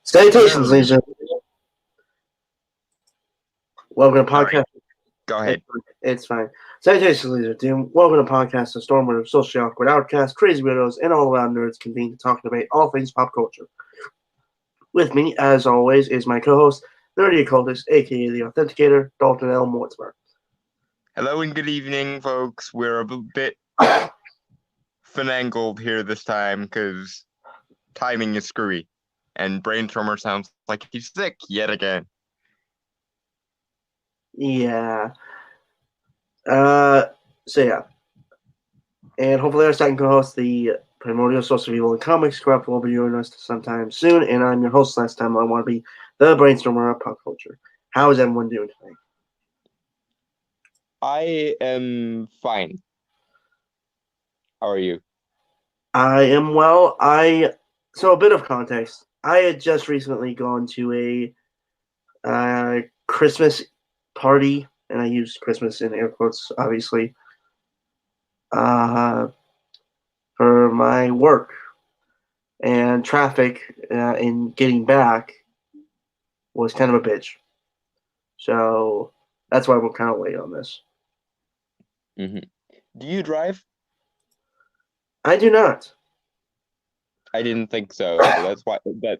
Salutations, ladies and gentlemen. Welcome to All right. podcast. Go ahead. It's fine. Salutations, ladies and gentlemen. Welcome to podcast, a storm of socially awkward outcasts, crazy weirdos, and all around nerds convene to talk and debate all things pop culture. With me, as always, is my co-host, Nerdy Occultist, aka the Authenticator, Dalton L. Mortimer. Hello and good evening, folks. We're a bit finangled here this time because timing is screwy, and Brainstormer sounds like he's sick yet again. Yeah. And hopefully our second co-host, the primordial source of evil and comics, Corrupt, will be joining us sometime soon. And I'm your host last time. I want to be the Brainstormer of pop culture. How is everyone doing today? I am fine. How are you? I am well. So a bit of context. I had just recently gone to a Christmas party, and I use Christmas in air quotes, obviously, for my work. And traffic in getting back was kind of a bitch. So that's why we're kind of late on this. Mm-hmm. Do you drive? I do not. I didn't think so. That's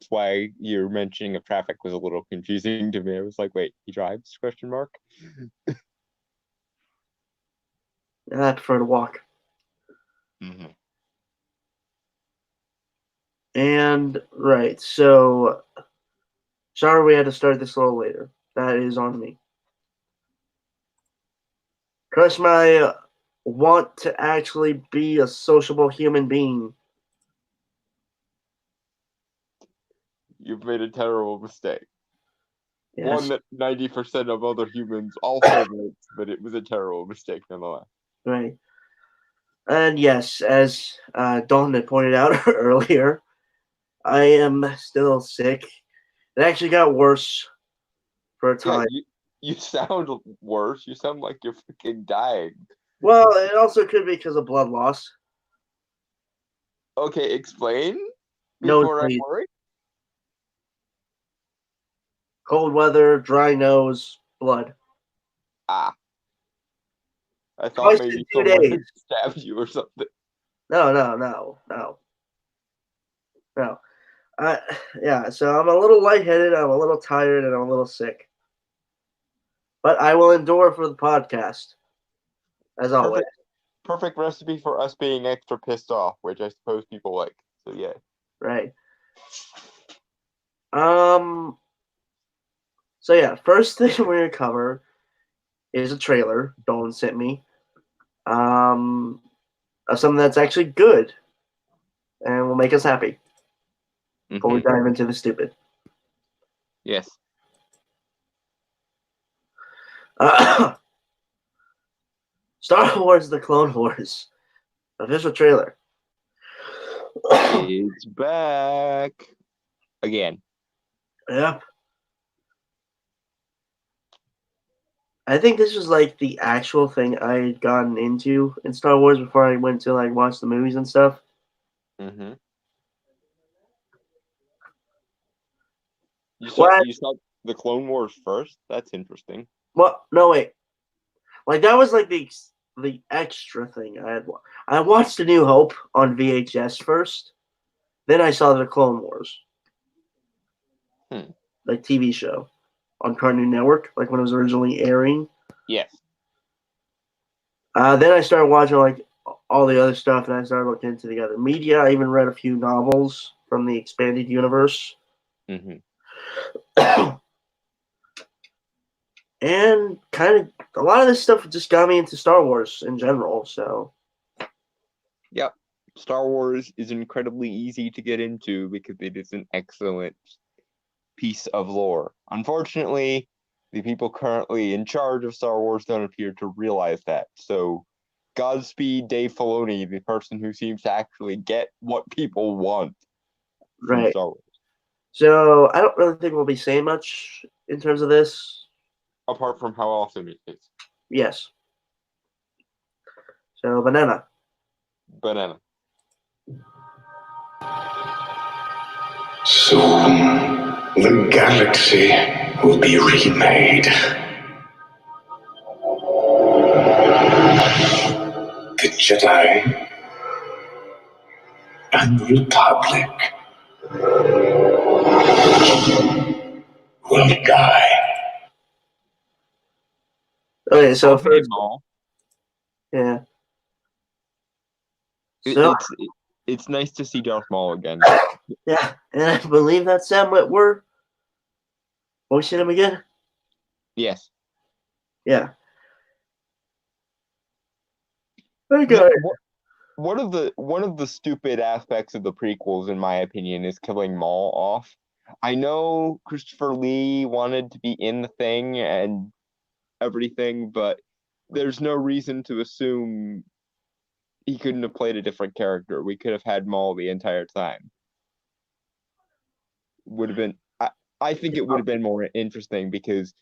why your mentioning of traffic was a little confusing to me. I was like, wait, he drives? Question mark. I prefer to walk. Mm-hmm. And right, so sorry we had to start this a little later. That is on me. Crush my want to actually be a sociable human being. You've made a terrible mistake. Yes. One that 90% of other humans also makes, but it was a terrible mistake nonetheless. Right. And yes, as Dawn had pointed out earlier, I am still sick. It actually got worse for a time. Yeah, you sound worse. You sound like you're freaking dying. Well, it also could be because of blood loss. Okay, explain No, before I worry. cold weather, dry nose, blood. Ah. I thought Twice maybe in 2 someone days. had stabbed you or something. No. Yeah, so I'm a little lightheaded, I'm a little tired, and I'm a little sick. But I will endure for the podcast, as always. Perfect recipe for us being extra pissed off, which I suppose people like. So yeah. Right. So yeah, first thing we're gonna cover is a trailer Dolan sent me. Of something that's actually good and will make us happy. Before we dive into the stupid. Yes. Star Wars: The Clone Wars official trailer. It's back again. Yep. I think this was like the actual thing I had gotten into in Star Wars before I went to like watch the movies and stuff. Mm-hmm. You saw the Clone Wars first? That's interesting. Well, no wait. Like that was like the extra thing I watched A New Hope on VHS first. Then I saw the Clone Wars. like TV show on Cartoon Network, like when it was originally airing. Yes. Then I started watching like all the other stuff, and I started looking into the other media. I even read a few novels from the expanded universe. Mm-hmm. And kind of a lot of this stuff just got me into Star Wars in general. So, Yep. Star Wars is incredibly easy to get into because it is an excellent piece of lore. Unfortunately, the people currently in charge of Star Wars don't appear to realize that. So, Godspeed Dave Filoni, the person who seems to actually get what people want from right. Star Wars. So I don't really think we'll be saying much in terms of this. Apart from how awesome it is. Yes. So Banana. Banana. Soon, the galaxy will be remade. The Jedi and the Republic will die. Okay, so Okay, first, Maul. yeah. It- So it's nice to see Darth Maul again. yeah, and I believe that's Sam Witwer voicing him again. Yes. Yeah. Very good. One of the stupid aspects of the prequels, in my opinion, is killing Maul off. I know Christopher Lee wanted to be in the thing and everything, but there's no reason to assume he couldn't have played a different character. We could have had Maul the entire time. Would have been I think it would have been more interesting because,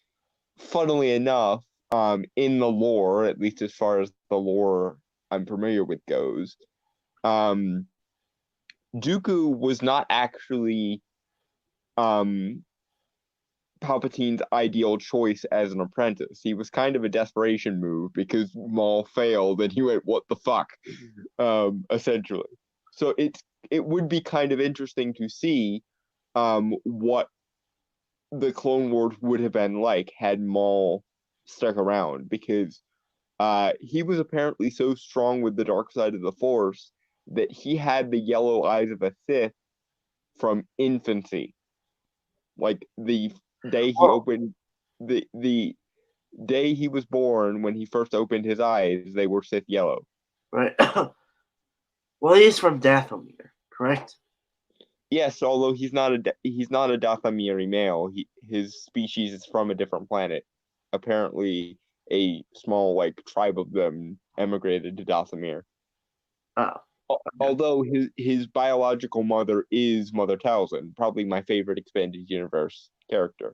funnily enough, in the lore, at least as far as the lore I'm familiar with goes, Dooku was not actually Palpatine's ideal choice as an apprentice. He was kind of a desperation move because Maul failed and he went, what the fuck? Essentially. So it would be kind of interesting to see what the Clone Wars would have been like had Maul stuck around, because he was apparently so strong with the dark side of the Force that he had the yellow eyes of a Sith from infancy. Like the day he opened the day he was born, when he first opened his eyes, they were Sith yellow. Right. Well, he's from Dathomir, correct? Yes, although he's not a Dathomiri male. His species is from a different planet. Apparently, a small tribe of them emigrated to Dathomir. Oh. Although his biological mother is Mother Talzin, probably my favorite expanded universe character.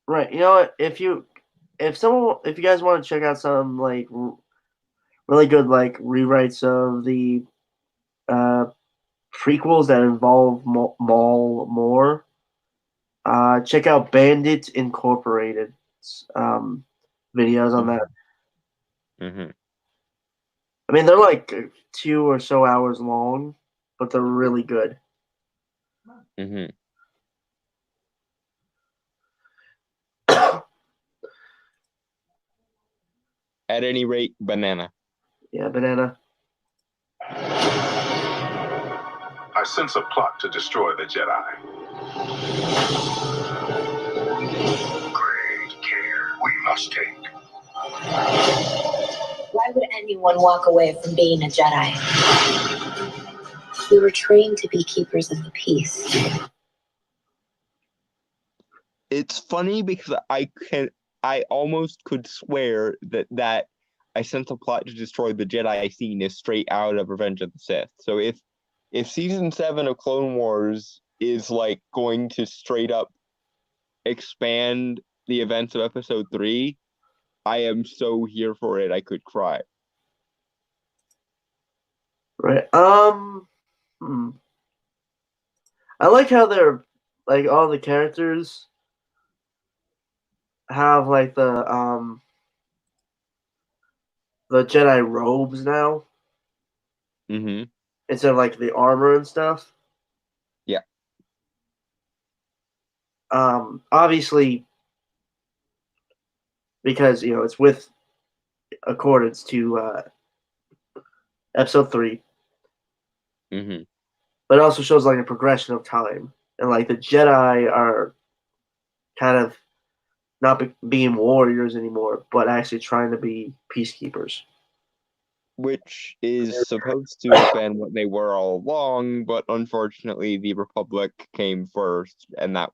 Right. You know what? If you guys want to check out some like really good like rewrites of the prequels that involve Maul more, check out Bandit Incorporated videos on that. Mm-hmm. I mean, they're like 2 or so hours long, but they're really good. Mm-hmm. At any rate, Banana. Yeah, Banana. I sense a plot to destroy the Jedi. Great care we must take. Why would anyone walk away from being a Jedi? We were trained to be keepers of the peace. It's funny because I almost could swear that I sense a plot to destroy the Jedi scene is straight out of Revenge of the Sith. So if season 7 of Clone Wars is like going to straight up expand the events of episode 3, I am so here for it. I could cry. Right. I like how they're like all the characters have like the Jedi robes now. Mm-hmm. instead of like the armor and stuff. Yeah. Obviously, because it's with accordance to episode 3, Mm-hmm. but it also shows like a progression of time, and like the Jedi are kind of not being warriors anymore, but actually trying to be peacekeepers. Which is supposed to have been what they were all along, but unfortunately the Republic came first, and that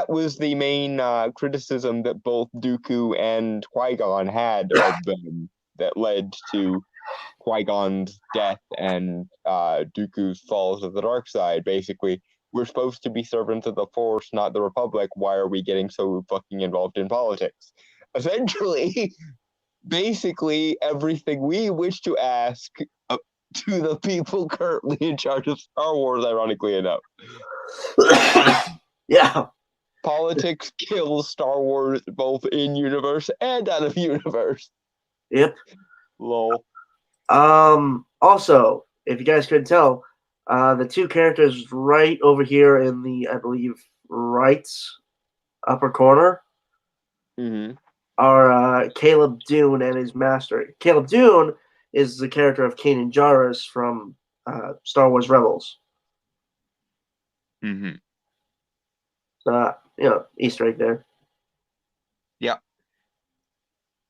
was the main criticism that both Dooku and Qui-Gon had of them that led to Qui-Gon's death and Dooku's fall to the dark side. Basically, we're supposed to be servants of the Force, not the Republic. Why are we getting so fucking involved in politics? Essentially, basically everything we wish to ask to the people currently in charge of Star Wars, ironically enough. Yeah. Politics kills Star Wars both in universe and out of universe. Yep. Lol. Also, if you guys couldn't tell, the two characters right over here in the, I believe, right upper corner Mm-hmm. are Caleb Dune and his master. Caleb Dune is the character of Kanan Jarrus from Star Wars Rebels. Mm-hmm. So, Easter egg there. Yeah.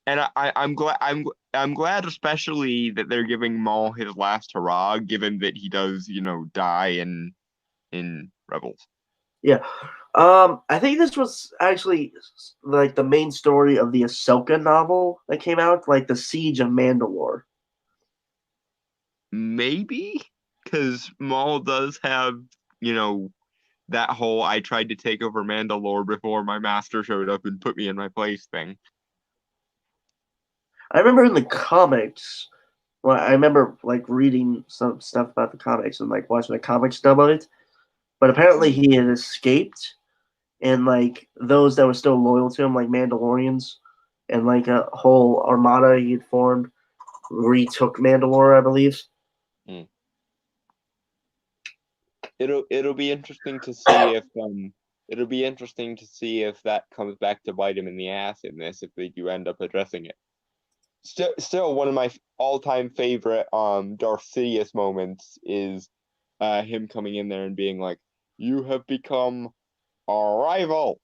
And I'm glad especially that they're giving Maul his last hurrah, given that he does, die in Rebels. Yeah. I think this was actually like the main story of the Ahsoka novel that came out, like the Siege of Mandalore. Maybe, because Maul does have, that whole I tried to take over Mandalore before my master showed up and put me in my place thing. I remember in the comics, I remember like reading some stuff about the comics and like watching a comic stub of it. But apparently he had escaped, and like those that were still loyal to him, like Mandalorians, and like a whole armada he had formed, retook Mandalore, I believe. It'll be interesting to see if that comes back to bite him in the ass in this, if they do end up addressing it. Still one of my all-time favorite Darth Sidious moments is him coming in there and being like, "You have become a rival,"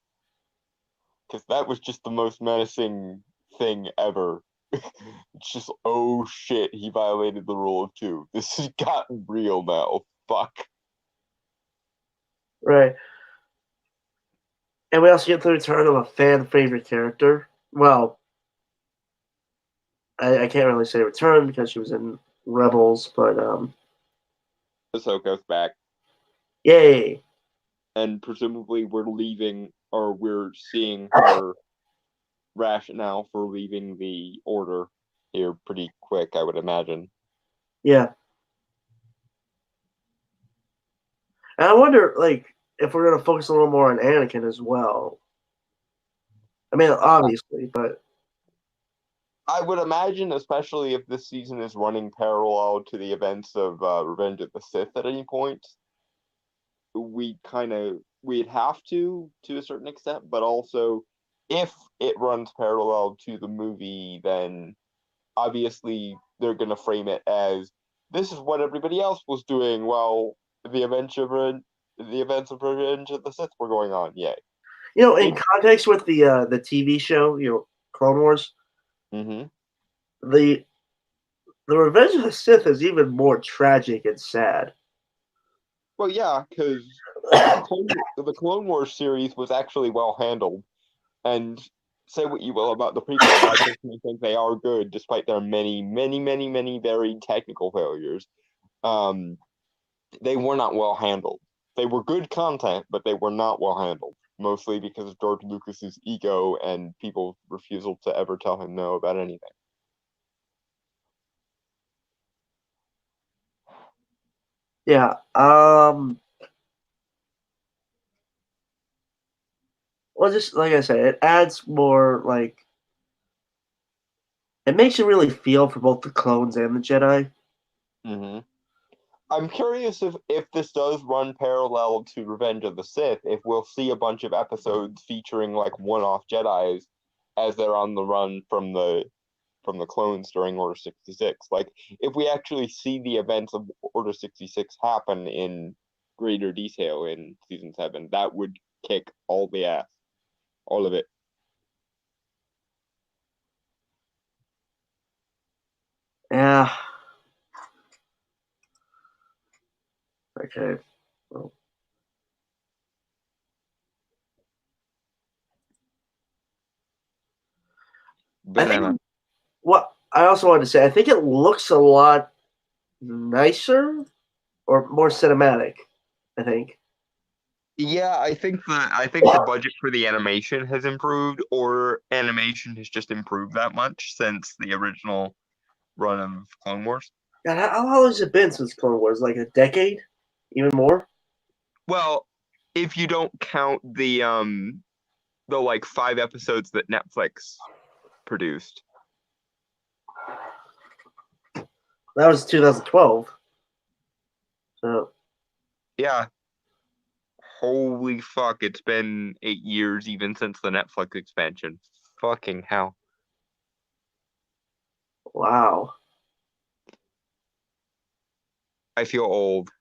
because that was just the most menacing thing ever. It's just, oh shit, he violated the rule of 2. This has gotten real now. Fuck. Right. And we also get the return of a fan favorite character. Well, I can't really say return because she was in Rebels, but Ahsoka's back. yay. And presumably we're seeing her rationale for leaving the Order here pretty quick, I would imagine. Yeah. And I wonder, like, if we're going to focus a little more on Anakin as well. I mean, obviously, but I would imagine, especially if this season is running parallel to the events of Revenge of the Sith at any point, we'd have to a certain extent, but also if it runs parallel to the movie, then obviously they're going to frame it as this is what everybody else was doing while the events of Revenge of the Sith were going on. Yay. In context with the TV show, Clone Wars, mm-hmm. the Revenge of the Sith is even more tragic and sad. Well, yeah, because the Clone Wars series was actually well handled, and say what you will about the prequels, I personally think they are good, despite their many, many, many, many varied technical failures. They were not well handled. They were good content, but they were not well handled, mostly because of George Lucas's ego and people's refusal to ever tell him no about anything. Yeah. Well, just like I said, it adds more, like, it makes you really feel for both the clones and the Jedi. Mm-hmm. I'm curious if this does run parallel to Revenge of the Sith, if we'll see a bunch of episodes featuring like one-off Jedis as they're on the run from the clones during Order 66. Like, if we actually see the events of Order 66 happen in greater detail in Season 7, that would kick all the ass. All of it. Yeah. Okay. Well, I Banana. think what I also wanted to say, I think it looks a lot nicer or more cinematic. I think. Yeah, I think the budget for the animation has improved, or animation has just improved that much since the original run of Clone Wars. God, how long has it been since Clone Wars? Like a decade, even more. Well, if you don't count the like 5 episodes that Netflix produced. That was 2012. So Yeah. Holy fuck, it's been 8 years even since the Netflix expansion. Fucking hell. wow. I feel old.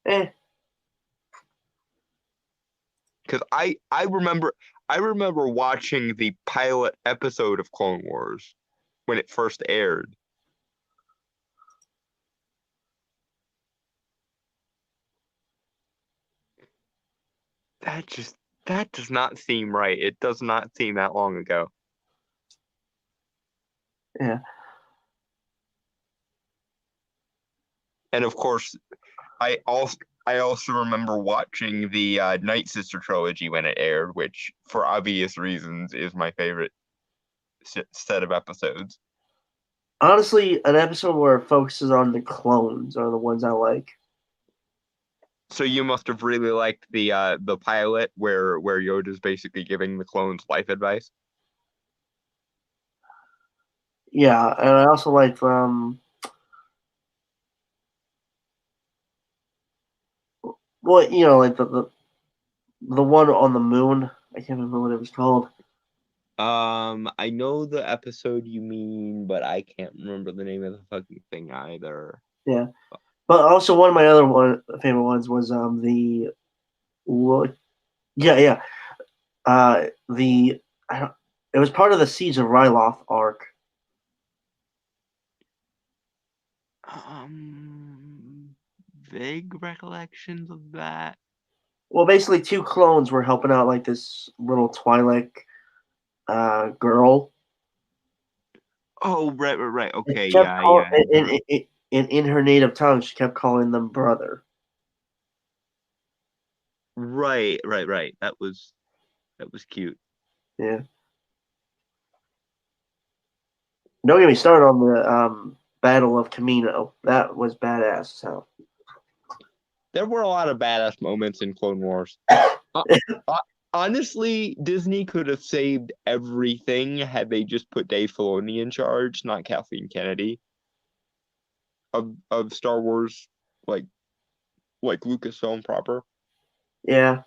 Eh. Because I remember watching the pilot episode of Clone Wars when it first aired. That does not seem right. It does not seem that long ago. Yeah. And of course, I also remember watching the Night Sister trilogy when it aired, which, for obvious reasons, is my favorite set of episodes. Honestly, an episode where it focuses on the clones are the ones I like. So you must have really liked the pilot where Yoda's basically giving the clones life advice. Yeah, and I also like well, like the one on the moon. I can't remember what it was called. I know the episode you mean, but I can't remember the name of the fucking thing either. Yeah, but also one of my other favorite ones was the yeah. It was part of the Siege of Ryloth arc. Vague recollections of that. Well, basically, 2 clones were helping out like this little Twi'lek girl. Oh, right. Okay, Kept yeah, call, yeah. in her native tongue, she kept calling them brother. Right. That was cute. Yeah. Don't get me started on the Battle of Kamino. That was badass. So There were a lot of badass moments in Clone Wars. Honestly, Disney could have saved everything had they just put Dave Filoni in charge, not Kathleen Kennedy, of Star Wars, like Lucasfilm proper. yeah.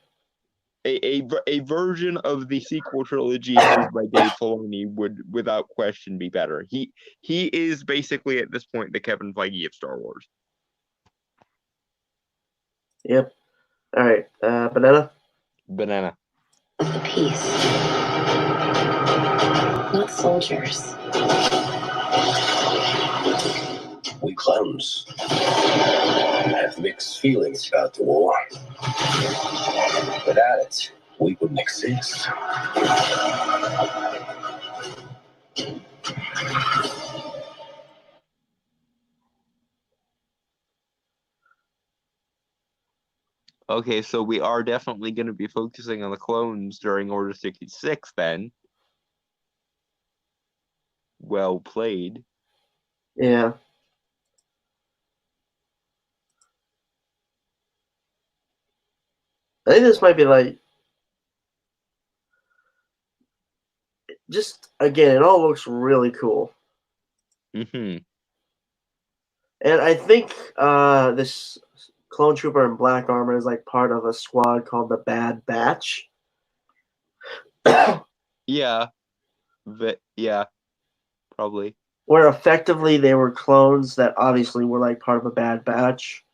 A version of the sequel trilogy headed by Dave Filoni would, without question, be better. He is basically at this point the Kevin Feige of Star Wars. Yep. All right. Banana. Banana. Of the peace, not soldiers. We clones have mixed feelings about the war. Without it, we wouldn't exist. Okay, so we are definitely going to be focusing on the clones during Order 66 then. Well played. Yeah. I think this might be like just again. It all looks really cool. Mm-hmm. And I think this clone trooper in black armor is like part of a squad called the Bad Batch. Yeah, yeah, probably. Where effectively they were clones that obviously were like part of a bad batch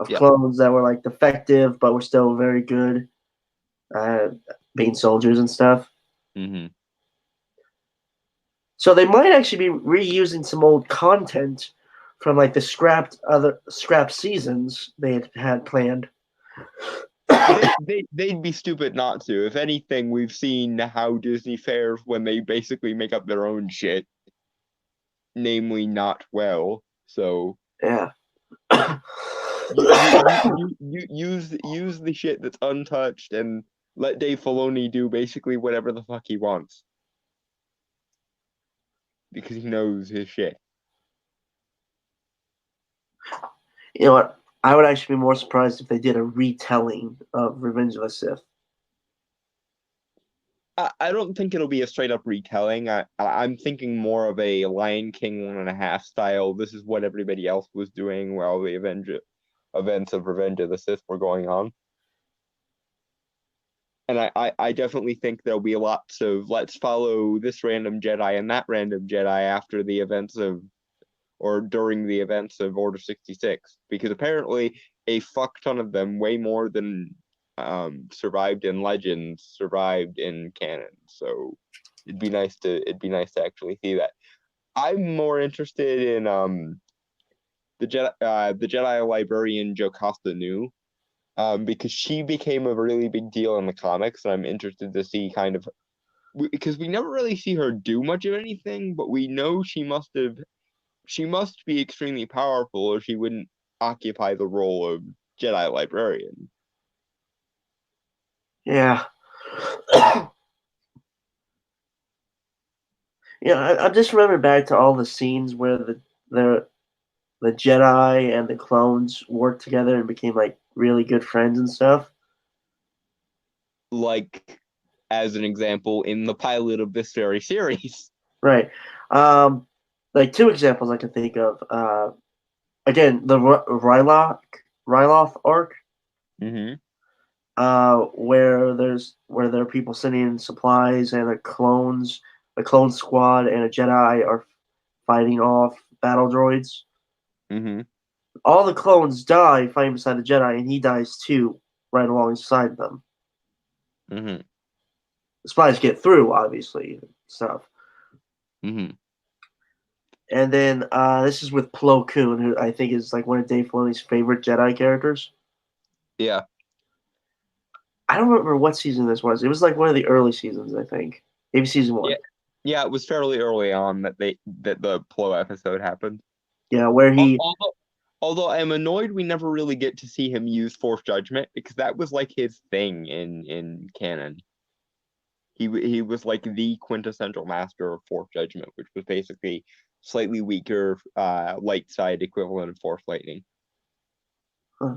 of Yeah. clones that were like defective but were still very good being soldiers and stuff. Mm-hmm. So they might actually be reusing some old content from like the scrapped seasons they had planned. They'd be stupid not to. If anything, we've seen how Disney fares when they basically make up their own shit, namely not well. So Yeah. you use the shit that's untouched and let Dave Filoni do basically whatever the fuck he wants because he knows his shit. You know what? I would actually be more surprised if they did a retelling of Revenge of the Sith. I don't think it'll be a straight up retelling. I'm thinking more of a Lion King 1.5 style. This is what everybody else was doing while the events of Revenge of the Sith were going on. And I definitely think there'll be lots of let's follow this random Jedi and that random Jedi after the events of or during the events of Order 66. Because apparently a fuck ton of them, way more than survived in Legends, survived in canon. So it'd be nice to actually see that. I'm more interested in the Jedi librarian Jocasta Nu, because she became a really big deal in the comics, and I'm interested to see kind of because we never really see her do much of anything, but we know she must be extremely powerful, or she wouldn't occupy the role of Jedi librarian. Yeah. I just remember back to all the scenes where the Jedi and the clones worked together and became like really good friends and stuff. Like, as an example, in the pilot of this very series. Right. Like two examples I can think of. Again, the Ryloth arc, Mm-hmm. where there are people sending in supplies and a clone squad and a Jedi are fighting off battle droids. Mm-hmm. All the clones die fighting beside the Jedi, and he dies too, right alongside them. Mm-hmm. The spies get through, obviously, stuff. Mm-hmm. And then this is with Plo Koon, who I think is like one of Dave Filoni's favorite Jedi characters. Yeah. I don't remember what season this was. It was like one of the early seasons, I think. Maybe season 1. Yeah, it was fairly early on that the Plo episode happened. Yeah, where he Although I'm annoyed we never really get to see him use Force Judgment, because that was like his thing in canon. He was like the quintessential master of Force Judgment, which was basically slightly weaker light side equivalent of Force Lightning. Huh.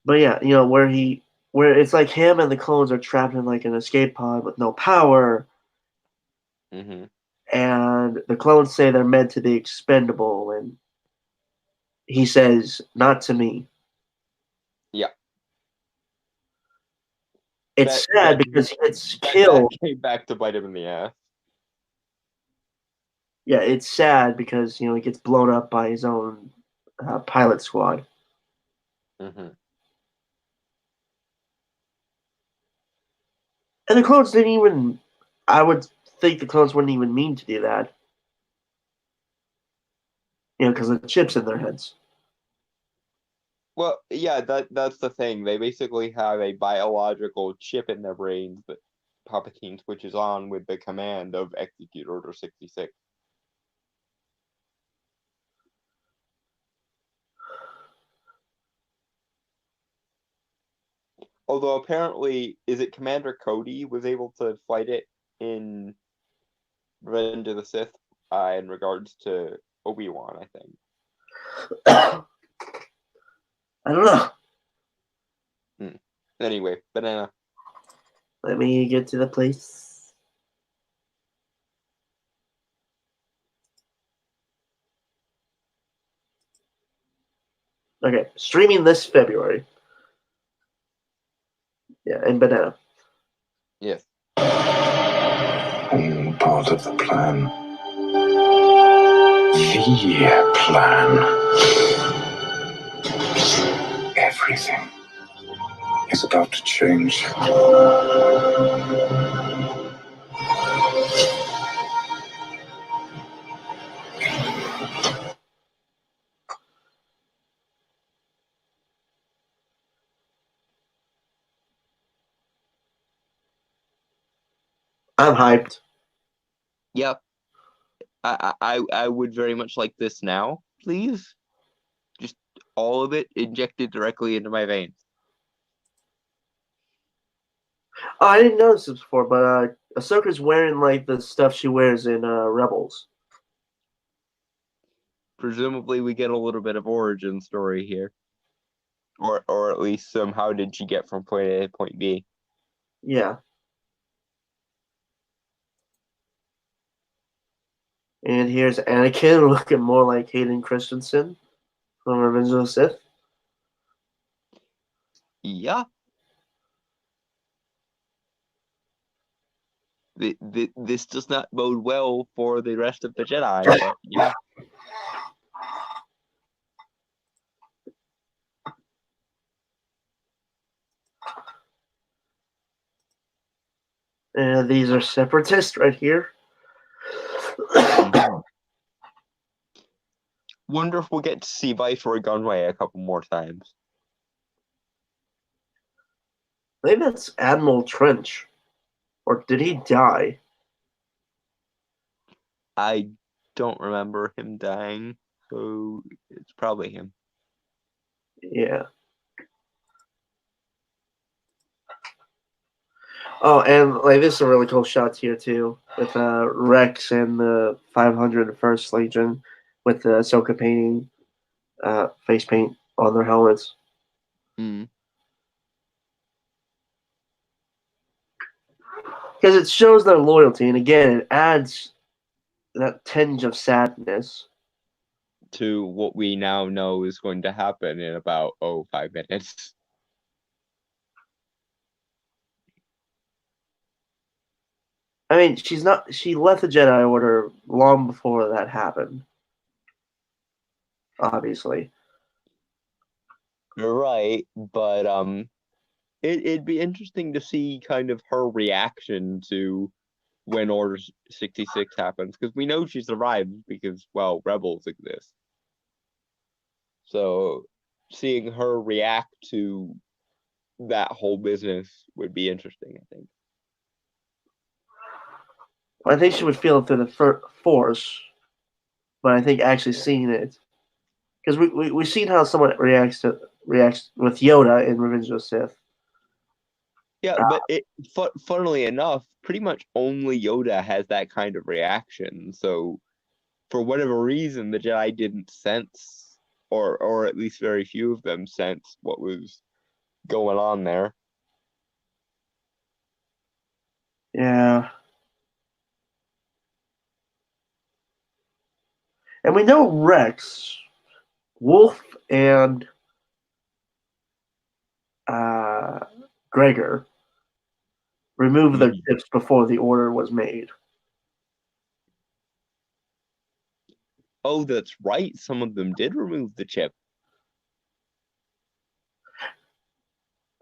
But yeah, where it's like him and the clones are trapped in like an escape pod with no power, Mm-hmm. and the clones say they're meant to be expendable, and he says, "Not to me." Yeah. It's sad because he gets killed. That came back to bite him in the ass. Yeah, it's sad because he gets blown up by his own pilot squad. Mm-hmm. And the clones didn't even. I would think the clones wouldn't even mean to do that. Because of the chips in their heads. Well, yeah, that's the thing. They basically have a biological chip in their brains that Palpatine switches on with the command of execute Order 66. Although apparently, is it Commander Cody was able to fight it in Revenge of the Sith in regards to Obi-Wan, I think. I don't know. Anyway, banana. Let me get to the place. Okay, streaming this February. Yeah, in Banana. Yes. All part of the plan. The plan. Everything is about to change. I'm hyped. Yep. I would very much like this now, please. Just all of it injected directly into my veins. Oh, I didn't notice this before, but Ahsoka's wearing like the stuff she wears in Rebels. Presumably, we get a little bit of origin story here, or at least some. How did she get from point A to point B? Yeah. And here's Anakin looking more like Hayden Christensen from Revenge of the Sith. Yeah. This does not bode well for the rest of the Jedi, but yeah. And these are separatists right here. Wonder if we'll get to see Viceroy Gunway a couple more times. I think that's Admiral Trench. Or did he die? I don't remember him dying, so it's probably him. Yeah. Oh, and like this is a really cool shot here too, with Rex and the 501st Legion with the Ahsoka painting, face paint on their helmets. Mm. Because it shows their loyalty, and again, it adds that tinge of sadness. To what we now know is going to happen in about 5 minutes. I mean, she left the Jedi Order long before that happened. Obviously. You're right, but it'd be interesting to see kind of her reaction to when Order 66 happens, because we know she survived because, well, Rebels exist. So seeing her react to that whole business would be interesting, I think. I think she would feel it through the Force, but I think actually seeing it, because we've seen how someone reacts with Yoda in Revenge of the Sith. Yeah, but funnily enough, pretty much only Yoda has that kind of reaction. So, for whatever reason, the Jedi didn't sense, or at least very few of them sensed what was going on there. Yeah. And we know Rex, Wolf, and Gregor removed their chips before the order was made. Oh, that's right. Some of them did remove the chip.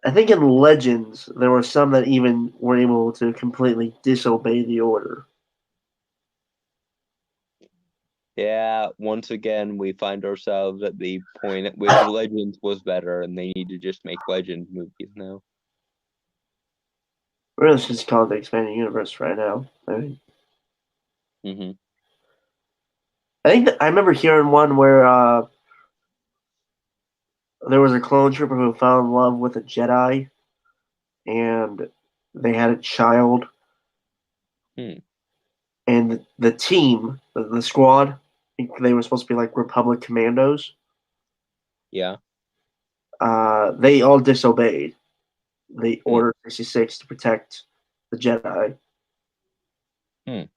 I think in Legends, there were some that even were able to completely disobey the order. Yeah, once again, we find ourselves at the point at which Legends was better, and they need to just make Legend movies now. Really, it's just called the Expanding Universe right now. I mean, I think I remember hearing one where there was a clone trooper who fell in love with a Jedi, and they had a child. And the team, the squad, I think they were supposed to be like Republic Commandos. Yeah. They all disobeyed the Order 66 to protect the Jedi. I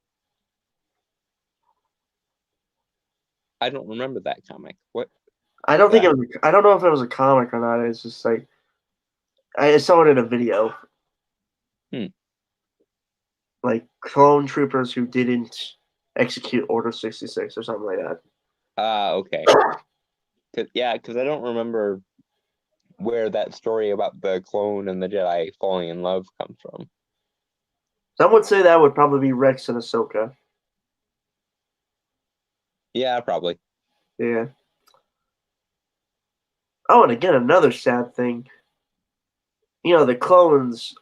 don't remember that comic. What? I don't think it was. I don't know if it was a comic or not. It's just like I saw it in a video. Like clone troopers who didn't execute Order 66 or something like that. Okay. Because I don't remember where that story about the clone and the Jedi falling in love comes from. Some would say that would probably be Rex and Ahsoka. Yeah, probably. Yeah. Oh, and again, another sad thing. The clones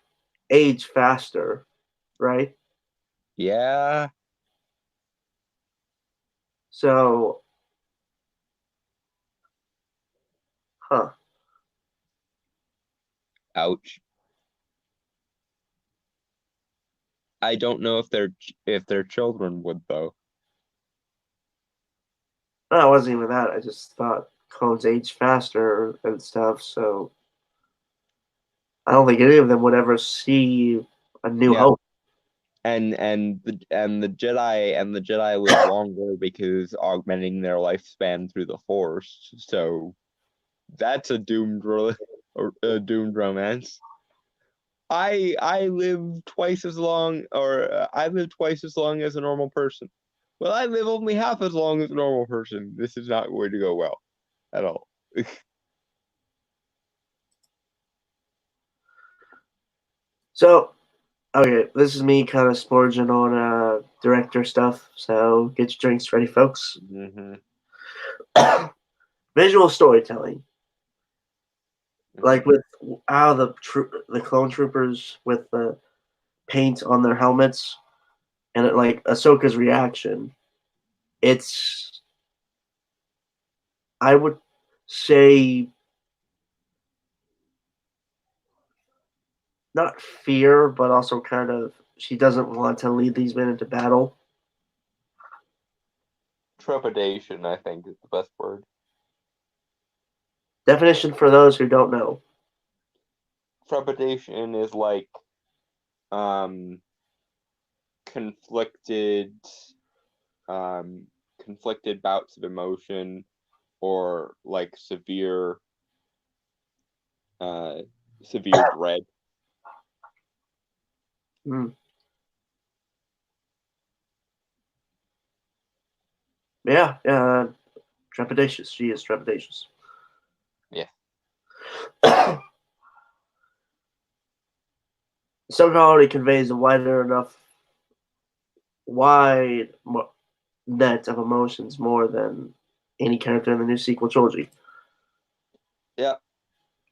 age faster, right? Yeah. So, huh. Ouch. I don't know if their children would though. No, it wasn't even that. I just thought clones age faster and stuff, so I don't think any of them would ever see a new hope. And the Jedi live longer because augmenting their lifespan through the Force. So that's a doomed romance. I live twice as long, or I live twice as long as a normal person. Well, I live only half as long as a normal person. This is not going to go well at all. So, okay, this is me kind of splurging on director stuff, so get your drinks ready, folks. Visual storytelling. Like with how the clone troopers with the paint on their helmets and like Ahsoka's reaction, it's, I would say, not fear, but also kind of she doesn't want to lead these men into battle. Trepidation, I think, is the best word. Definition for those who don't know. Trepidation is like conflicted bouts of emotion, or like severe dread. Yeah, trepidatious. She is trepidatious. Yeah. Ahsoka already conveys a wide net of emotions more than any character in the new sequel trilogy. Yeah.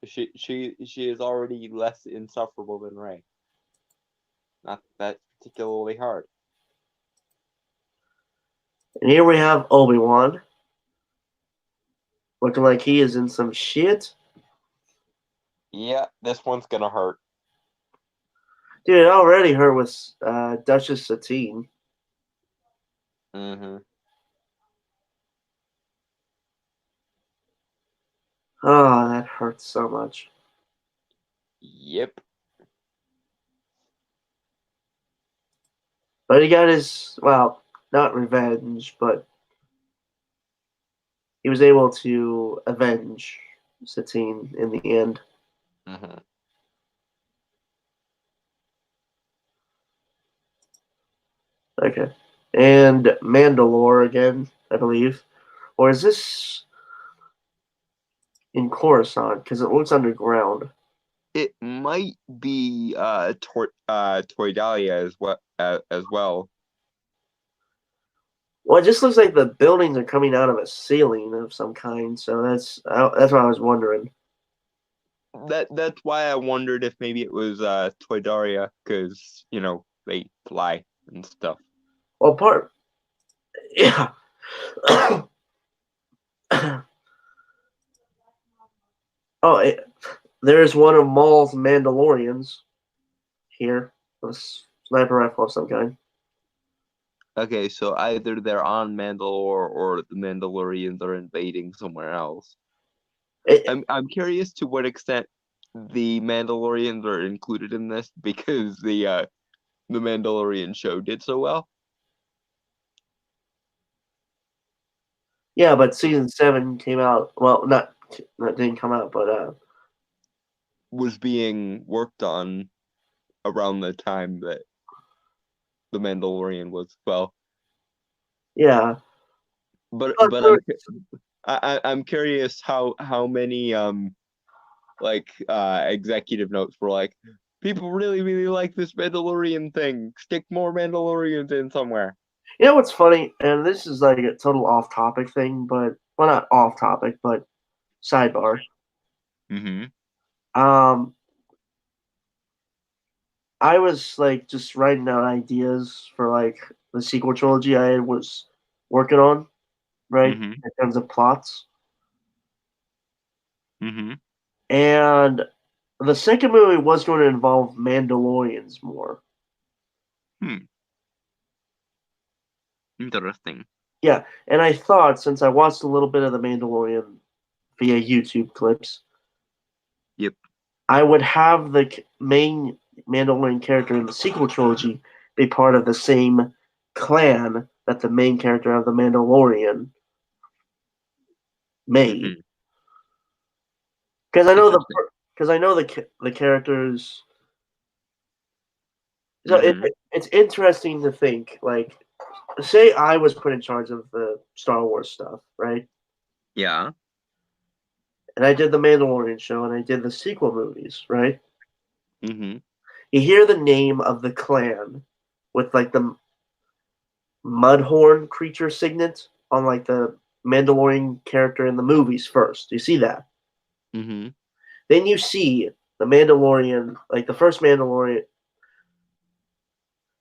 She is already less insufferable than Rey. Not that particularly hard. And here we have Obi-Wan, looking like he is in some shit. Yeah, this one's gonna hurt. Dude, it already hurt with Duchess Satine. Mm-hmm. Oh, that hurts so much. Yep. But he got his, well, not revenge, but he was able to avenge Satine in the end. Mm-hmm. Okay. And Mandalore again, I believe. Or is this in Coruscant? Because it looks underground. It might be Toidalia as well. Well, it just looks like the buildings are coming out of a ceiling of some kind. So that's what I was wondering. That's why I wondered if maybe it was Toydaria, because they fly and stuff. Well, yeah. There's one of Maul's Mandalorians here, a sniper rifle of some kind. Okay, so either they're on Mandalore or the Mandalorians are invading somewhere else. I'm curious to what extent the Mandalorians are included in this, because the Mandalorian show did so well. Yeah, but season 7 came out. Well, not that didn't come out, but Was being worked on around the time that The Mandalorian was. Well, yeah. but But but there- I'm curious how many executive notes were like, people really like this Mandalorian thing. Stick more Mandalorians in somewhere. you know what's funny, and this is like a total off-topic thing, but well, not off-topic, but sidebar. Mm-hmm. Um, I was like just writing down ideas for like the sequel trilogy I was working on, right? Mm-hmm. In terms of plots. Mm-hmm. And the second movie was going to involve Mandalorians more. Interesting. Yeah, and I thought since I watched a little bit of The Mandalorian via YouTube clips, Yep. I would have the main Mandalorian character in the sequel trilogy be part of the same clan that the main character of The Mandalorian made. Mm-hmm. Because I know Interesting. the characters. So Mm-hmm. it's interesting to think like, say I was put in charge of the Star Wars stuff, right? Yeah. And I did the Mandalorian show and I did the sequel movies, right? Mm-hmm. You hear the name of the clan with like the Mudhorn creature signet on like the Mandalorian character in the movies first. You see that. Mm-hmm. Then you see the Mandalorian, like the first Mandalorian,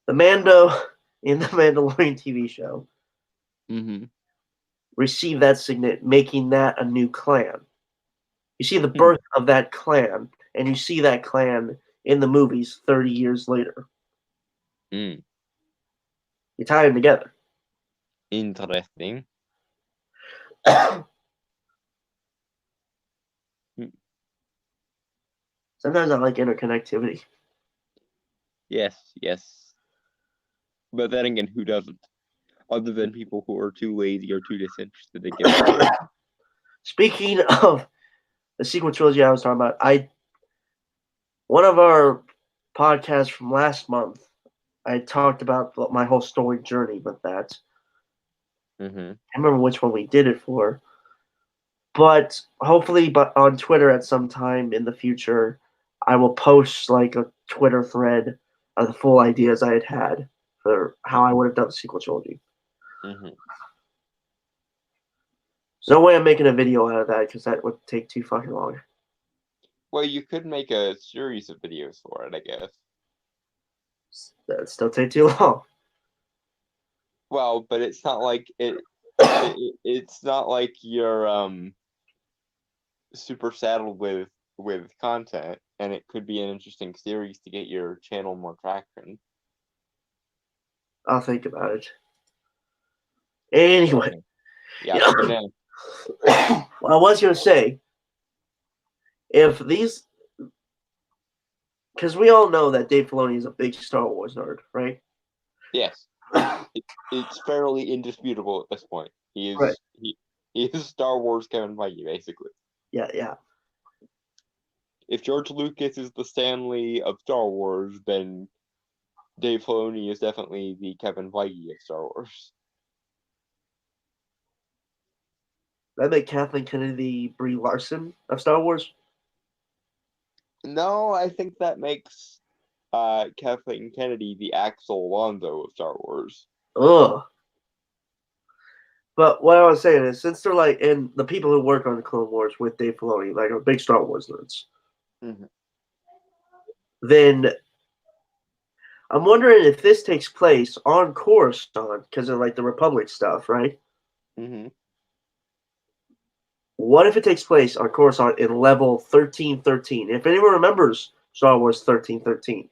the Mando in the Mandalorian TV show, Mm-hmm. receive that signet, making that a new clan. You see the birth of that clan, and you see that clan in the movies 30 years later. Mm. You tie them together. Interesting. Sometimes I like interconnectivity. Yes. But then again, who doesn't? Other than people who are too lazy or too disinterested to give a shit. Speaking of the sequel trilogy I was talking about, one of our podcasts from last month, I talked about my whole story journey with that. Mm-hmm. I remember which one we did it for, but hopefully, but on Twitter at some time in the future, I will post like a Twitter thread of the full ideas I had for how I would have done the sequel trilogy. Mm-hmm. There's no way I'm making a video out of that because that would take too fucking long. Well, you could make a series of videos for it, I guess. That'd still take too long. Well, but it's not like it's not like you're super saddled with content, and it could be an interesting series to get your channel more traction. I'll think about it. Anyway, Yeah, Yeah. but then what I was going to say, if these, because we all know that Dave Filoni is a big Star Wars nerd, right? yes, it's fairly indisputable at this point. He Right. is Star Wars Kevin Feige, basically. Yeah. If George Lucas is the Stan Lee of Star Wars, then Dave Filoni is definitely the Kevin Feige of Star Wars. That make Kathleen Kennedy Brie Larson of Star Wars? No, I think that makes Kathleen Kennedy the Axel Alonso of Star Wars. Ugh. But what I was saying is, since they're like, and the people who work on the Clone Wars with Dave Filoni, like, are big Star Wars nerds, Mm-hmm. then I'm wondering if this takes place on Coruscant because of like the Republic stuff, right? Mm-hmm. What if it takes place on Coruscant in level 1313? If anyone remembers Star Wars 1313,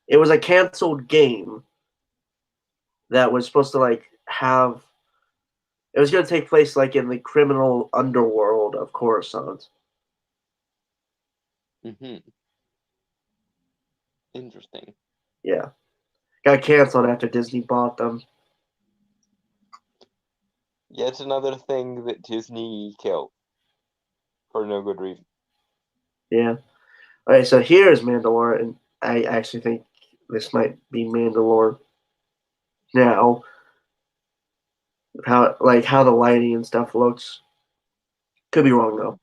it was a canceled game that was supposed to like have. It was going to take place like in the criminal underworld of Coruscant. Mm-hmm. Interesting. Yeah, got canceled after Disney bought them. Yet another thing that Disney killed for no good reason. Yeah. All right, so here's Mandalore, and I actually think this might be Mandalore now. How the lighting and stuff looks. Could be wrong though.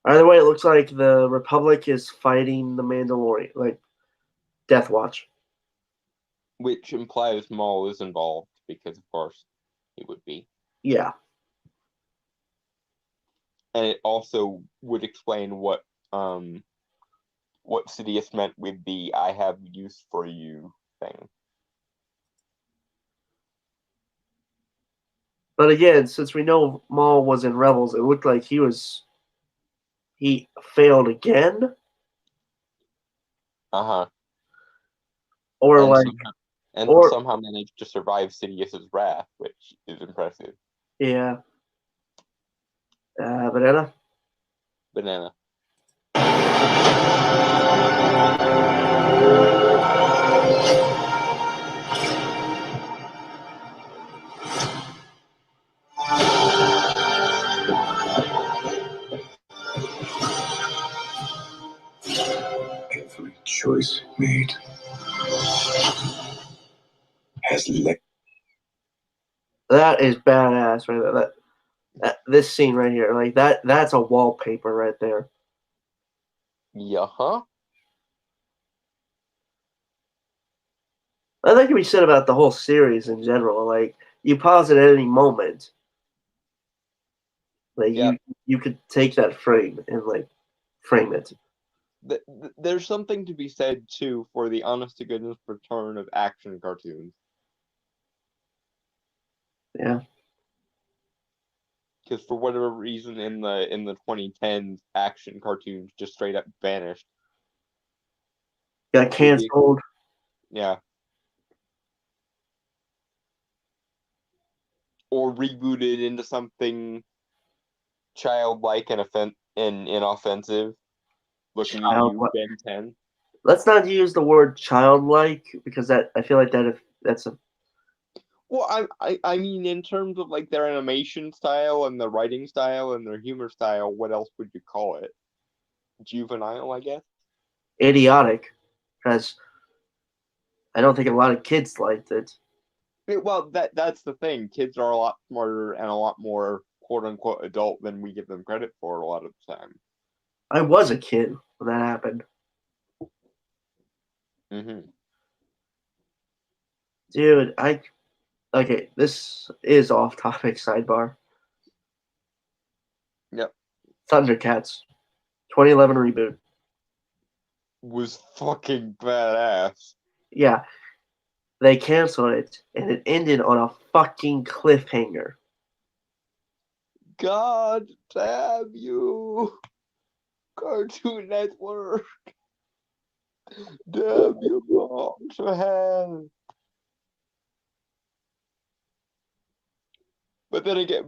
Either way, it looks like the Republic is fighting the Mandalorian, like Death Watch. Which implies Maul is involved, because of course he would be. Yeah. And it also would explain what Sidious meant with the "I have use for you" thing. But again, since we know Maul was in Rebels, it looked like he failed again. Uh-huh. Or somehow managed to survive Sidious's wrath, which is impressive. Yeah. Banana? Banana. Every choice made has led. That is badass right there. This scene right here, like that's a wallpaper right there. Yeah, huh? I think can be said about the whole series in general. Like you pause it at any moment. Like Yep. you could take that frame and like frame it. There's something to be said too for the honest to goodness return of action cartoons. Yeah. Because for whatever reason in the 2010s, action cartoons just straight up vanished. Got canceled. Yeah. Or rebooted into something childlike and inoffensive. Looking at you, Ben 10. Let's not use the word childlike because I feel like that's a. Well, I mean, in terms of like their animation style and their writing style and their humor style, what else would you call it? Juvenile, I guess. Idiotic, because I don't think a lot of kids liked it. Well, that's the thing. Kids are a lot smarter and a lot more quote unquote adult than we give them credit for a lot of the time. I was a kid when that happened. Mm-hmm. Dude, okay, this is off topic sidebar. Yep. Thundercats, 2011 reboot. Was fucking badass. Yeah, they canceled it and it ended on a fucking cliffhanger. God damn you, Cartoon Network! Damn you all to hell! But then again,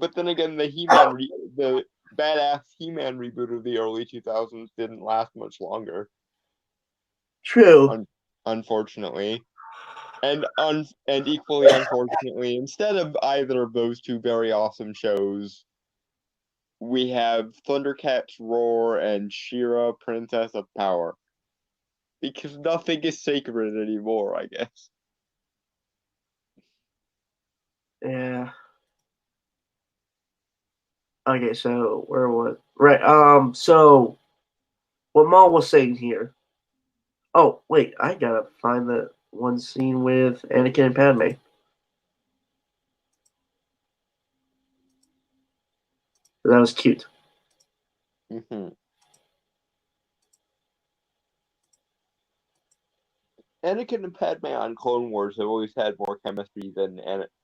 the badass He-Man reboot of the early 2000s didn't last much longer. True. Unfortunately. And equally unfortunately, instead of either of those two very awesome shows, we have Thundercats Roar and She-Ra Princess of Power. Because nothing is sacred anymore, I guess. Yeah. Okay, so where was right? So what Maul was saying here. Oh wait, I gotta find the one scene with Anakin and Padme. That was cute. Mm-hmm. Anakin and Padme on Clone Wars have always had more chemistry than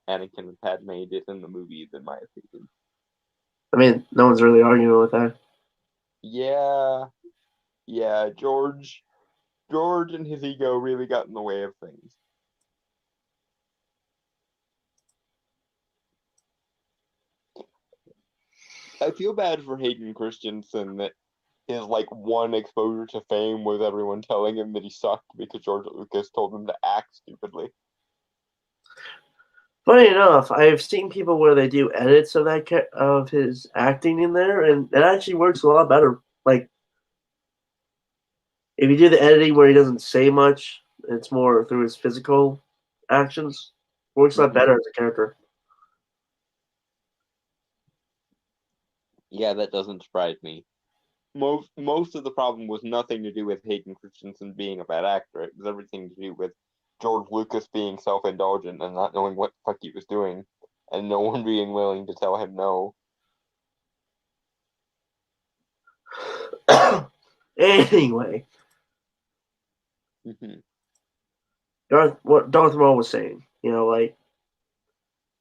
Anakin and Padme did in the movies, in my opinion. I mean, no one's really arguing with that. Yeah, George and his ego really got in the way of things. I feel bad for Hayden Christensen that his like one exposure to fame was everyone telling him that he sucked because George Lucas told him to act stupidly. Funny enough, I've seen people where they do edits of of his acting in there, and it actually works a lot better. Like if you do the editing where he doesn't say much, it's more through his physical actions. Works a lot Mhm. better as a character. Yeah, that doesn't surprise me. Most of the problem was nothing to do with Hayden Christensen being a bad actor. It was everything to do with George Lucas being self-indulgent and not knowing what the fuck he was doing, and no one being willing to tell him no. Anyway, Mhm. what Darth Maul was saying, like,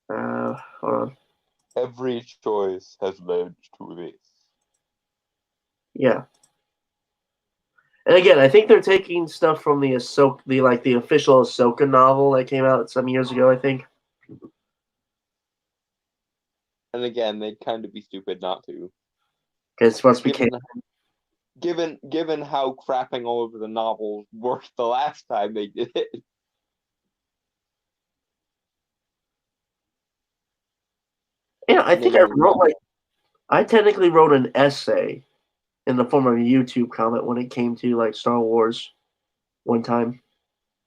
hold on, Every choice has led to this. yeah. And again, I think they're taking stuff from the Ahsoka, the official Ahsoka novel that came out some years ago. I think And again, they'd kind of be stupid not to, it's supposed to be given given how crapping all over the novels worked the last time they did it. Yeah, I think They really I technically wrote an essay in the form of a YouTube comment when it came to like Star Wars one time.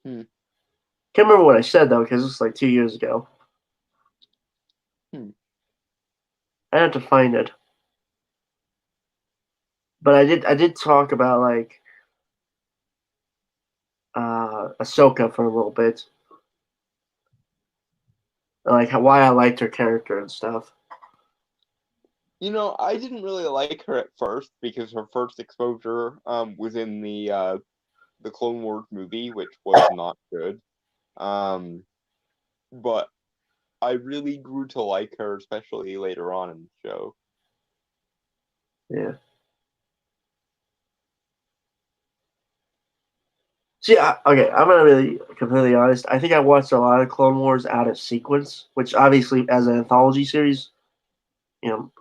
Hmm. Can't remember what I said though because it's like 2 years ago. Hmm. I have to find it, but I did talk about like Ahsoka for a little bit, like why I liked her character and stuff. I didn't really like her at first because her first exposure was in the Clone Wars movie, which was not good. Um, but I really grew to like her, especially later on in the show. Yeah. See, okay, I'm gonna be completely honest. I think I watched a lot of Clone Wars out of sequence, which obviously, as an anthology series, you know,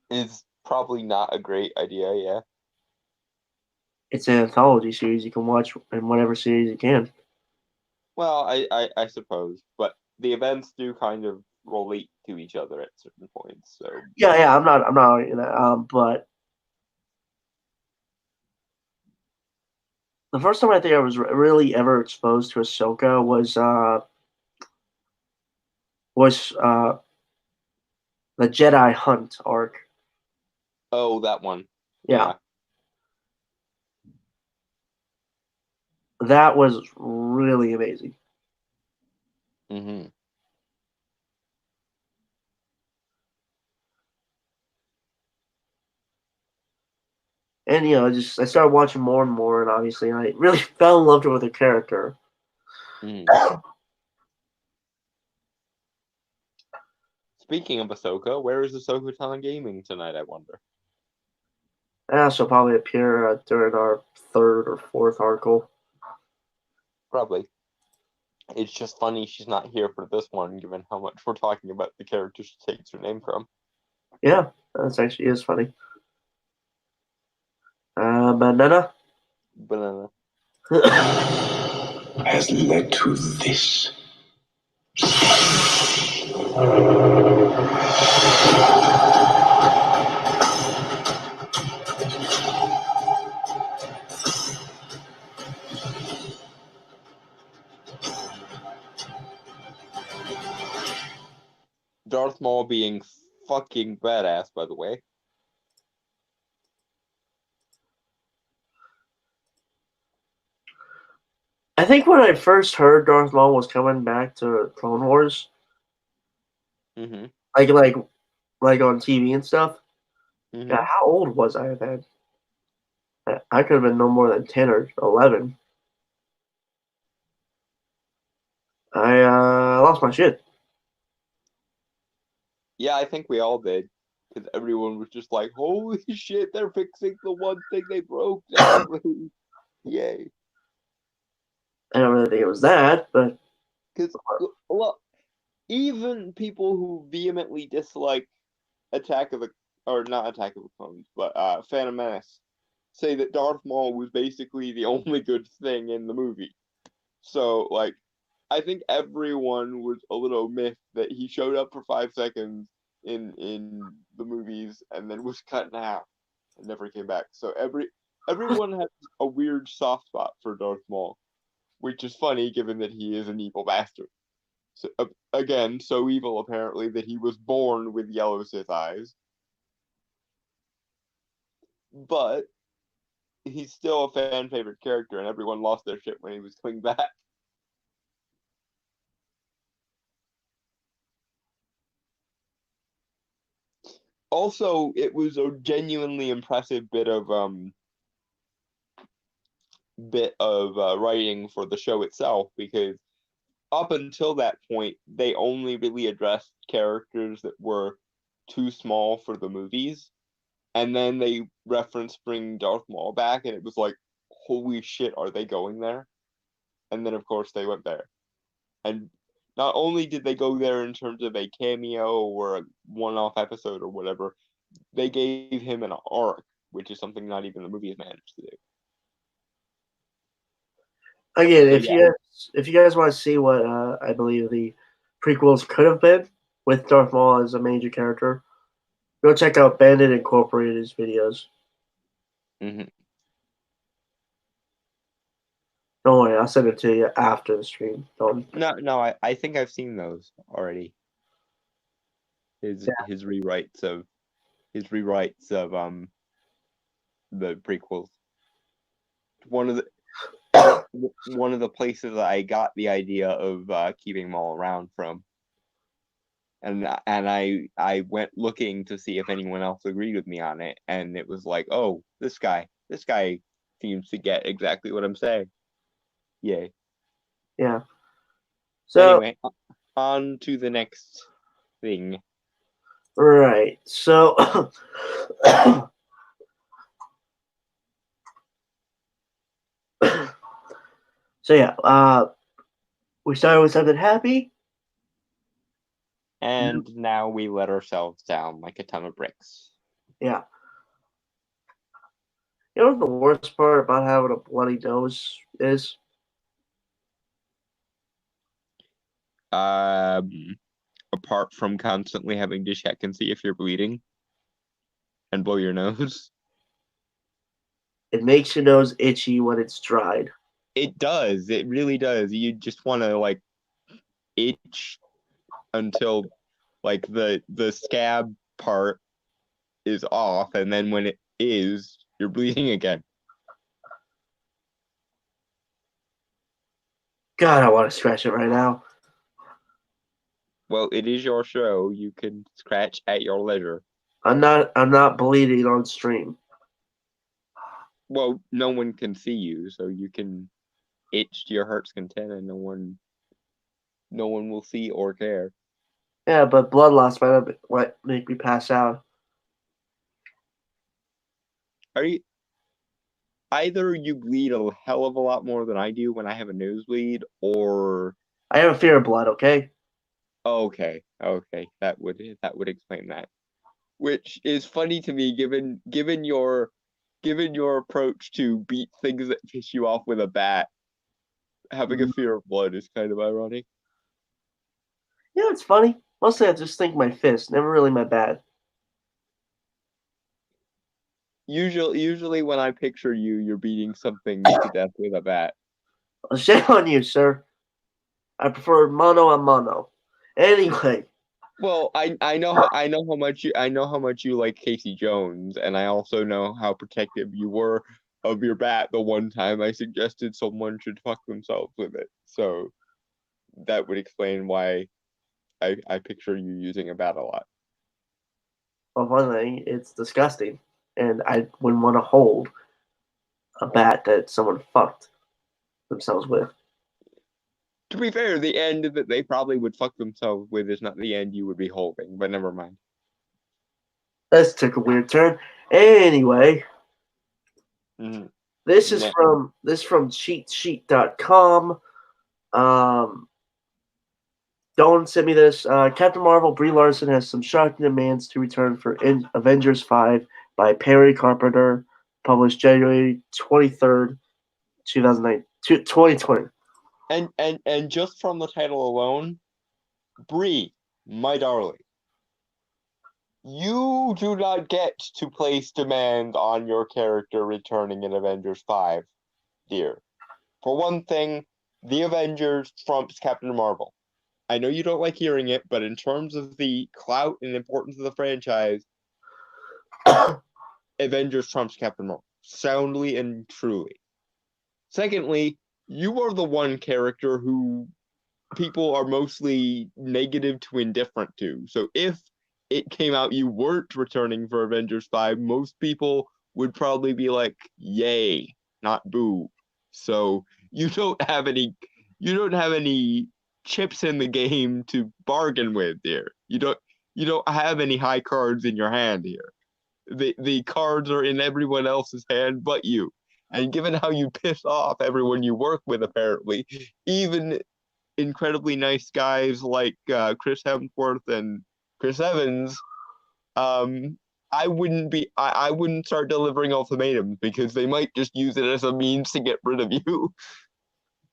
It's probably not a great idea, yeah. it's an anthology series. You can watch in whatever series you can. Well, I suppose, but the events do kind of relate to each other at certain points, so Yeah, yeah. I'm not arguing that. But the first time I think I was really ever exposed to Ahsoka was the Jedi Hunt arc. oh, that one. Yeah, Yeah. that was really amazing. Mm-hmm. And just I started watching more and more, and obviously I really fell in love with her character. Mm-hmm. Speaking of Ahsoka, where is Ahsoka telling gaming tonight, I wonder? She'll probably appear during our third or fourth article. Probably. It's just funny she's not here for this one, given how much we're talking about the character she takes her name from. Yeah, that's actually is funny. Banana. Banana. Has led to this. Darth Maul being fucking badass, by the way. I think when I first heard Darth Maul was coming back to Clone Wars, Mm-hmm. like like on TV and stuff. God, Mm-hmm. how old was I then? I could have been no more than 10 or 11. I lost my shit. Yeah, I think we all did. Because everyone was just like, holy shit, they're fixing the one thing they broke now. Yay. I don't really think it was that, but Because, well, even people who vehemently dislike Attack of the, or not Attack of the Clones, but Phantom Menace, say that Darth Maul was basically the only good thing in the movie. So, like, I think everyone was a little miffed that he showed up for 5 seconds in the movies and then was cut in half and never came back. So everyone has a weird soft spot for Darth Maul, which is funny given that he is an evil bastard. So, again, so evil apparently that he was born with yellow Sith eyes. But he's still a fan favorite character, and everyone lost their shit when he was coming back. Also, it was a genuinely impressive bit of writing for the show itself, because up until that point, they only really addressed characters that were too small for the movies, and then they referenced bringing Darth Maul back, and it was like, holy shit, are they going there? And then, of course, they went there. And not only did they go there in terms of a cameo or a one-off episode or whatever, they gave him an arc, which is something not even the movie has managed to do. Again, So, if you guys want to see what I believe the prequels could have been with Darth Maul as a major character, go check out Bandit Incorporated's videos. Mhm. Don't worry, I'll send it to you after the stream. Don't. No, I think I've seen those already. His rewrites of the prequels. One of the places I got the idea of keeping Maul around from, and I went looking to see if anyone else agreed with me on it, and it was like, oh, this guy seems to get exactly what I'm saying. Yay. Yeah. So anyway, on to the next thing. right. So we started with something happy. And now we let ourselves down like a ton of bricks. Yeah. You know what the worst part about having a bloody nose is? Apart from constantly having to check and see if you're bleeding and blow your nose. It makes your nose itchy when it's dried. It does. It really does. You just want to like itch until like the scab part is off, and then when it is, you're bleeding again. God, I want to scratch it right now. Well, it is your show. You can scratch at your leisure. I'm not bleeding on stream. Well, no one can see you, so you can itch to your heart's content, and no one will see or care. Yeah, but blood loss might make me pass out. Either you bleed a hell of a lot more than I do when I have a nosebleed, or I have a fear of blood. Okay. okay, that would explain that. Which is funny to me, given your approach to beat things that piss you off with a bat. Having a fear of blood is kind of ironic. Yeah, it's funny. Mostly I just think my fist, never really my bat. Usually when I picture you, you're beating something to death with a bat. Shame on you, sir. I prefer mono a mono. Anyway. Well, I know how much you like Casey Jones, and I also know how protective you were of your bat the one time I suggested someone should fuck themselves with it. So that would explain why I picture you using a bat a lot. Well, one thing, it's disgusting, and I wouldn't want to hold a bat that someone fucked themselves with. To be fair, the end that they probably would fuck themselves with is not the end you would be holding, but never mind. This took a weird turn. Anyway, this is from cheatsheet.com. Don't send me this. Captain Marvel, Brie Larson has some shocking demands to return for Avengers 5 by Perry Carpenter, published January 23rd, 2020. And just from the title alone, Bree, my darling, you do not get to place demands on your character returning in Avengers 5, dear. For one thing, the Avengers trumps Captain Marvel. I know you don't like hearing it, but in terms of the clout and importance of the franchise, Avengers trumps Captain Marvel. Soundly and truly. Secondly, you are the one character who people are mostly negative to indifferent to. So if it came out you weren't returning for Avengers 5, most people would probably be like, yay, not boo. So you don't have any chips in the game to bargain with here. You don't have any high cards in your hand here. The cards are in everyone else's hand but you. And given how you piss off everyone you work with, apparently, even incredibly nice guys like Chris Hemsworth and Chris Evans, I wouldn't start delivering ultimatums because they might just use it as a means to get rid of you.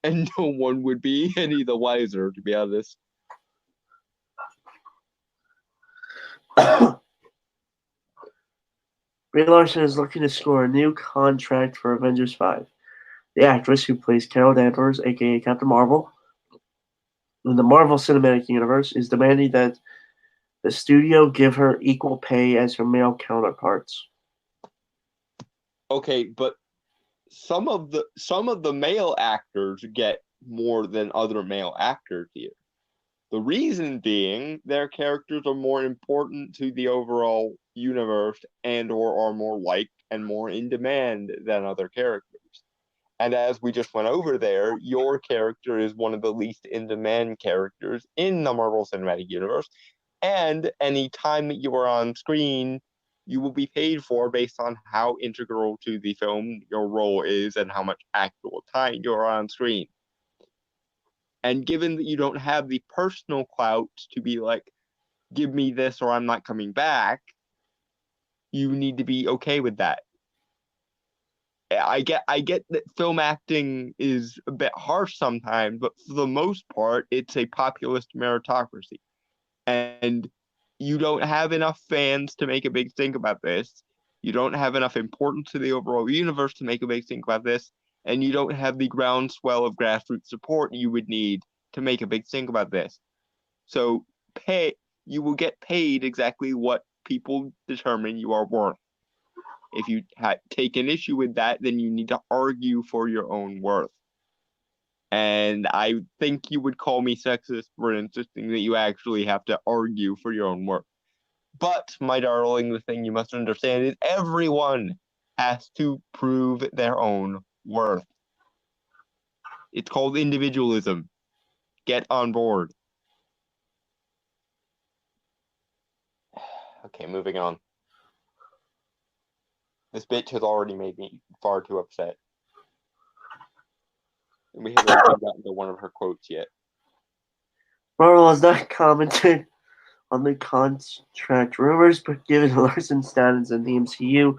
And no one would be any the wiser, to be honest. Brie Larson is looking to score a new contract for Avengers 5. The actress who plays Carol Danvers, aka Captain Marvel, in the Marvel Cinematic Universe, is demanding that the studio give her equal pay as her male counterparts. Okay, but some of the male actors get more than other male actors here. The reason being their characters are more important to the overall universe and or are more liked and more in demand than other characters. And as we just went over there, your character is one of the least in-demand characters in the Marvel Cinematic Universe. And any time that you are on screen, you will be paid for based on how integral to the film your role is and how much actual time you're on screen. And given that you don't have the personal clout to be like, give me this or I'm not coming back, you need to be okay with that. I get that film acting is a bit harsh sometimes, but for the most part, it's a populist meritocracy. And you don't have enough fans to make a big thing about this. You don't have enough importance to the overall universe to make a big thing about this. And you don't have the groundswell of grassroots support you would need to make a big thing about this. So you will get paid exactly what people determine you are worth. If you take an issue with that, then you need to argue for your own worth. And I think you would call me sexist for insisting that you actually have to argue for your own worth. But, my darling, the thing you must understand is everyone has to prove their own worth. It's called individualism. Get on board. Okay, moving on. This bitch has already made me far too upset. And we haven't even gotten to one of her quotes yet. Marvel has not commented on the contract rumors, but given Larson's status in the MCU,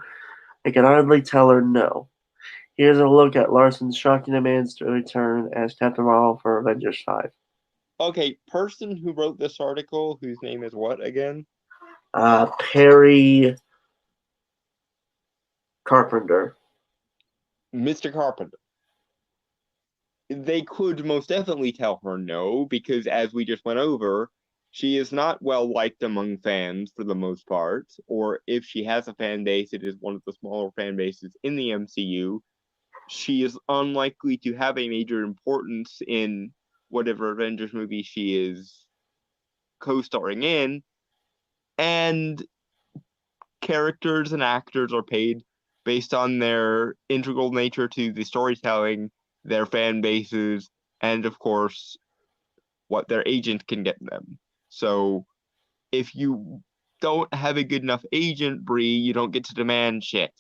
I can hardly tell her no. Here's a look at Larson's shocking demands to return as Captain Marvel for Avengers 5. Okay, person who wrote this article, whose name is what again? Perry Carpenter. Mr. Carpenter. They could most definitely tell her no, because as we just went over, she is not well liked among fans for the most part, or if she has a fan base, it is one of the smaller fan bases in the MCU. She is unlikely to have a major importance in whatever Avengers movie she is co-starring in, and characters and actors are paid based on their integral nature to the storytelling, their fan bases, and of course, what their agent can get them. So if you don't have a good enough agent, Bree, you don't get to demand shit.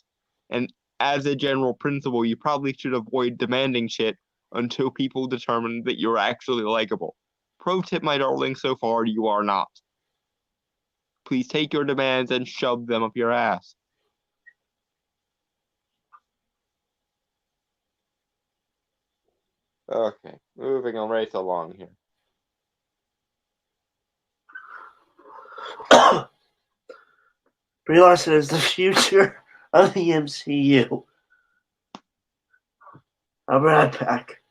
And as a general principle, you probably should avoid demanding shit until people determine that you're actually likable. Pro tip, my darling, so far you are not. Please take your demands and shove them up your ass. Okay, moving on right along here. Brie Larson is the future of the MCU. I'll be right back.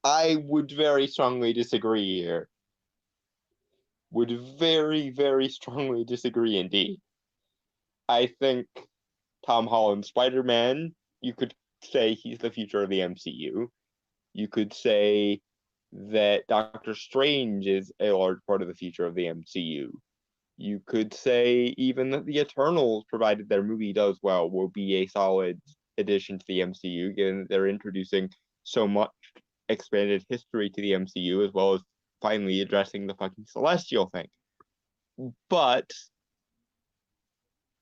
I would very strongly disagree here. Would very, very strongly disagree indeed. I think Tom Holland's Spider-Man, you could say he's the future of the MCU. You could say that Doctor Strange is a large part of the future of the MCU. You could say even that the Eternals, provided their movie does well, will be a solid addition to the MCU, given that they're introducing so much expanded history to the MCU, as well as finally addressing the fucking Celestial thing. But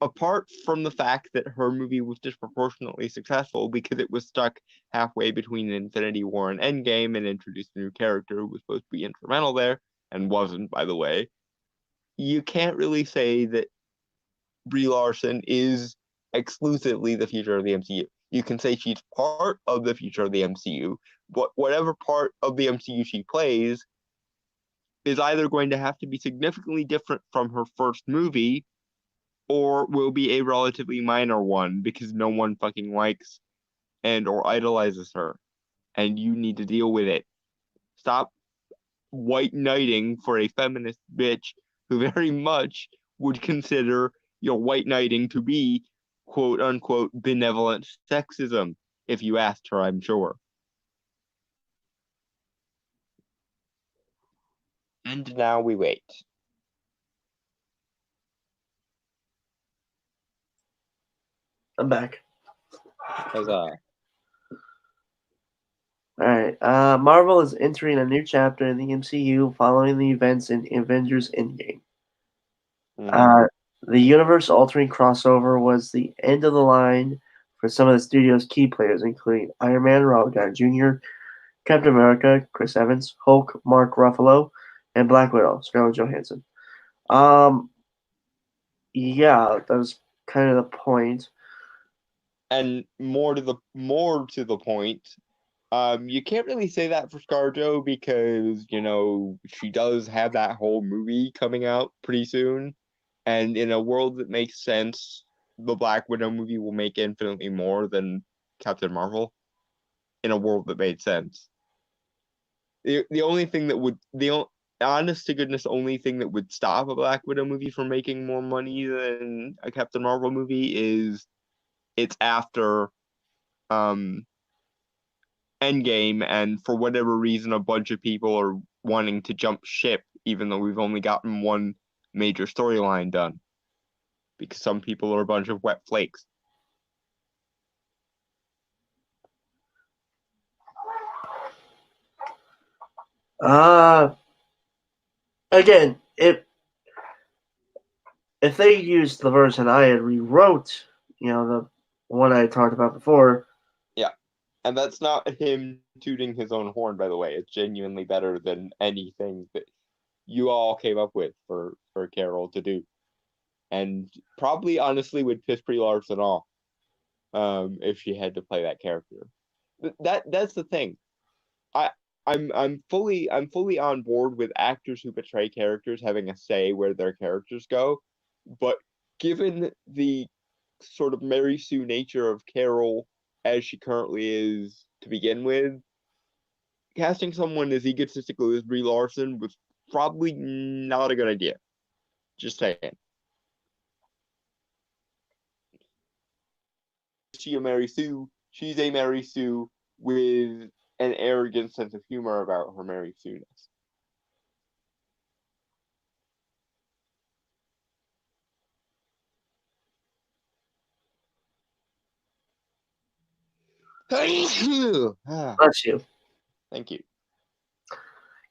apart from the fact that her movie was disproportionately successful because it was stuck halfway between Infinity War and Endgame and introduced a new character who was supposed to be instrumental there, and wasn't, by the way, you can't really say that Brie Larson is exclusively the future of the MCU. You can say she's part of the future of the MCU, but whatever part of the MCU she plays is either going to have to be significantly different from her first movie or will be a relatively minor one because no one fucking likes and or idolizes her. And you need to deal with it. Stop white knighting for a feminist bitch who very much would consider your white knighting to be quote unquote benevolent sexism, if you asked her, I'm sure. And now we wait. I'm back. Huzzah. Alright. Marvel is entering a new chapter in the MCU following the events in Avengers Endgame. The universe-altering crossover was the end of the line for some of the studio's key players, including Iron Man, Robert Downey Jr., Captain America, Chris Evans, Hulk, Mark Ruffalo, and Black Widow, Scarlett Johansson. Yeah, that was kind of the point. And more to the point, you can't really say that for ScarJo because, you know, she does have that whole movie coming out pretty soon. And in a world that makes sense, the Black Widow movie will make infinitely more than Captain Marvel. In a world that made sense. The only thing that would, honest to goodness, only thing that would stop a Black Widow movie from making more money than a Captain Marvel movie is it's after Endgame, and for whatever reason, a bunch of people are wanting to jump ship, even though we've only gotten one major storyline done. Because some people are a bunch of wet flakes. Again, if they used the version I had rewrote, you know, the one I talked about before. Yeah. And that's not him tooting his own horn, by the way. It's genuinely better than anything that you all came up with for Carol to do. And probably honestly would piss Brie Larson off if she had to play that character. That's the thing. I'm fully on board with actors who portray characters having a say where their characters go, but given the sort of Mary Sue nature of Carol as she currently is to begin with, casting someone as egotistical as Brie Larson was probably not a good idea. Just saying. She a Mary Sue? She's a Mary Sue with an arrogant sense of humor about her Mary Sue-ness. Bless you. Thank you.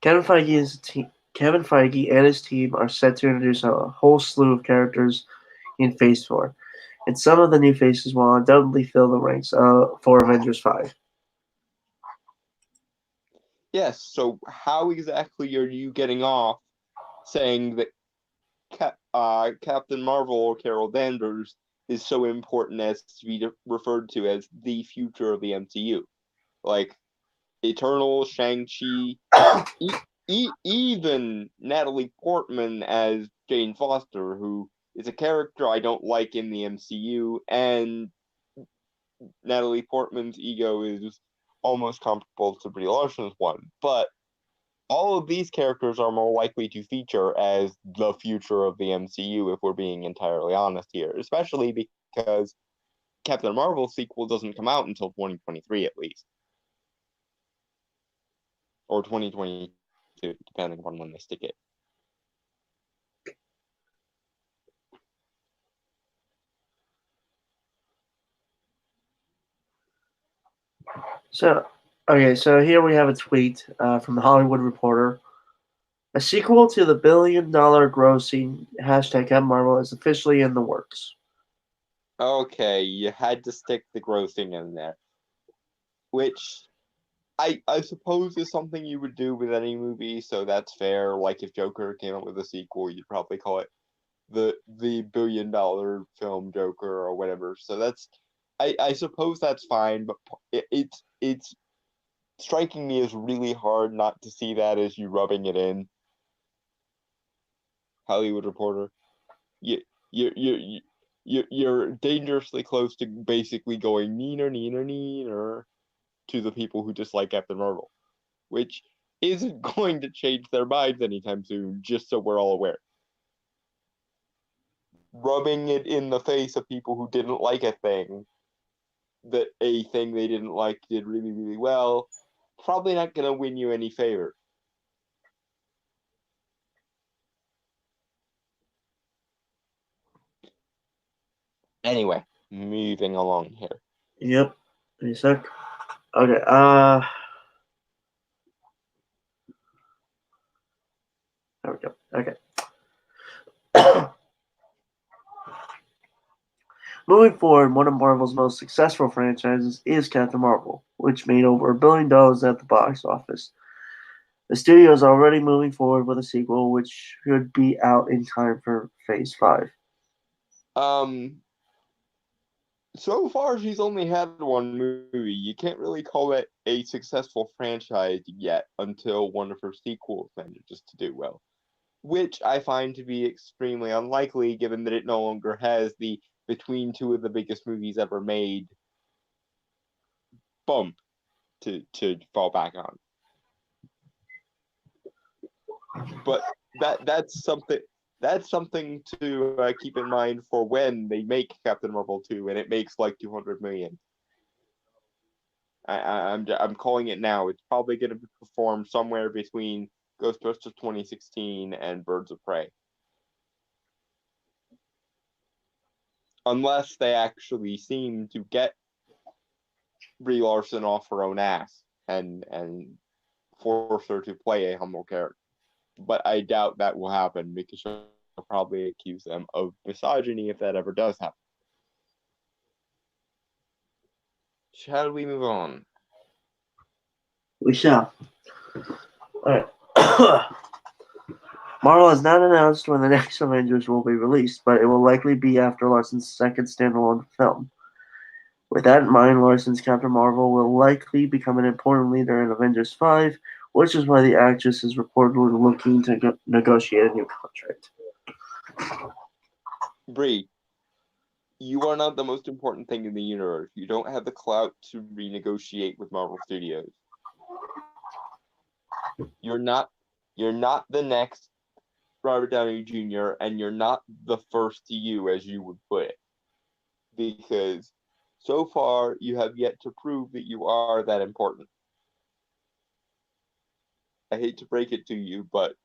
Kevin Feige and his team are set to introduce a whole slew of characters in Phase 4, and some of the new faces will undoubtedly fill the ranks for Avengers 5. Yes, so how exactly are you getting off saying that Captain Marvel or Carol Danvers is so important as to be referred to as the future of the MCU. Like Eternal, Shang-Chi, even Natalie Portman as Jane Foster, who is a character I don't like in the MCU, and Natalie Portman's ego is almost comparable to Brie Larson's one. But all of these characters are more likely to feature as the future of the MCU if we're being entirely honest here, especially because Captain Marvel sequel doesn't come out until 2023 at least. Or 2022, depending on when they stick it. So, okay, so here we have a tweet from the Hollywood Reporter. A sequel to the billion-dollar grossing #Captain Marvel is officially in the works. Okay, you had to stick the grossing in there. Which I suppose is something you would do with any movie, so that's fair. Like if Joker came out with a sequel, you'd probably call it the billion-dollar film Joker or whatever. So that's I suppose that's fine, but it's striking me as really hard not to see that as you rubbing it in. Hollywood Reporter, you you're dangerously close to basically going neener to the people who dislike Captain Marvel, which isn't going to change their minds anytime soon, just so we're all aware. Rubbing it in the face of people who didn't like a thing they didn't like did really, really well, probably not going to win you any favor. Anyway, moving along here. Yep. Give me a sec. Okay, there we go. Okay. Moving forward, one of Marvel's most successful franchises is Captain Marvel, which made over $1 billion at the box office. The studio is already moving forward with a sequel, which should be out in time for Phase 5. So far, she's only had one movie. You can't really call it a successful franchise yet until one of her sequels manages to do well, which I find to be extremely unlikely given that it no longer has the between two of the biggest movies ever made bump to fall back on. But that's something to keep in mind for when they make Captain Marvel 2 and it makes like 200 million. I'm calling it now. It's probably going to perform somewhere between Ghostbusters 2016 and Birds of Prey. Unless they actually seem to get Brie Larson off her own ass and force her to play a humble character. But I doubt that will happen because she'll probably accuse them of misogyny if that ever does happen. Shall we move on? We shall. Alright. Marvel has not announced when the next Avengers will be released, but it will likely be after Larson's second standalone film. With that in mind, Larson's Captain Marvel will likely become an important leader in Avengers 5, which is why the actress is reportedly looking to negotiate a new contract. Brie, you are not the most important thing in the universe. You don't have the clout to renegotiate with Marvel Studios. You're not the next Robert Downey Jr. and you're not the first to you, as you would put it. Because so far you have yet to prove that you are that important. I hate to break it to you, but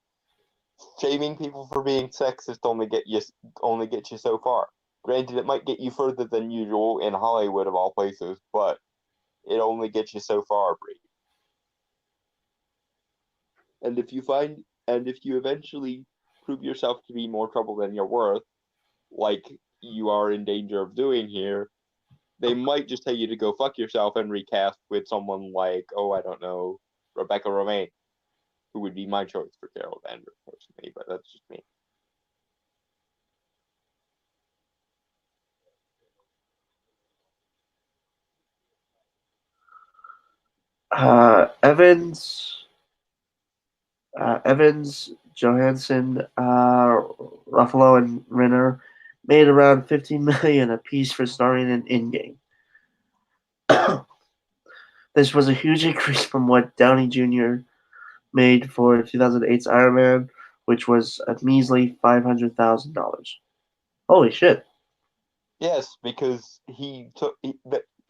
shaming people for being sexist only gets you so far. Granted, it might get you further than usual in Hollywood of all places, but it only gets you so far, Brie. And if you eventually prove yourself to be more trouble than you're worth, like you are in danger of doing here, they might just tell you to go fuck yourself and recast with someone like, I don't know, Rebecca Romijn, who would be my choice for Carol Danvers personally, but that's just me. Evans, Johansson, Ruffalo, and Renner made around $15 million apiece for starring in Endgame. This was a huge increase from what Downey Jr. made for 2008's Iron Man, which was a measly $500,000. Holy shit! Yes, because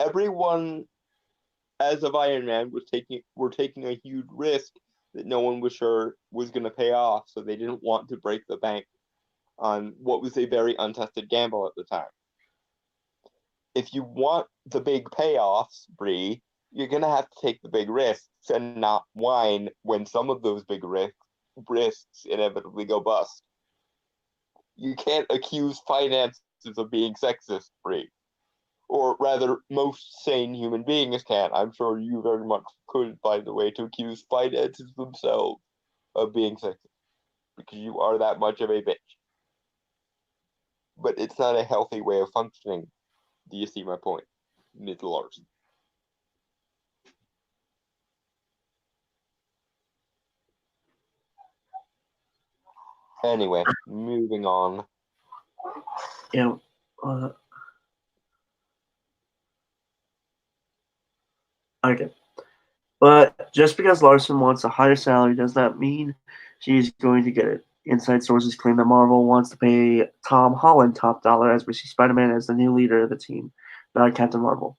everyone as of Iron Man were taking a huge risk that no one was sure was going to pay off, so they didn't want to break the bank on what was a very untested gamble at the time. If you want the big payoffs, Bree, you're going to have to take the big risks and not whine when some of those big risks inevitably go bust. You can't accuse finances of being sexist, Bree. Or rather, most sane human beings can't. I'm sure you very much could find a way to accuse finances themselves of being sexist, because you are that much of a bitch. But it's not a healthy way of functioning. Do you see my point, Ms. Larson? Anyway, moving on. Yeah. Okay. But just because Larson wants a higher salary does not mean she's going to get it. Inside sources claim that Marvel wants to pay Tom Holland top dollar as we see Spider-Man as the new leader of the team, not Captain Marvel.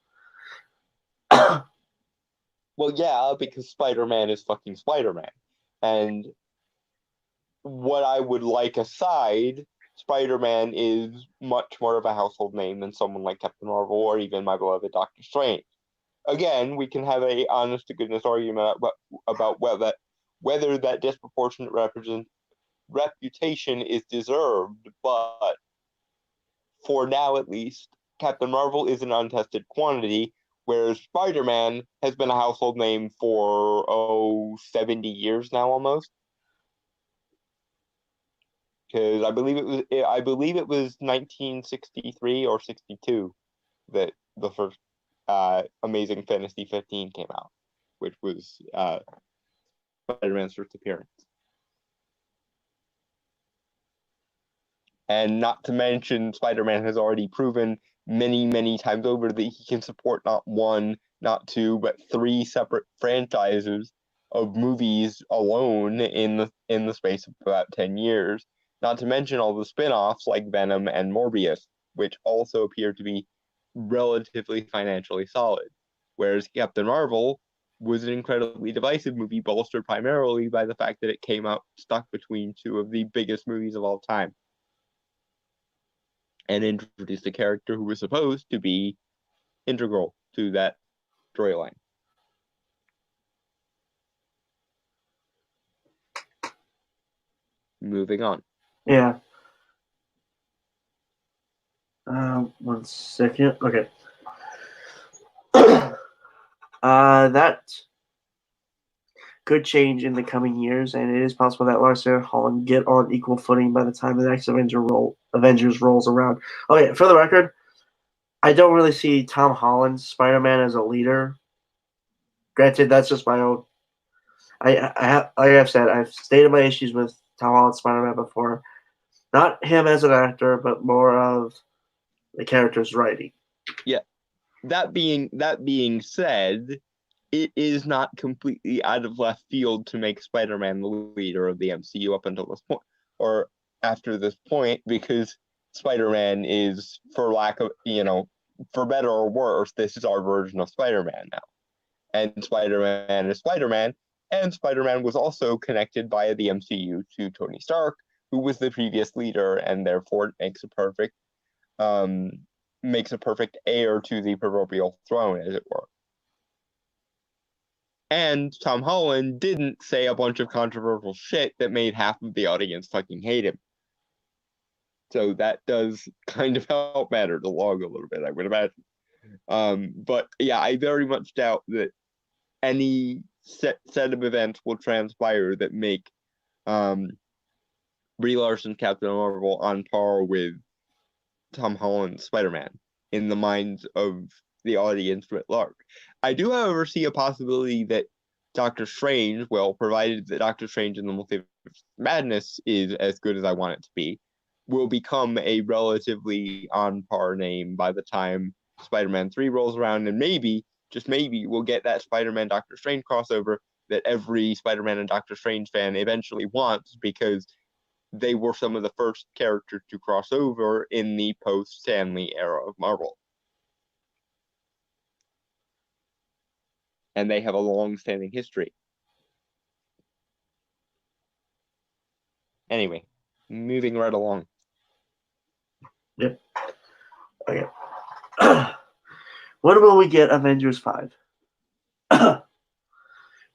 Well, yeah, because Spider-Man is fucking Spider-Man. And what I would like aside, Spider-Man is much more of a household name than someone like Captain Marvel or even my beloved Doctor Strange. Again, we can have a honest to goodness argument about whether that disproportionate reputation is deserved, but for now at least, Captain Marvel is an untested quantity, whereas Spider-Man has been a household name for 70 years now almost. Because I believe it was 1963 or 62 that the first Amazing Fantasy 15 came out, which was Spider-Man's first appearance. And not to mention, Spider-Man has already proven many, many times over that he can support not one, not two, but three separate franchises of movies alone in the space of about 10 years. Not to mention all the spin-offs like Venom and Morbius, which also appear to be relatively financially solid. Whereas Captain Marvel was an incredibly divisive movie, bolstered primarily by the fact that it came out stuck between two of the biggest movies of all time, and introduced a character who was supposed to be integral to that storyline. Moving on. Yeah. 1 second. Okay. That could change in the coming years, and it is possible that Larson and Holland get on equal footing by the time the next Avengers rolls around. Okay, for the record, I don't really see Tom Holland's Spider-Man as a leader. Granted, that's just my own. Like I've said, I've stated my issues with Tom Holland's Spider-Man before. Not him as an actor, but more of the character's writing. Yeah. That being said, it is not completely out of left field to make Spider-Man the leader of the MCU up until this point, or after this point, because Spider-Man is, for lack of, for better or worse, this is our version of Spider-Man now. And Spider-Man is Spider-Man, and Spider-Man was also connected via the MCU to Tony Stark, who was the previous leader, and therefore it makes a perfect heir to the proverbial throne, as it were. And Tom Holland didn't say a bunch of controversial shit that made half of the audience fucking hate him. So that does kind of help matter along a little bit, I would imagine. But yeah, I very much doubt that any set of events will transpire that make Brie Larson Captain Marvel on par with Tom Holland's Spider-Man in the minds of the audience writ large. I do, however, see a possibility that Doctor Strange, well, provided that Doctor Strange in the Multiverse of Madness is as good as I want it to be, will become a relatively on par name by the time Spider-Man 3 rolls around, and maybe, just maybe, we'll get that Spider-Man Doctor Strange crossover that every Spider-Man and Doctor Strange fan eventually wants, because they were some of the first characters to cross over in the post-Stan Lee era of Marvel. And they have a long-standing history. Anyway, moving right along. Yep. Okay. When will we get Avengers 5?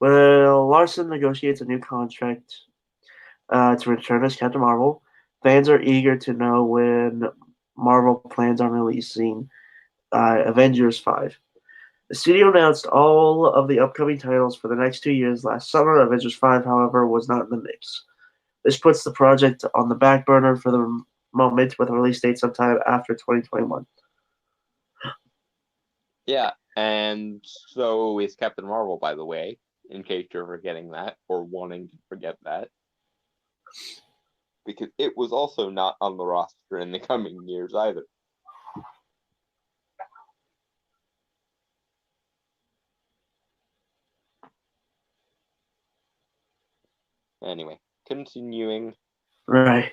Well, Larson negotiates a new contract to return as Captain Marvel. Fans are eager to know when Marvel plans on releasing Avengers 5. The studio announced all of the upcoming titles for the next 2 years last summer. Avengers 5, however, was not in the mix. This puts the project on the back burner for the moment, with a release date sometime after 2021. Yeah, and so is Captain Marvel, by the way, in case you're forgetting that or wanting to forget that. Because it was also not on the roster in the coming years either. Anyway, continuing. Right.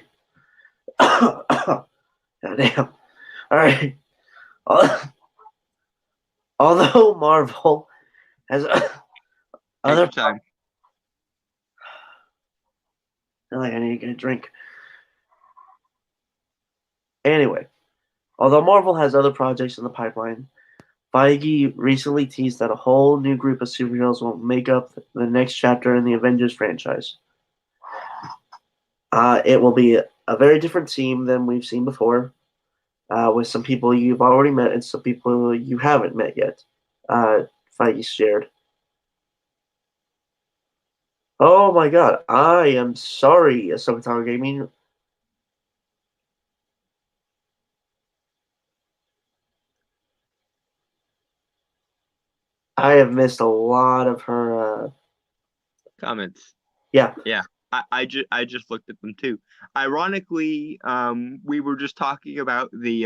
Goddamn. All right. Although Marvel has other time. I need to get a drink. Anyway, although Marvel has other projects in the pipeline, Feige recently teased that a whole new group of superheroes will make up the next chapter in the Avengers franchise. It will be a very different team than we've seen before, with some people you've already met and some people you haven't met yet. Feige shared. Oh my god, I am sorry, Ahsoka Tano Gaming. I have missed a lot of her Comments. Yeah. I just looked at them too. Ironically, we were just talking about the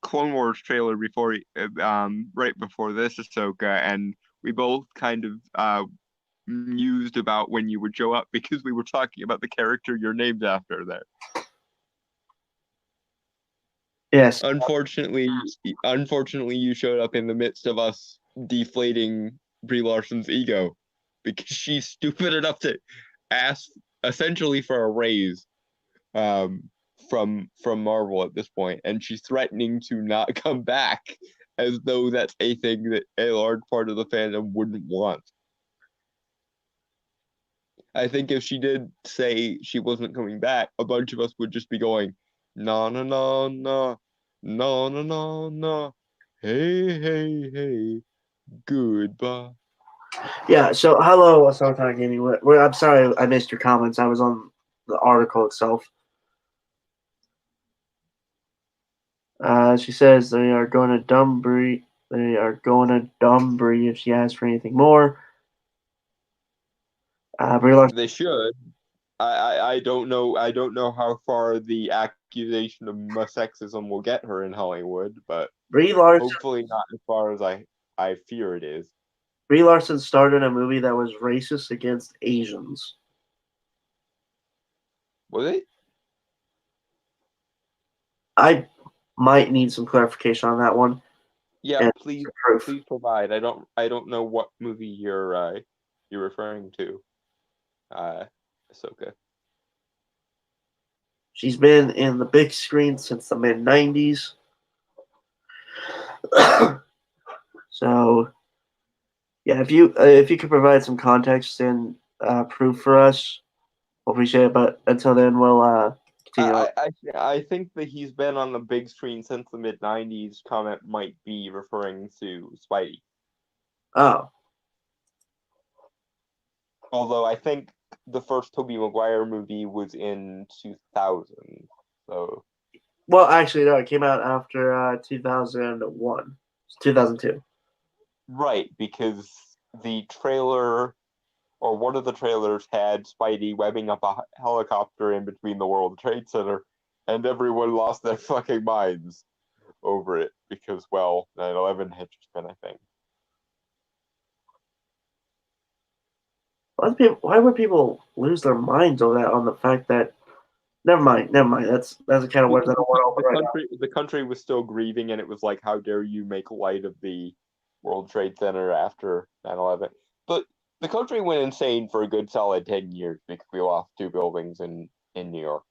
Clone Wars trailer before, right before this, Ahsoka, and we both kind of mused about when you would show up because we were talking about the character you're named after there. Yes. Unfortunately, you showed up in the midst of us deflating Brie Larson's ego because she's stupid enough to ask essentially for a raise from Marvel at this point, and she's threatening to not come back as though that's a thing that a large part of the fandom wouldn't want. I think if she did say she wasn't coming back, a bunch of us would just be going, no, no, no, no, no, no, no, no, hey, goodbye. Yeah, so hello, Ahsoka Tano Gaming. I'm sorry I missed your comments. I was on the article itself. She says they are going to dumb Brie. They are going to dumb Brie if she asks for anything more. Brie Larson. They should. I don't know. I don't know how far the accusation of sexism will get her in Hollywood, but Brie Larson. hopefully not as far as I fear it is. Brie Larson starred in a movie that was racist against Asians. Was it? I might need some clarification on that one. Yeah, and please proof. please provide. I don't know what movie you're referring to. Ahsoka. She's been in the big screen since the mid-90s. So, yeah, if you could provide some context and proof for us, we'll appreciate it. But until then, we'll continue. I think that he's been on the big screen since the mid-90s. Comment might be referring to Spidey. Oh. Although I think the first Tobey Maguire movie was in 2000. So Well, actually, no. It came out after 2001, 2002. Right, because the trailer or one of the trailers had Spidey webbing up a helicopter in between the World Trade Center, and everyone lost their fucking minds over it because, well, 9/11 had just been a thing. Why would people lose their minds over that? On the fact that, never mind. That's a kind of words I don't want to open right now. The country was still grieving, and it was like, how dare you make light of the World Trade Center after 9/11? But the country went insane for a good solid 10 years because we lost 2 buildings in New York.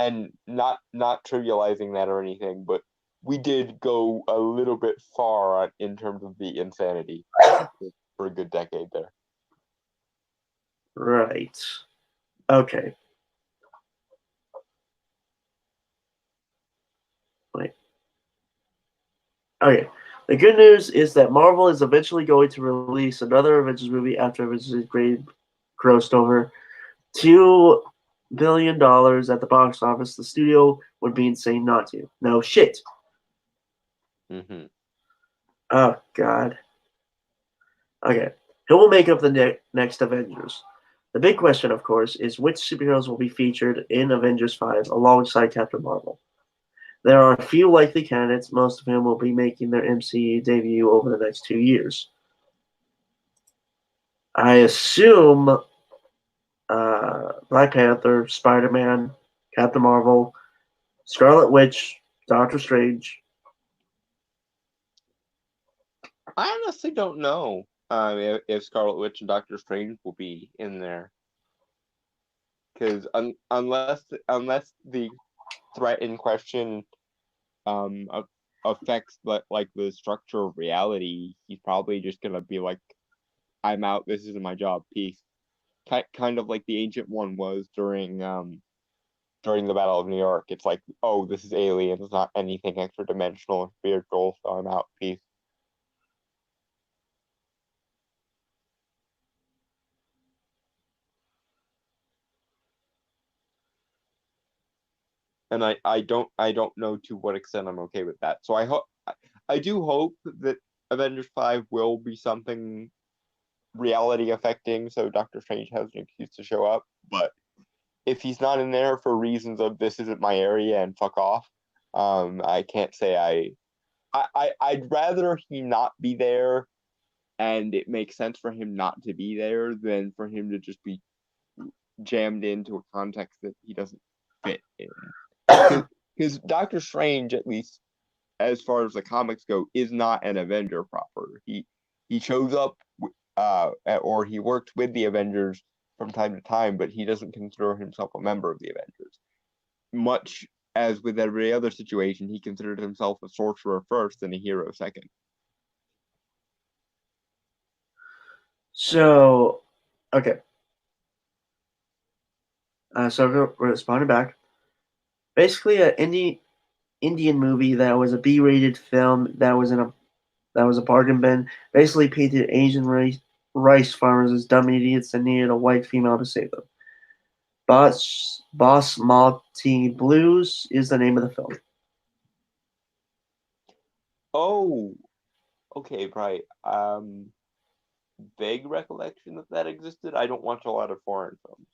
And not trivializing that or anything, but we did go a little bit far in terms of the insanity for a good decade there. Right. Okay. Wait. Okay. The good news is that Marvel is eventually going to release another Avengers movie after Avengers Grade grossed over $2 billion at the box office. The studio would be insane not to. No shit. Mm-hmm. Oh, God. Okay. Who will make up the next Avengers? The big question, of course, is which superheroes will be featured in Avengers 5 alongside Captain Marvel. There are a few likely candidates, most of whom will be making their MCU debut over the next 2 years. I assume Black Panther, Spider-Man, Captain Marvel, Scarlet Witch, Doctor Strange. I honestly don't know if Scarlet Witch and Doctor Strange will be in there. Because unless the threat in question affects like the structure of reality, he's probably just gonna be like, I'm out, this isn't my job, peace. Kind of like the Ancient One was during the Battle of New York. It's like, oh, this is alien, it's not anything extra dimensional or spiritual, so I'm out, peace. And I don't know to what extent I'm okay with that. So I do hope that Avengers 5 will be something reality affecting, so Doctor Strange has an excuse to show up. But if he's not in there for reasons of this isn't my area and fuck off, I can't say I'd rather he not be there, and it makes sense for him not to be there than for him to just be jammed into a context that he doesn't fit in. Because Doctor Strange, at least as far as the comics go, is not an Avenger proper. He shows up, or he worked with the Avengers from time to time, but he doesn't consider himself a member of the Avengers. Much as with every other situation, he considered himself a sorcerer first and a hero second. So, okay. So we're responding back. Basically, an Indian movie that was a B-rated film that was a bargain bin. Basically, painted Asian rice farmers as dumb idiots and needed a white female to save them. Basmati Blues is the name of the film. Oh, okay, right. Vague recollection that existed. I don't watch a lot of foreign films.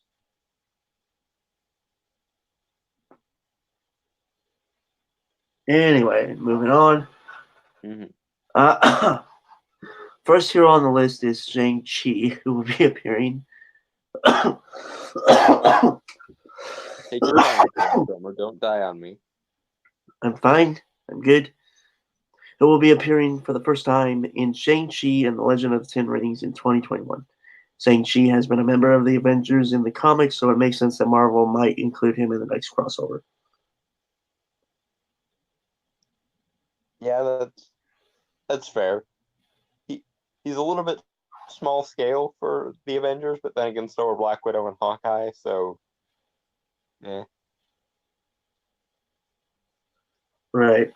Anyway, moving on. Mm-hmm. First hero on the list is Shang-Chi, who will be appearing. Take your time, drummer. Don't die on me. I'm fine. I'm good. Who will be appearing for the first time in Shang-Chi and the Legend of the Ten Rings in 2021. Shang-Chi has been a member of the Avengers in the comics, so it makes sense that Marvel might include him in the next crossover. Yeah, that's fair. He's a little bit small scale for the Avengers, but then again, so are Black Widow and Hawkeye. So, yeah. Right.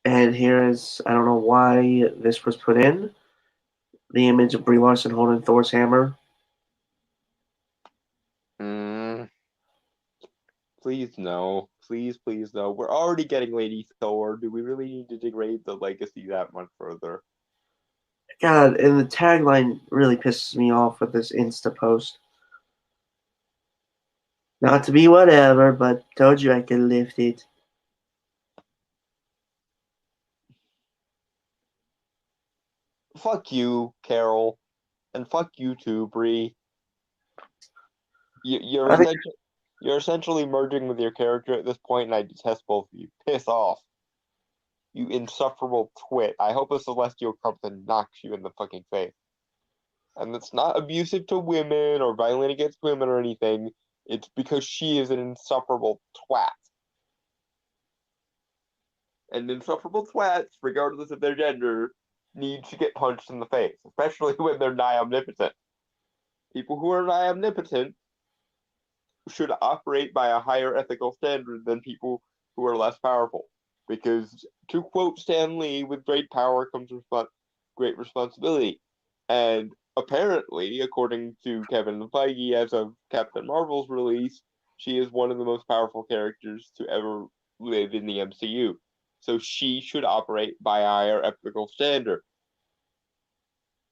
And here is, I don't know why this was put in. the image of Brie Larson holding Thor's hammer. Please no. Please no. We're already getting Lady Thor. Do we really need to degrade the legacy that much further? God, and the tagline really pisses me off with this Insta post. Not to be whatever, but told you I could lift it. Fuck you, Carol. And fuck you too, Brie. You're I think- you're essentially merging with your character at this point, and I detest both of you. Piss off. You insufferable twit. I hope a celestial comes and knocks you in the fucking face. And it's not abusive to women or violent against women or anything. It's because she is an insufferable twat. And insufferable twats, regardless of their gender, need to get punched in the face, especially when they're nigh omnipotent. People who are nigh omnipotent should operate by a higher ethical standard than people who are less powerful. Because, to quote Stan Lee, with great power comes great responsibility. And apparently, according to Kevin Feige, as of Captain Marvel's release, she is one of the most powerful characters to ever live in the MCU. So she should operate by a higher ethical standard.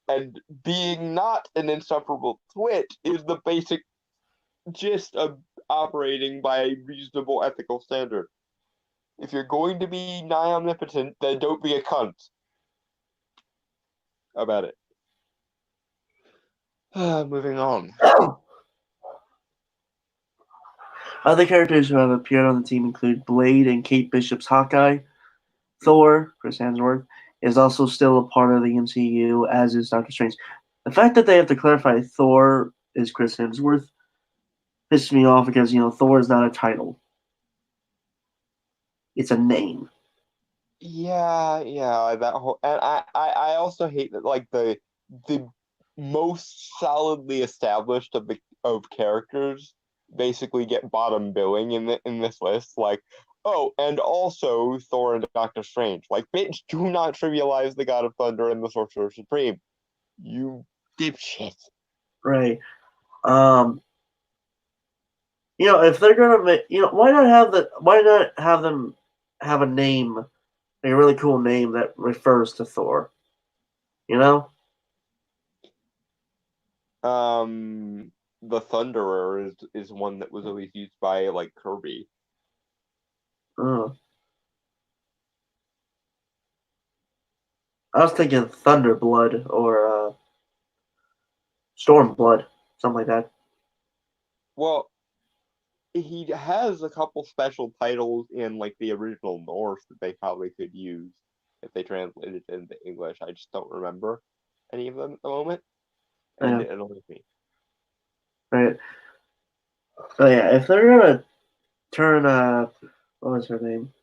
And being not an insufferable twit is the basic gist of operating by a reasonable ethical standard. If you're going to be nigh omnipotent, then don't be a cunt about it. Moving on. Other characters who have appeared on the team include Blade and Kate Bishop's Hawkeye. Thor, Chris Hemsworth, is also still a part of the MCU, as is Doctor Strange. The fact that they have to clarify Thor is Chris Hemsworth pisses me off because, Thor is not a title. It's a name. Yeah, that whole, and I also hate that, like, the most solidly established of characters basically get bottom billing in this list. Like, oh, and also Thor and Doctor Strange. Like, bitch, do not trivialize the God of Thunder and the Sorcerer Supreme. You dipshit. Right. If they're gonna make, why not have them have a name, a really cool name that refers to Thor? The Thunderer is one that was always used by, like, Kirby. I was thinking Thunderblood or Stormblood, something like that. Well, he has a couple special titles in, like, the original Norse that they probably could use if they translated it into English. I just don't remember any of them at the moment, and it annoys me. Right. So yeah, if they're gonna turn what was her name,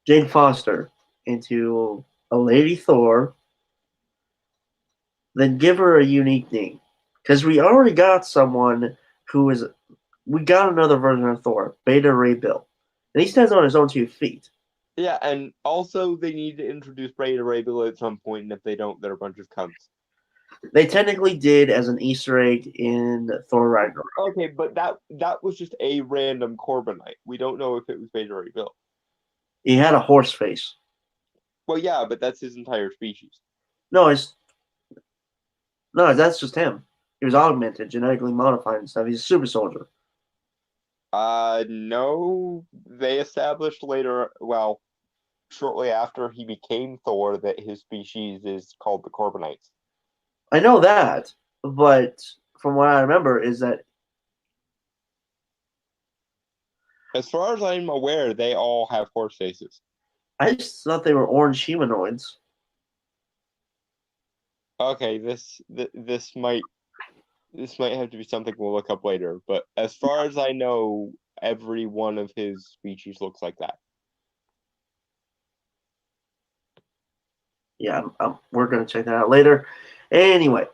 Jane Foster, into a Lady Thor, then give her a unique name, because we already got someone we got another version of Thor, Beta Ray Bill, and he stands on his own 2 feet. Yeah, and also they need to introduce Beta Ray Bill at some point, and if they don't, they're a bunch of cunts. They technically did as an Easter egg in Thor Ragnarok. Okay, but that was just a random Corbinite. We don't know if it was Beta Ray Bill. He had a horse face. Well, yeah, but that's his entire species. No, that's just him. He was augmented, genetically modified and stuff. He's a super soldier. No, they established later, well, shortly after he became Thor, that his species is called the Corbinites. I know that, but from what I remember is that, as far as I'm aware, they all have horse faces. I just thought they were orange humanoids. Okay, this might have to be something we'll look up later, but as far as I know, every one of his species looks like that. Yeah, we're going to check that out later. Anyway,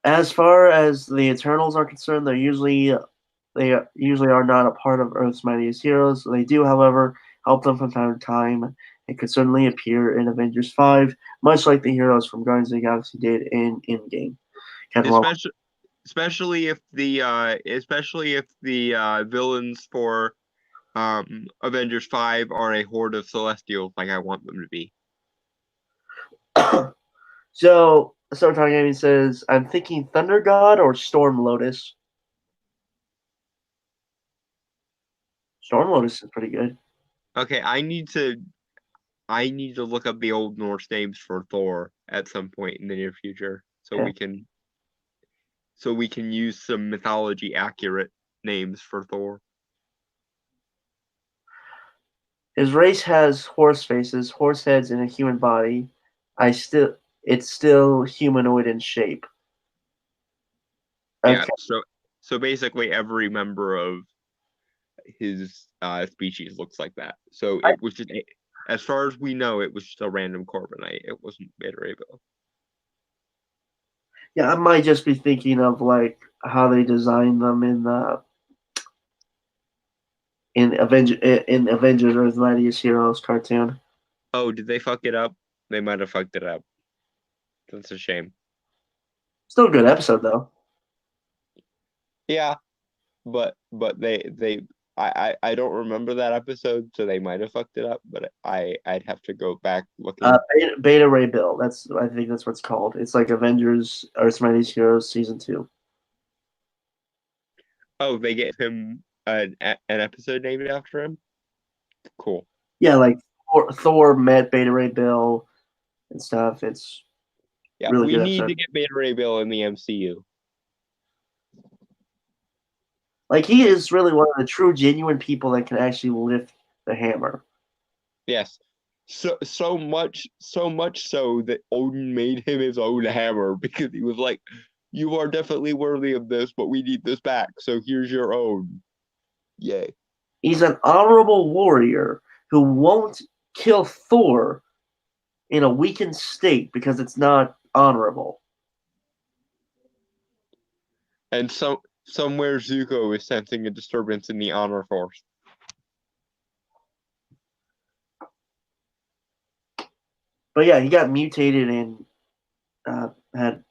as far as the Eternals are concerned, they usually are not a part of Earth's Mightiest Heroes. They do, however, help them from time to time it could certainly appear in Avengers 5, much like the heroes from Guardians of the Galaxy did in Endgame. Captain Marvel. Especially if the villains for Avengers 5 are a horde of Celestials like I want them to be. So Summertime Gaming says, I'm thinking Thunder God or Storm Lotus. Storm Lotus is pretty good. Okay, I need to look up the old Norse names for Thor at some point in the near future, so Yeah. we can use some mythology accurate names for Thor. His race has horse faces, horse heads, and a human body. It's still humanoid in shape. Yeah, Okay. so basically every member of his species looks like that. So it was just, as far as we know, it was just a random Corbinite. It wasn't Beta Ray Bill. Yeah, I might just be thinking of like how they designed them in Avengers Earth Mightiest Heroes cartoon. Oh, did they fuck it up? They might have fucked it up. That's a shame. Still a good episode though. Yeah, but I don't remember that episode, so they might have fucked it up. But I'd have to go back looking. Beta Ray Bill. I think that's what it's called. It's like Avengers Earth Mightiest Heroes season 2. Oh, they gave him an episode named after him. Cool. Yeah, like Thor met Beta Ray Bill and stuff. It's really we good need episode. to get Beta Ray Bill in the MCU. Like he is really one of the true, genuine people that can actually lift the hammer. Yes. So much so that Odin made him his own hammer because he was like, "You are definitely worthy of this, but we need this back. So here's your own." Yay. He's an honorable warrior who won't kill Thor in a weakened state because it's not honorable. And somewhere Zuko is sensing a disturbance in the honor force. But yeah, he got mutated and had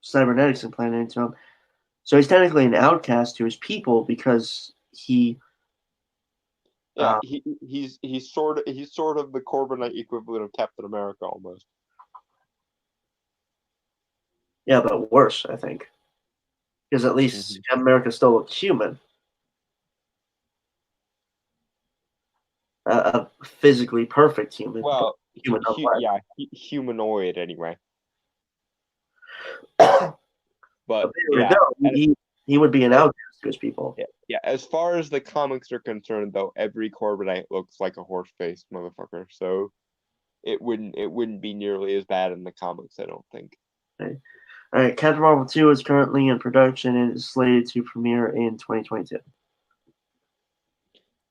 cybernetics implanted into him. So he's technically an outcast to his people because he. Yeah, he's sort of the Corbinite equivalent of Captain America almost. Yeah, but worse, I think. Because at least Captain America still looks human. A physically perfect human. Well, human humanoid anyway. But yeah, he would be an outcast to his people. Yeah. As far as the comics are concerned, though, every Corbinite looks like a horse-faced motherfucker. So it wouldn't be nearly as bad in the comics, I don't think. Okay. All right, Captain Marvel 2 is currently in production and is slated to premiere in 2022.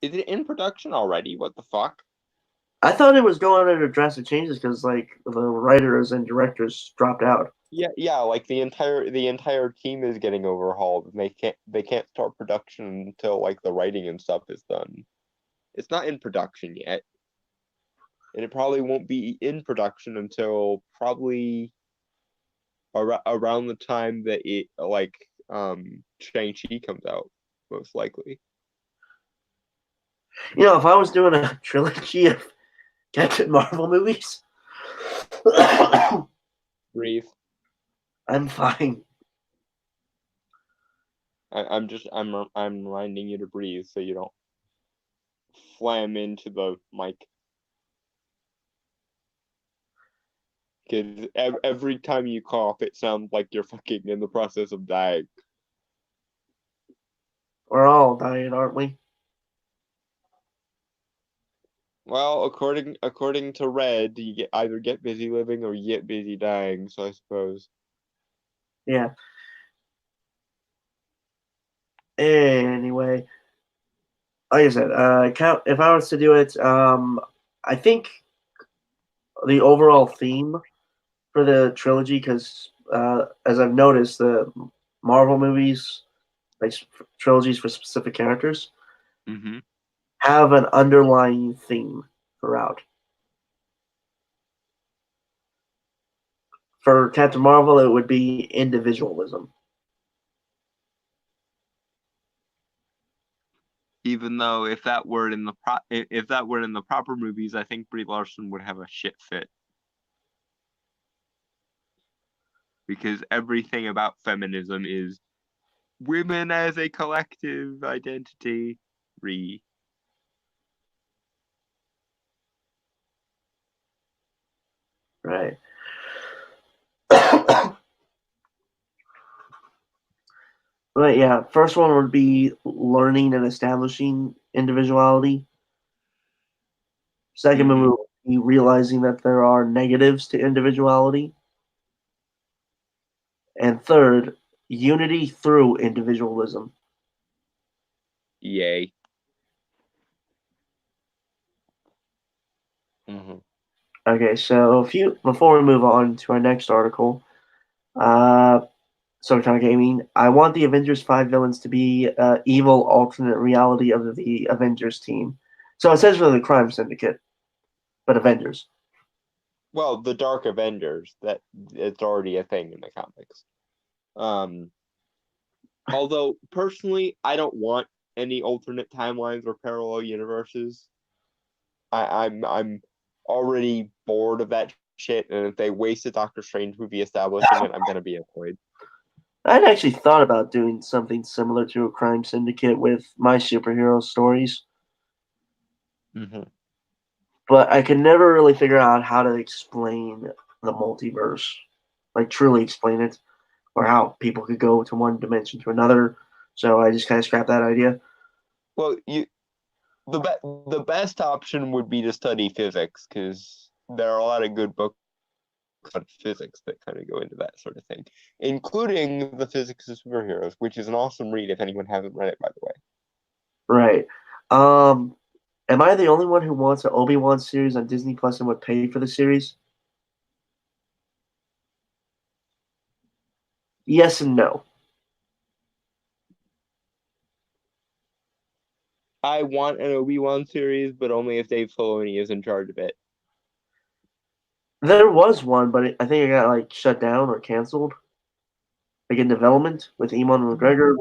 Is it in production already? What the fuck? I thought it was going under drastic changes because like the writers and directors dropped out. Yeah, like the entire team is getting overhauled, and they can't start production until like the writing and stuff is done. It's not in production yet, and it probably won't be in production until probably around the time that it like Shang-Chi comes out, most likely. You know, if I was doing a trilogy of Captain Marvel movies, Breathe. I'm fine. I'm reminding you to breathe so you don't slam into the mic. Because every time you cough, it sounds like you're fucking in the process of dying. We're all dying, aren't we? Well, according to Red, you either get busy living or you get busy dying. So I suppose. Yeah. Anyway, like I said, if I was to do it, I think the overall theme for the trilogy, because as I've noticed, the Marvel movies, like trilogies for specific characters, have an underlying theme throughout. For Captain Marvel, it would be individualism. Even though if that were in the proper movies, I think Brie Larson would have a shit fit. Because everything about feminism is women as a collective identity. Right. But yeah, first one would be learning and establishing individuality. Second Mhm. movie would be realizing that there are negatives to individuality. And third, unity through individualism. Yay. Mm-hmm. Okay, so before we move on to our next article, Sometime Gaming, I want the Avengers 5 villains to be evil alternate reality of the Avengers team. So essentially the crime syndicate, but Avengers. Well, the Dark Avengers, that it's already a thing in the comics. Although personally, I don't want any alternate timelines or parallel universes. I'm already bored of that shit, and if they waste a Doctor Strange movie establishing it, I'm gonna be annoyed. I'd actually thought about doing something similar to a crime syndicate with my superhero stories, Mm-hmm. but I could never really figure out how to explain the multiverse, like truly explain it, or how people could go to one dimension to another. So I just kind of scrapped that idea. Well, the best option would be to study physics, because there are a lot of good books on physics that kind of go into that sort of thing, including The Physics of Superheroes, which is an awesome read if anyone hasn't read it, by the way. Right. Am I the only one who wants an Obi-Wan series on Disney Plus and would pay for the series? Yes and no. I want an Obi-Wan series, but only if Dave Filoni is in charge of it. There was one, but I think it got like shut down or canceled. Like in development with Eamon McGregor.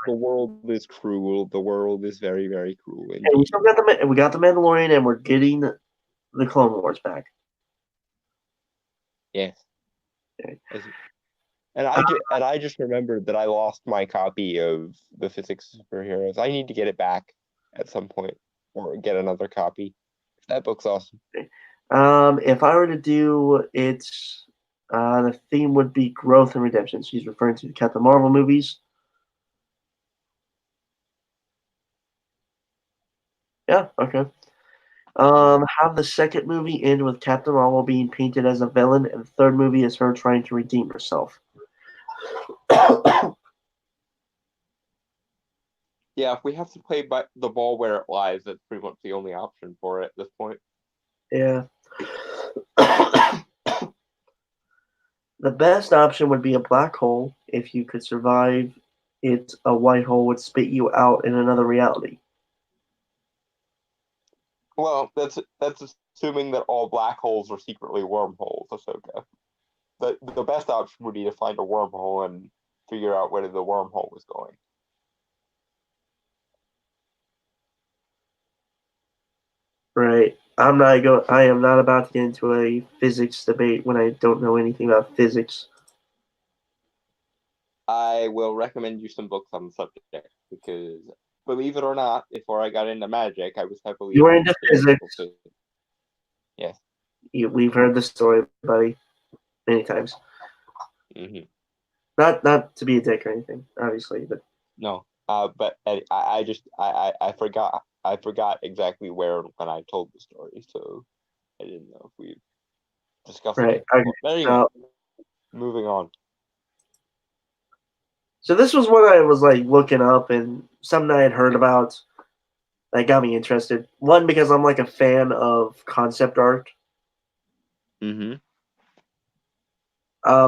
The world is cruel. The world is very, very cruel And we indeed. still got the Mandalorian, and we're getting the Clone Wars back. Yes. Okay. And I just remembered that I lost my copy of The Physics of Superheroes. I need to get it back at some point, or get another copy. That book's awesome. If I were to do it, the theme would be growth and redemption. She's referring to the Captain Marvel movies. Yeah, okay. Have the second movie end with Captain Marvel being painted as a villain, and the third movie is her trying to redeem herself. Yeah, if we have to play by the ball where it lies, that's pretty much the only option for it at this point. Yeah. The best option would be a black hole. If you could survive it, a white hole would spit you out in another reality. Well, that's assuming that all black holes are secretly wormholes, Ahsoka. The best option would be to find a wormhole and figure out where the wormhole was going. Right. I am not about to get into a physics debate when I don't know anything about physics. I will recommend you some books on the subject, because believe it or not, before I got into magic, I was heavily You were into physics. Yes. We've heard the story, buddy, many times. Mm-hmm. Not to be a dick or anything, obviously, but No. But I forgot exactly where when I told the story, so I didn't know if we discussed right. it. Okay. But anyway, moving on. So this was what I was like looking up, and something I had heard about that got me interested. One, because I'm like a fan of concept art. Mm-hmm.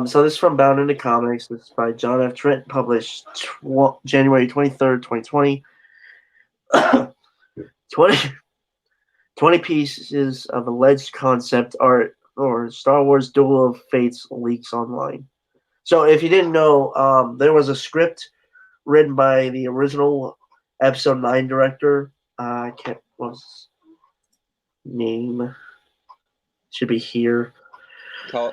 So this is from Bound into Comics. This is by John F. Trent, published January 23rd, 2020. 20 pieces of alleged concept art or Star Wars Duel of Fates leaks online. So if you didn't know, there was a script written by the original Episode 9 director. I can't, what's his name? Should be here. John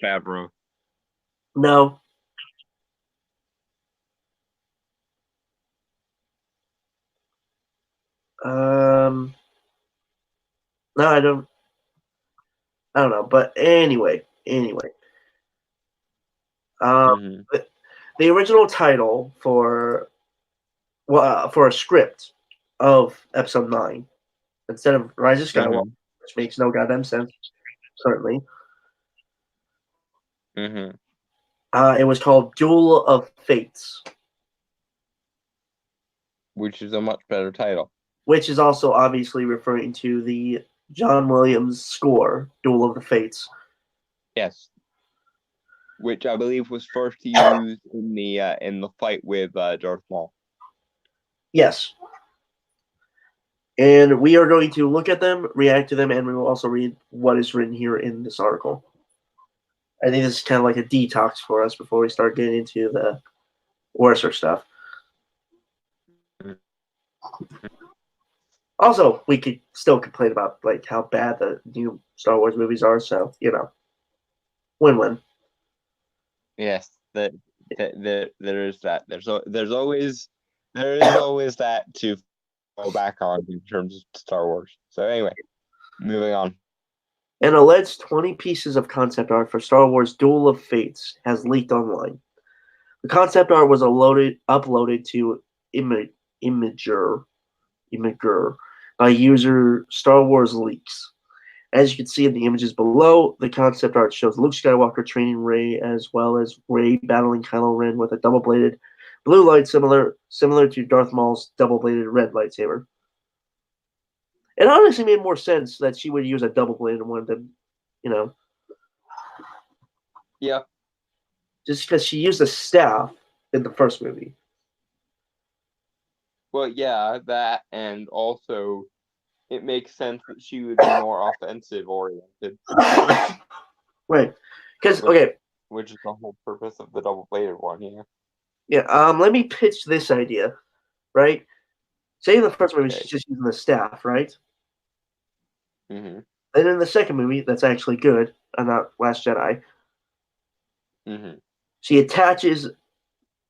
Favreau. No. No, I don't know. But anyway. Mhm. The original title for a script of Episode 9, instead of Rise of Skywalker, Mhm. which makes no goddamn sense, certainly, Mhm. it was called Duel of Fates, Which is a much better title. which is also obviously referring to the John Williams score, Duel of the Fates. Yes. Which I believe was first used in the fight with Darth Maul. Yes. And we are going to look at them, react to them, and we will also read what is written here in this article. I think this is kind of like a detox for us before we start getting into the worser stuff. Also, we could still complain about like how bad the new Star Wars movies are, so win-win. Yes, there is that. There is always that to fall back on in terms of Star Wars. So anyway, moving on. An alleged 20 pieces of concept art for Star Wars Duel of Fates has leaked online. The concept art was uploaded to Imager by user Star Wars Leaks. As you can see in the images below, the concept art shows Luke Skywalker training Rey, as well as Rey battling Kylo Ren with a double-bladed blue light similar to Darth Maul's double-bladed red lightsaber. It honestly made more sense that she would use a double-bladed one than, Yeah. just because she used a staff in the first movie. Well, yeah, that, and also it makes sense that she would be more offensive oriented. Right. Because, okay. Which is the whole purpose of the double-bladed one, yeah. Yeah, let me pitch this idea, right? Say in the first movie, she's just using the staff, right? Mm-hmm. And in the second movie, that's actually good, not Last Jedi, Mm-hmm. she attaches,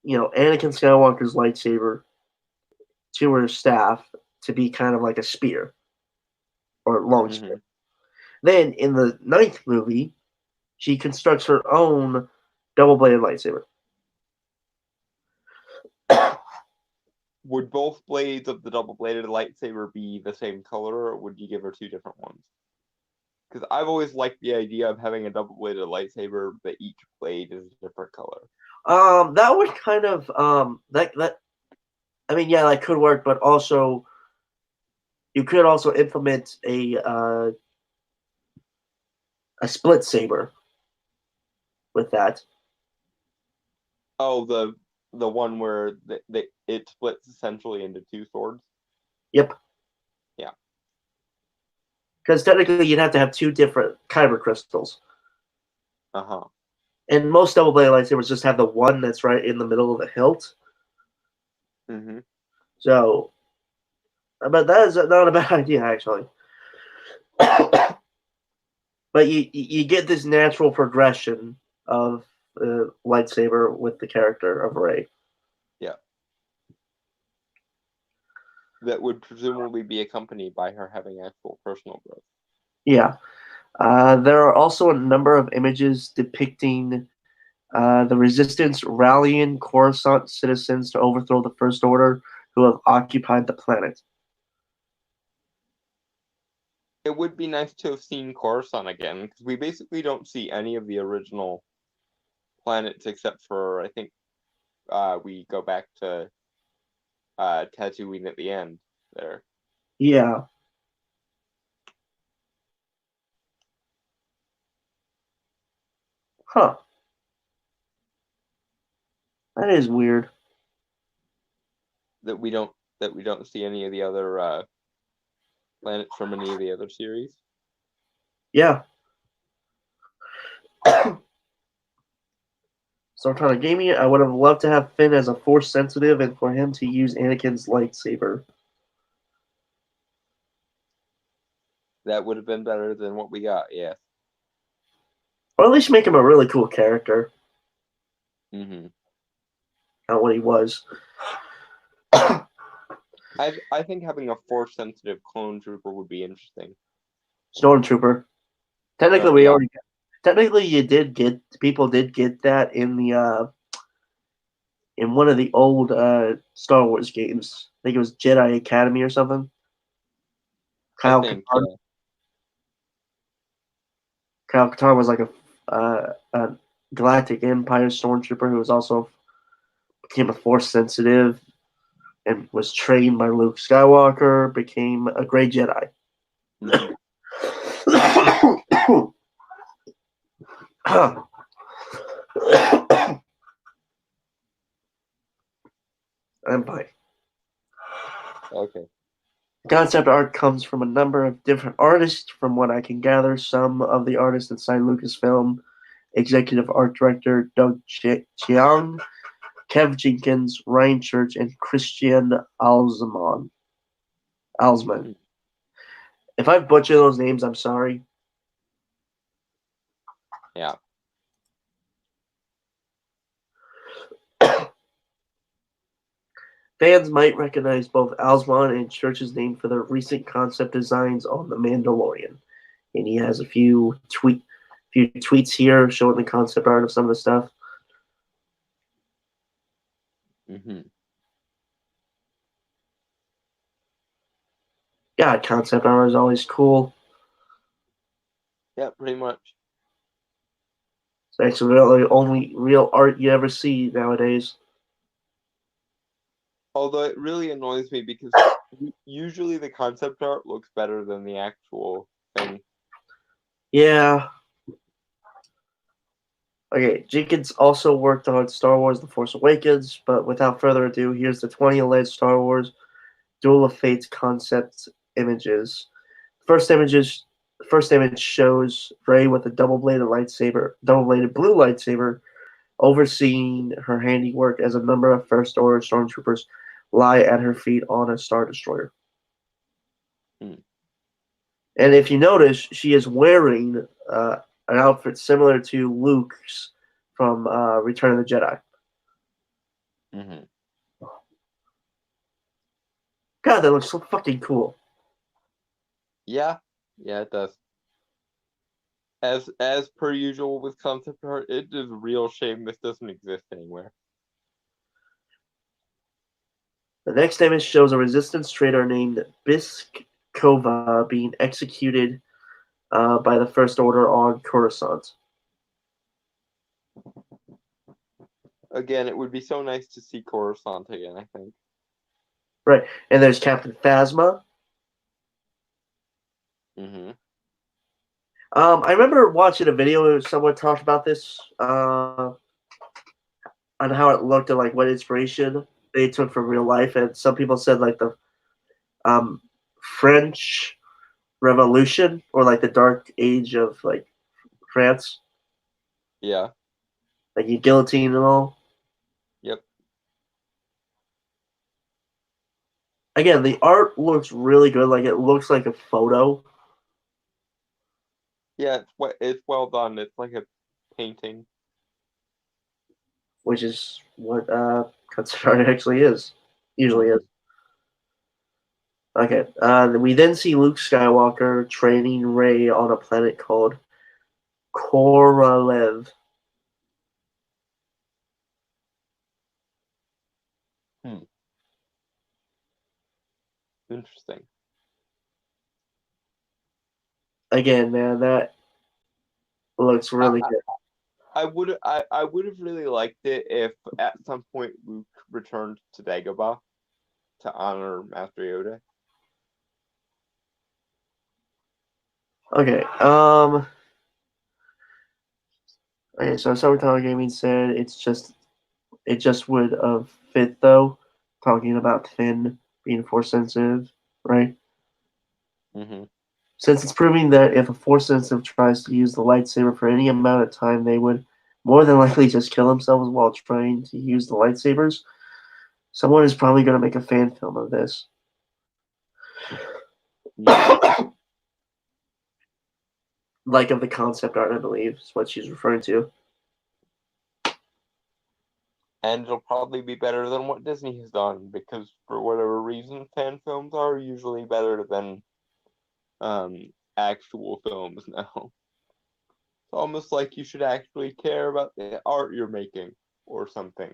Anakin Skywalker's lightsaber to her staff to be kind of like a spear or long spear. Mm-hmm. Then in the 9th movie, she constructs her own double-bladed lightsaber. Would both blades of the double-bladed lightsaber be the same color, or would you give her two different ones? Because I've always liked the idea of having a double-bladed lightsaber, but each blade is a different color. That would kind of I mean, yeah, that could work, but also you could also implement a split saber with that. Oh, the one where it splits essentially into two swords? Yep. Yeah. Because technically you'd have to have two different kyber crystals. Uh-huh. And most double-bladed lightsabers just have the one that's right in the middle of the hilt. Mm-hmm. So, but that is not a bad idea, actually. But you get this natural progression of the lightsaber with the character of Rey. Yeah. That would presumably be accompanied by her having actual personal growth. Yeah. There are also a number of images depicting the Resistance rallying Coruscant citizens to overthrow the First Order who have occupied the planet. It would be nice to have seen Coruscant again, because we basically don't see any of the original planets except for, I think, we go back to Tatooine at the end there. Yeah. Huh. That is weird. That we don't see any of the other planets from any of the other series. Yeah. So kind of gaming, I would have loved to have Finn as a Force sensitive and for him to use Anakin's lightsaber. That would have been better than what we got. Yes. Or at least make him a really cool character. Mm-hmm. Not what he was. I think having a force sensitive clone trooper would be interesting. Stormtrooper. Technically, we Yeah. already. Technically, people did get that in the in one of the old Star Wars games. I think it was Jedi Academy or something. I think. Kyle Katarn was like a Galactic Empire stormtrooper who was also became a Force sensitive and was trained by Luke Skywalker. Became a Grey Jedi. Mhm. Empire. Okay. Concept art comes from a number of different artists, from what I can gather. Some of the artists inside Lucasfilm, executive art director Doug Chiang, Kev Jenkins, Ryan Church, and Christian Alsman. Hmm. If I butcher those names, I'm sorry. Yeah. Fans might recognize both Alsman and Church's name for their recent concept designs on The Mandalorian. And he has a few tweets here showing the concept art of some of the stuff. Mm-hmm. Yeah, concept art is always cool. Yeah, pretty much. It's actually the only real art you ever see nowadays. Although it really annoys me because usually the concept art looks better than the actual thing. Yeah. Okay, Jenkins also worked on Star Wars The Force Awakens, but without further ado, here's the 20 alleged Star Wars Duel of Fates concept images. First image shows Rey with a double-bladed blue lightsaber, overseeing her handiwork as a number of First Order stormtroopers lie at her feet on a Star Destroyer. Hmm. And if you notice, she is wearing an outfit similar to Luke's from Return of the Jedi. Mm-hmm. God, that looks so fucking cool. Yeah, it does. As per usual with concept art, it is a real shame this doesn't exist anywhere. The next image shows a resistance traitor named Bisk Kova being executed by the First Order on Coruscant. Again, it would be so nice to see Coruscant again, I think. Right, and there's Captain Phasma. Mm-hmm. I remember watching a video where someone talked about this on how it looked and like what inspiration they took from real life, and some people said like the French Revolution or like the Dark Age of like France, Yeah. like you guillotine and all. Yep. Again, the art looks really good. Like it looks like a photo. Yeah, it's well done. It's like a painting. Which is what concept art actually is. Usually is. Okay. We then see Luke Skywalker training Rey on a planet called Koralev. Interesting. Again, man, that looks really good. I would have really liked it if at some point Luke returned to Dagobah to honor Master Yoda. Okay. Okay. So Summertime Gaming said it just would have fit though, talking about Finn being force sensitive, right? Mm-hmm. since it's proving that if a Force sensitive tries to use the lightsaber for any amount of time, they would more than likely just kill themselves while trying to use the lightsabers. Someone is probably going to make a fan film of this. Yeah. Like of the concept art, I believe, is what she's referring to. And it'll probably be better than what Disney has done, because for whatever reason, fan films are usually better than actual films now. It's almost like you should actually care about the art you're making or something.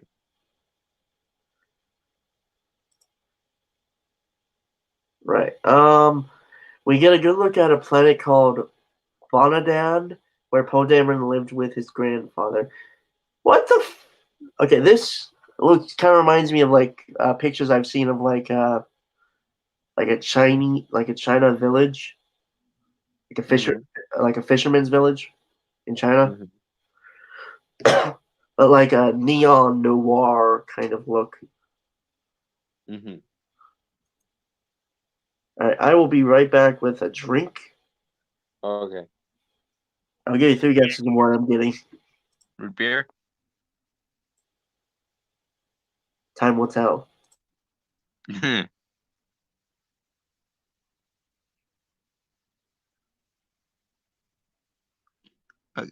Right. We get a good look at a planet called Bonadan, where Poe Dameron lived with his grandfather. What the? Okay, this looks kind of reminds me of like pictures I've seen of like a China village, like a fisherman's village in China, but like a neon noir kind of look. Mm-hmm. All right, I will be right back with a drink. Okay. I'll give you 3 guesses of what I'm getting. Root beer? Time will tell. Okay. Uh,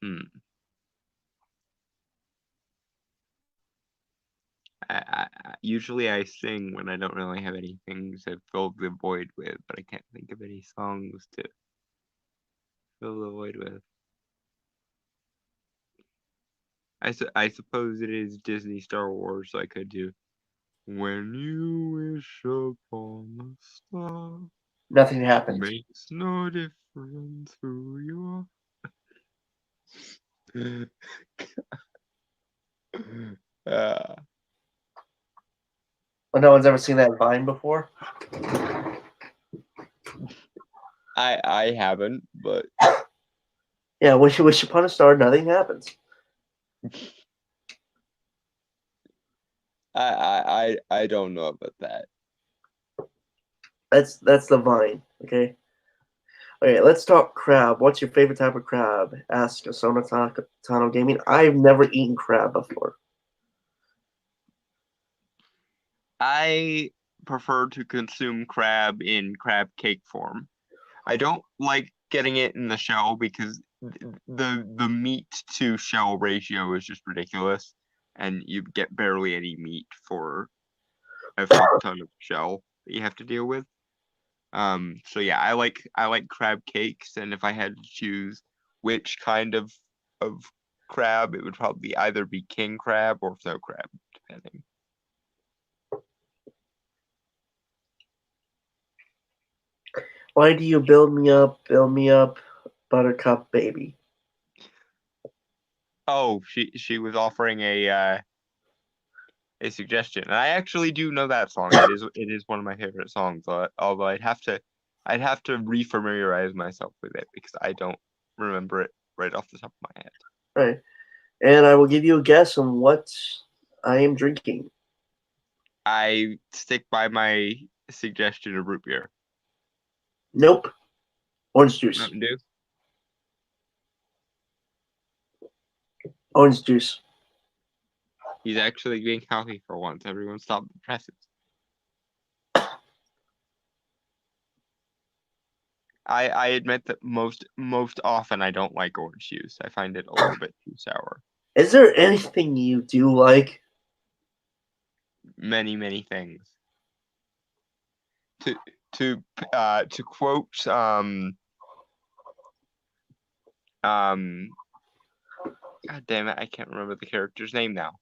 hmm. Usually I sing when I don't really have anything to fill the void with, but I can't think of any songs to fill the void with. I suppose it is Disney Star Wars, so I could do When You Wish Upon a Star. Nothing happens. Makes no difference who you are. Well, no one's ever seen that Vine before. I haven't, but Yeah, when you wish upon a star, nothing happens. I don't know about that. That's the Vine. Okay. Okay, let's talk crab. What's your favorite type of crab? Ask Asona Tano Gaming. I've never eaten crab before. I prefer to consume crab in crab cake form. I don't like getting it in the shell because the meat to shell ratio is just ridiculous, and you get barely any meat for a fuck ton of shell that you have to deal with. So yeah, I like crab cakes, and if I had to choose which kind of crab, it would probably either be king crab or snow crab, depending. Why do you build me up, Buttercup baby? Oh, she was offering a suggestion, and I actually do know that song. It is one of my favorite songs. Although I'd have to refamiliarize myself with it because I don't remember it right off the top of my head. Right. And I will give you a guess on what I am drinking. I stick by my suggestion of root beer. Nope. Orange juice. Mountain Dew. Orange juice. He's actually being healthy for once. Everyone stop the presses. I admit that most often I don't like orange juice. I find it a little bit too sour. Is there anything you do like? Many things. To quote God damn it, I can't remember the character's name now.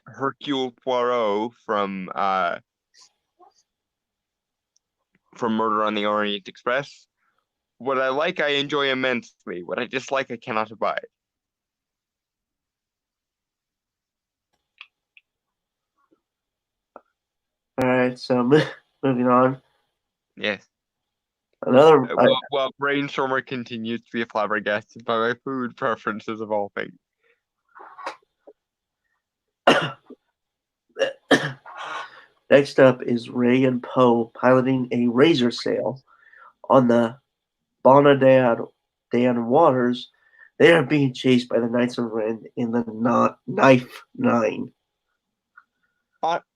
Hercule Poirot from Murder on the Orient Express. What I like, I enjoy immensely. What I dislike, I cannot abide. All right, so moving on. Yes. Another. Well, Brainstormer continues to be flabbergasted by my food preferences of all things. Next up is Ray and Poe piloting a razor sail on the Bonadan waters. They are being chased by the Knights of Ren in the Knife Nine.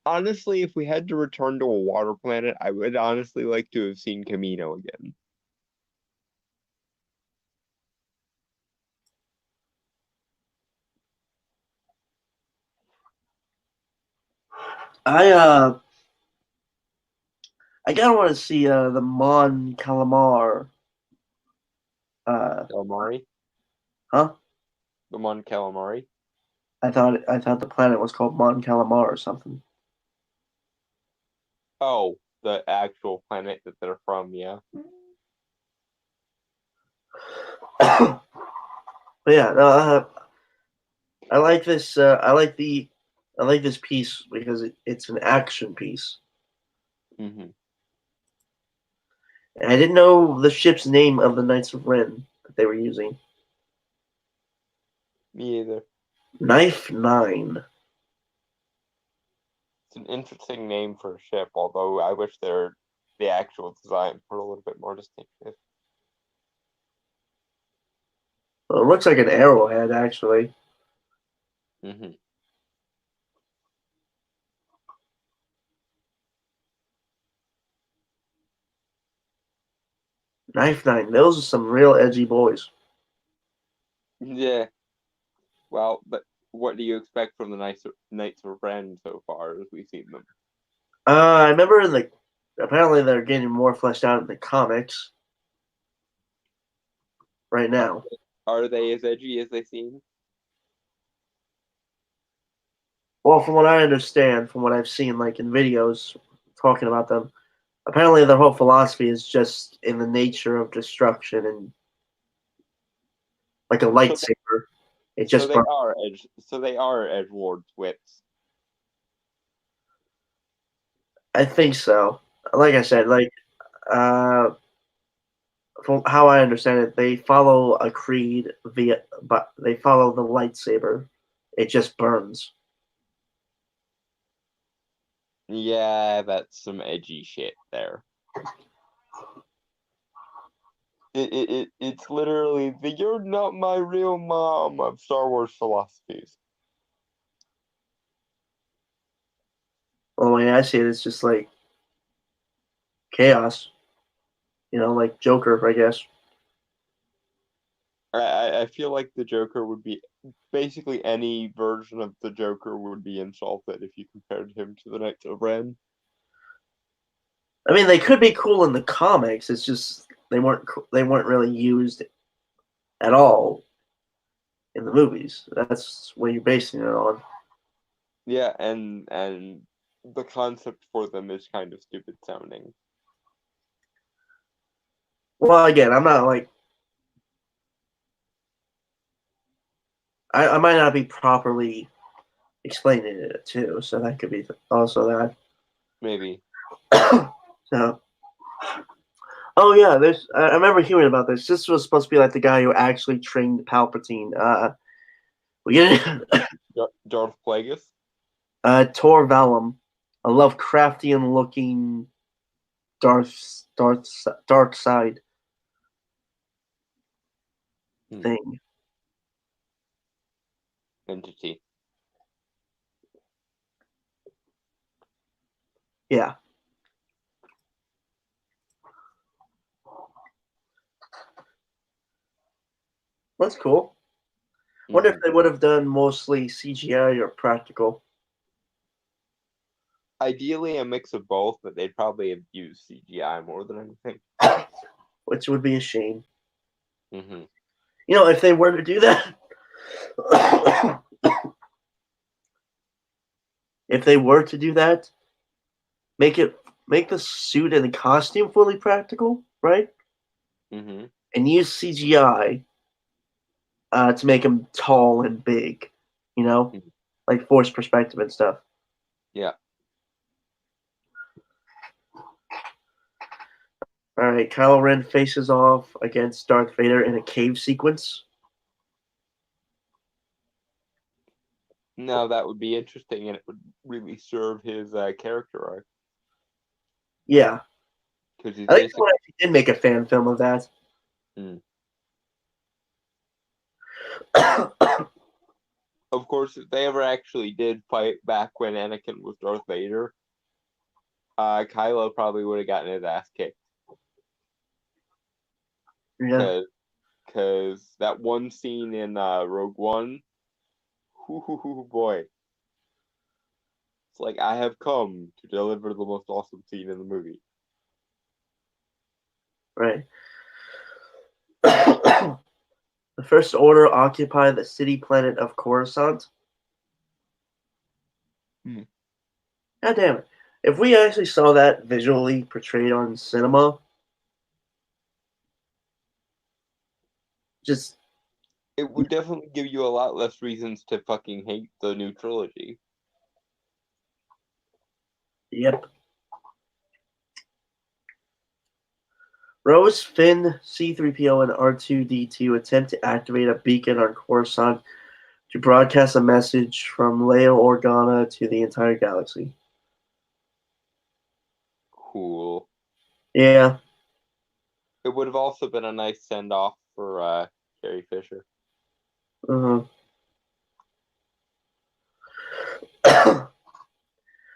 Honestly, if we had to return to a water planet, I would honestly like to have seen Camino again. I kind of want to see the Mon Calamar. Calamari? Huh? The Mon Calamari? I thought the planet was called Mon Calamar or something. Oh, the actual planet that they're from, yeah. But yeah, no, I like this. I like this piece because it's an action piece. Mm-hmm. And I didn't know the ship's name of the Knights of Ren that they were using. Me either. Knife Nine. It's an interesting name for a ship, although I wish the actual design were a little bit more distinctive. Well, it looks like an arrowhead, actually. Mm-hmm. Knife Nine. Those are some real edgy boys. Yeah. Well, but what do you expect from the Knights of Ren so far as we've seen them? I remember apparently they're getting more fleshed out in the comics right now. Are they as edgy as they seem? Well, from what I understand, from what I've seen, like in videos talking about them, apparently their whole philosophy is just in the nature of destruction and like a lightsaber. It just burns. So they are edgelord wits. I think so. Like I said, from how I understand it, they follow a creed but they follow the lightsaber. It just burns. Yeah, that's some edgy shit there. It's literally the "you're not my real mom" of Star Wars philosophies. Well, the way I see it, it's just like chaos. Like Joker, I guess. I feel like the Joker would be basically any version of the Joker would be insulted if you compared him to the Knights of Ren. I mean, they could be cool in the comics. It's just they weren't really used at all in the movies. That's what you're basing it on. Yeah, and the concept for them is kind of stupid sounding. Well, again, I'm not like I might not be properly explaining it too, so that could be also that. Maybe. So, oh yeah, I remember hearing about this. This was supposed to be like the guy who actually trained Palpatine. We get Darth Plagueis? Tor Valum, a Lovecraftian looking dark side thing. Entity. Yeah. That's cool. Wonder if they would have done mostly CGI or practical. Ideally, a mix of both, but they'd probably have used CGI more than anything. Which would be a shame. Mm-hmm. If they were to do that, make the suit and the costume fully practical, right? Mm-hmm. And use CGI to make him tall and big, like force perspective and stuff. Yeah. All right, Kylo Ren faces off against Darth Vader in a cave sequence. No, that would be interesting, and it would really serve his character arc Yeah, because he's I think basically. someone actually did make a fan film of that. Mm. Of course, if they ever actually did fight back when Anakin was Darth Vader, Kylo probably would have gotten his ass kicked. Yeah, Because that one scene in Rogue One, boy, it's like I have come to deliver the most awesome scene in the movie. right. The First Order occupy the city planet of Coruscant. Hmm. God damn it. If we actually saw that visually portrayed on cinema, just, It would definitely give you a lot less reasons to fucking hate the new trilogy. yep. Rose, Finn, C-3PO, and R2-D2 attempt to activate a beacon on Coruscant to broadcast a message from Leia Organa to the entire galaxy. Cool. Yeah. It would have also been a nice send off for Carrie Fisher.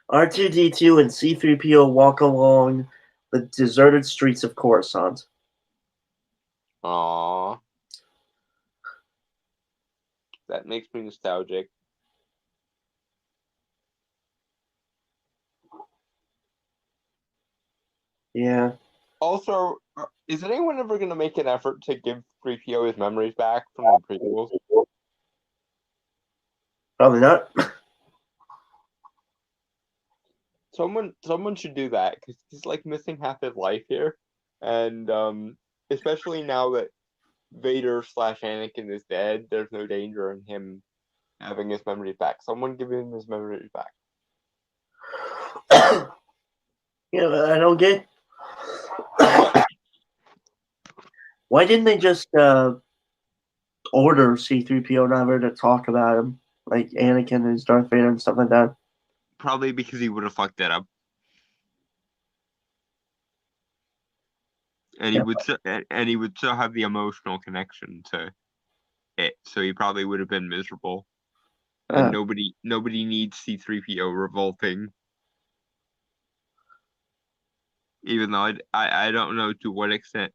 R2-D2 and C-3PO walk along the deserted streets of Coruscant. Aww. That makes me nostalgic. Yeah. Also, is anyone ever going to make an effort to give 3PO his memories back from the prequels? Probably not. Someone should do that because he's like missing half his life here, and especially now that Vader / Anakin is dead, there's no danger in him having his memories back. Someone give him his memories back. I don't get. Why didn't they just order C-3PO never to talk about him, like Anakin and Darth Vader and stuff like that? Probably because he would have fucked that up, and Yeah. he would still have the emotional connection to it, so he probably would have been miserable. And nobody needs C-3PO revolting. Even though I don't know to what extent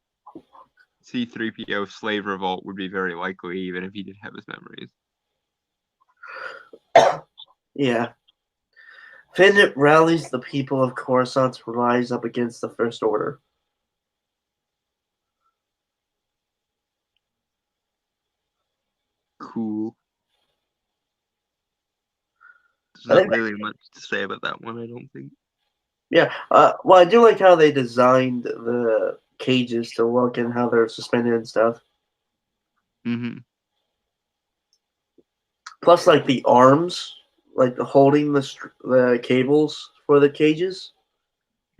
C-3PO slave revolt would be very likely, even if he did have his memories. Yeah. Finn rallies the people of Coruscant to rise up against the First Order. Cool. There's I not think really much to say about that one, I don't think. Yeah. Well, I do like how they designed the cages to look and how they're suspended and stuff. Mm-hmm. Plus, like the arms, like the holding the cables for the cages.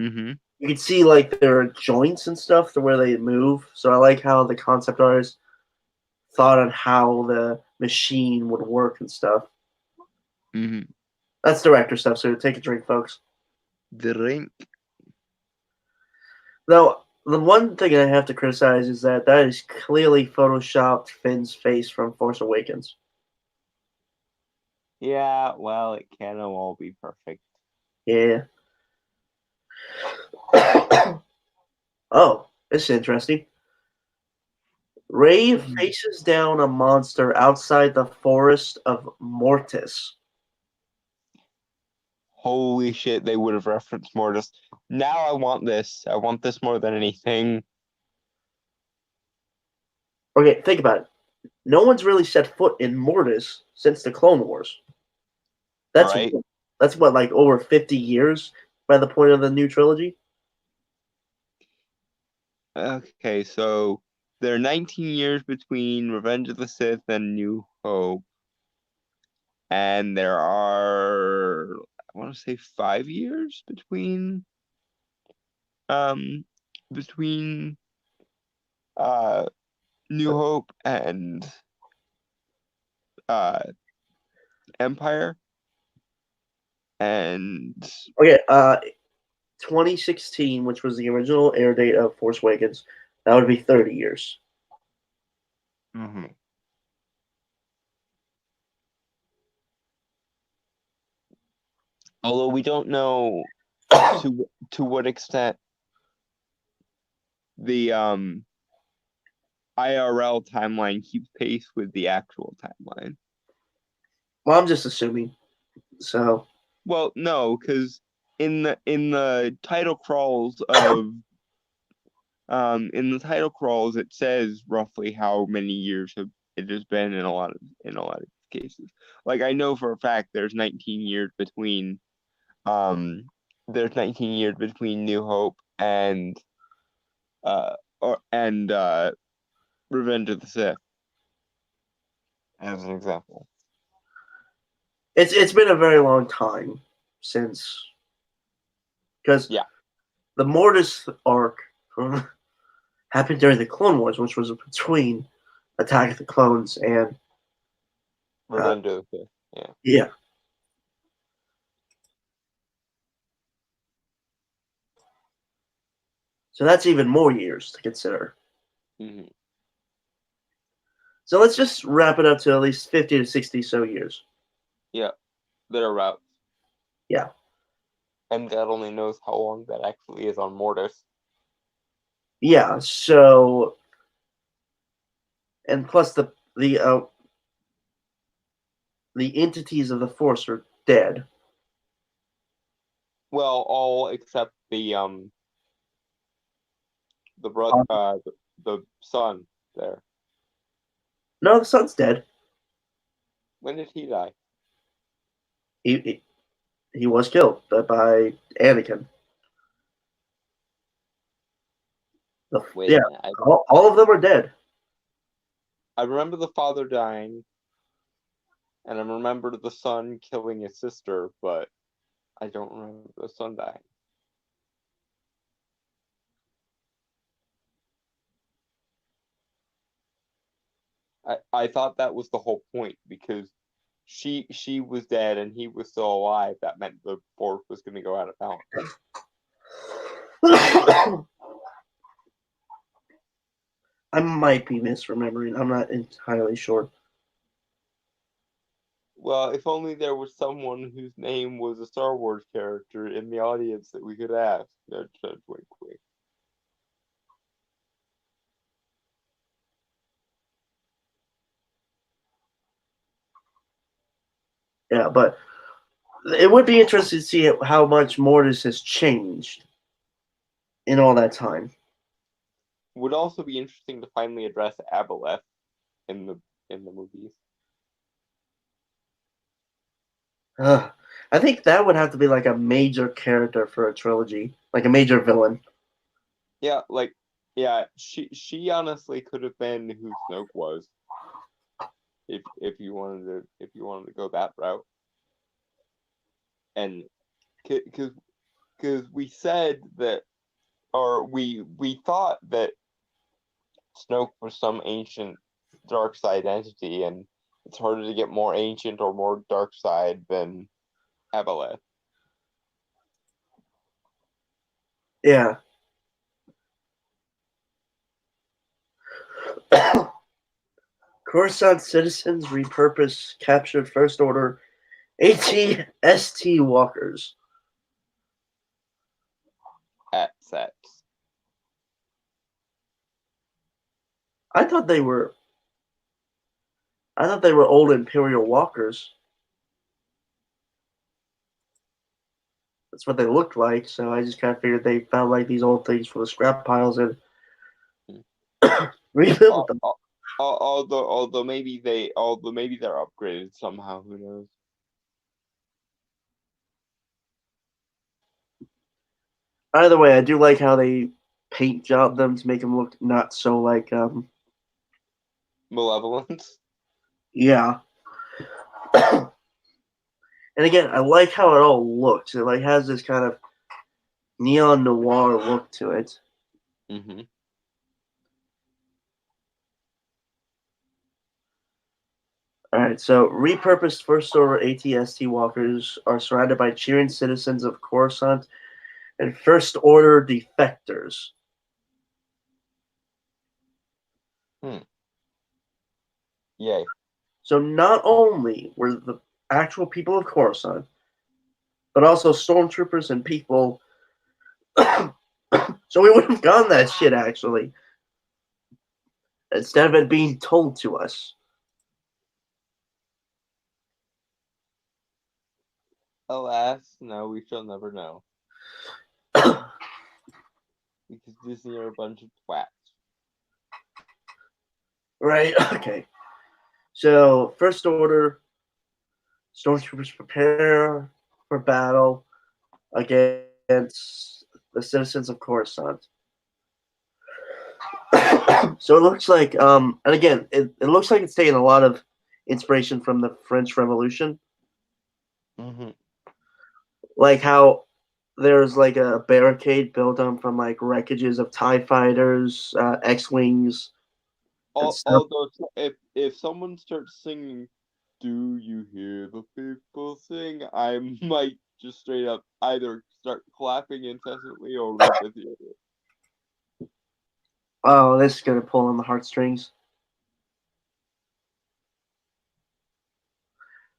Mm-hmm. You can see like their joints and stuff to where they move. So I like how the concept artist thought on how the machine would work and stuff. Mm-hmm. That's director stuff. So take a drink, folks. Drink. Though the one thing I have to criticize is that is clearly photoshopped Finn's face from Force Awakens. Yeah, well, it can't all be perfect. Yeah. Oh, this is interesting. Rey faces down a monster outside the forest of Mortis. Holy shit, they would have referenced Mortis. Now I want this. I want this more than anything. Okay, think about it. No one's really set foot in Mortis since the Clone Wars. That's Right. That's what, like over 50 years by the point of the new trilogy? Okay, so there are 19 years between Revenge of the Sith and New Hope. And there are, I want to say 5 years between between New Hope and Empire, and Okay, 2016, which was the original air date of Force Awakens, that would be 30 years. although we don't know to what extent the IRL timeline keeps pace with the actual timeline. Well, I'm just assuming. So, Well, no, because in the title crawls of it says roughly how many years it has been in a lot of cases. Like, I know for a fact there's 19 years between New Hope and Revenge of the Sith, as an example. it's been a very long time since, because the Mortis arc happened during the Clone Wars, which was between Attack of the Clones and Revenge of the Sith. Yeah. So that's even more years to consider. Mm-hmm. So let's just wrap it up to at least 50 to 60 so years. Yeah, that are routes. Yeah. And God only knows how long that actually is on Mortis. Yeah, so, and plus the entities of the Force are dead. Well, all except the brother, the son there. No, the son's dead. When did he die? He was killed by Anakin. All of them are dead. I remember the father dying, and I remember the son killing his sister, but I don't remember the son dying. I thought that was the whole point, because she was dead and he was still alive. That meant the Force was going to go out of balance. I might be misremembering. I'm not entirely sure. Well, if only there was someone whose name was a Star Wars character in the audience that we could ask. Judge Wink Wink. Yeah, but it would be interesting to see how much Mortis has changed in all that time. Would also be interesting to finally address Aboleth in the movies. I think that would have to be like a major character for a trilogy, like a major villain. Yeah, she honestly could have been who Snoke was, if you wanted to go that route. And because we said that, or we thought that Snoke was some ancient dark side entity, and it's harder to get more ancient or more dark side than Aboleth. Yeah. Coruscant citizens repurpose captured First Order AT-ST walkers. At sets. I thought they were old Imperial walkers. That's what they looked like, so I just kind of figured they found like these old things from the scrap piles and rebuilt them. Although maybe they're upgraded somehow, who knows? Either way, I do like how they paint job them to make them look not so like Malevolence. Yeah. And again, I like how it all looks. It like has this kind of neon noir look to it. Mm-hmm. All right, so repurposed First Order ATST walkers are surrounded by cheering citizens of Coruscant and First Order defectors. Yay. So not only were the actual people of Coruscant, but also stormtroopers and people. So we would have gone that shit actually, instead of it being told to us. Alas, no, we shall never know. Because Disney are a bunch of twats. Right? Okay. So, First Order, stormtroopers prepare for battle against the citizens of Coruscant. So it looks like, and again, it looks like it's taking a lot of inspiration from the French Revolution. Mm-hmm. Like how there's like a barricade built up from like wreckages of TIE fighters, X-Wings, and stuff. Although, if someone starts singing, "Do you hear the people sing?" I might just straight up either start clapping incessantly or leave the theater. Oh, this is going to pull on the heartstrings.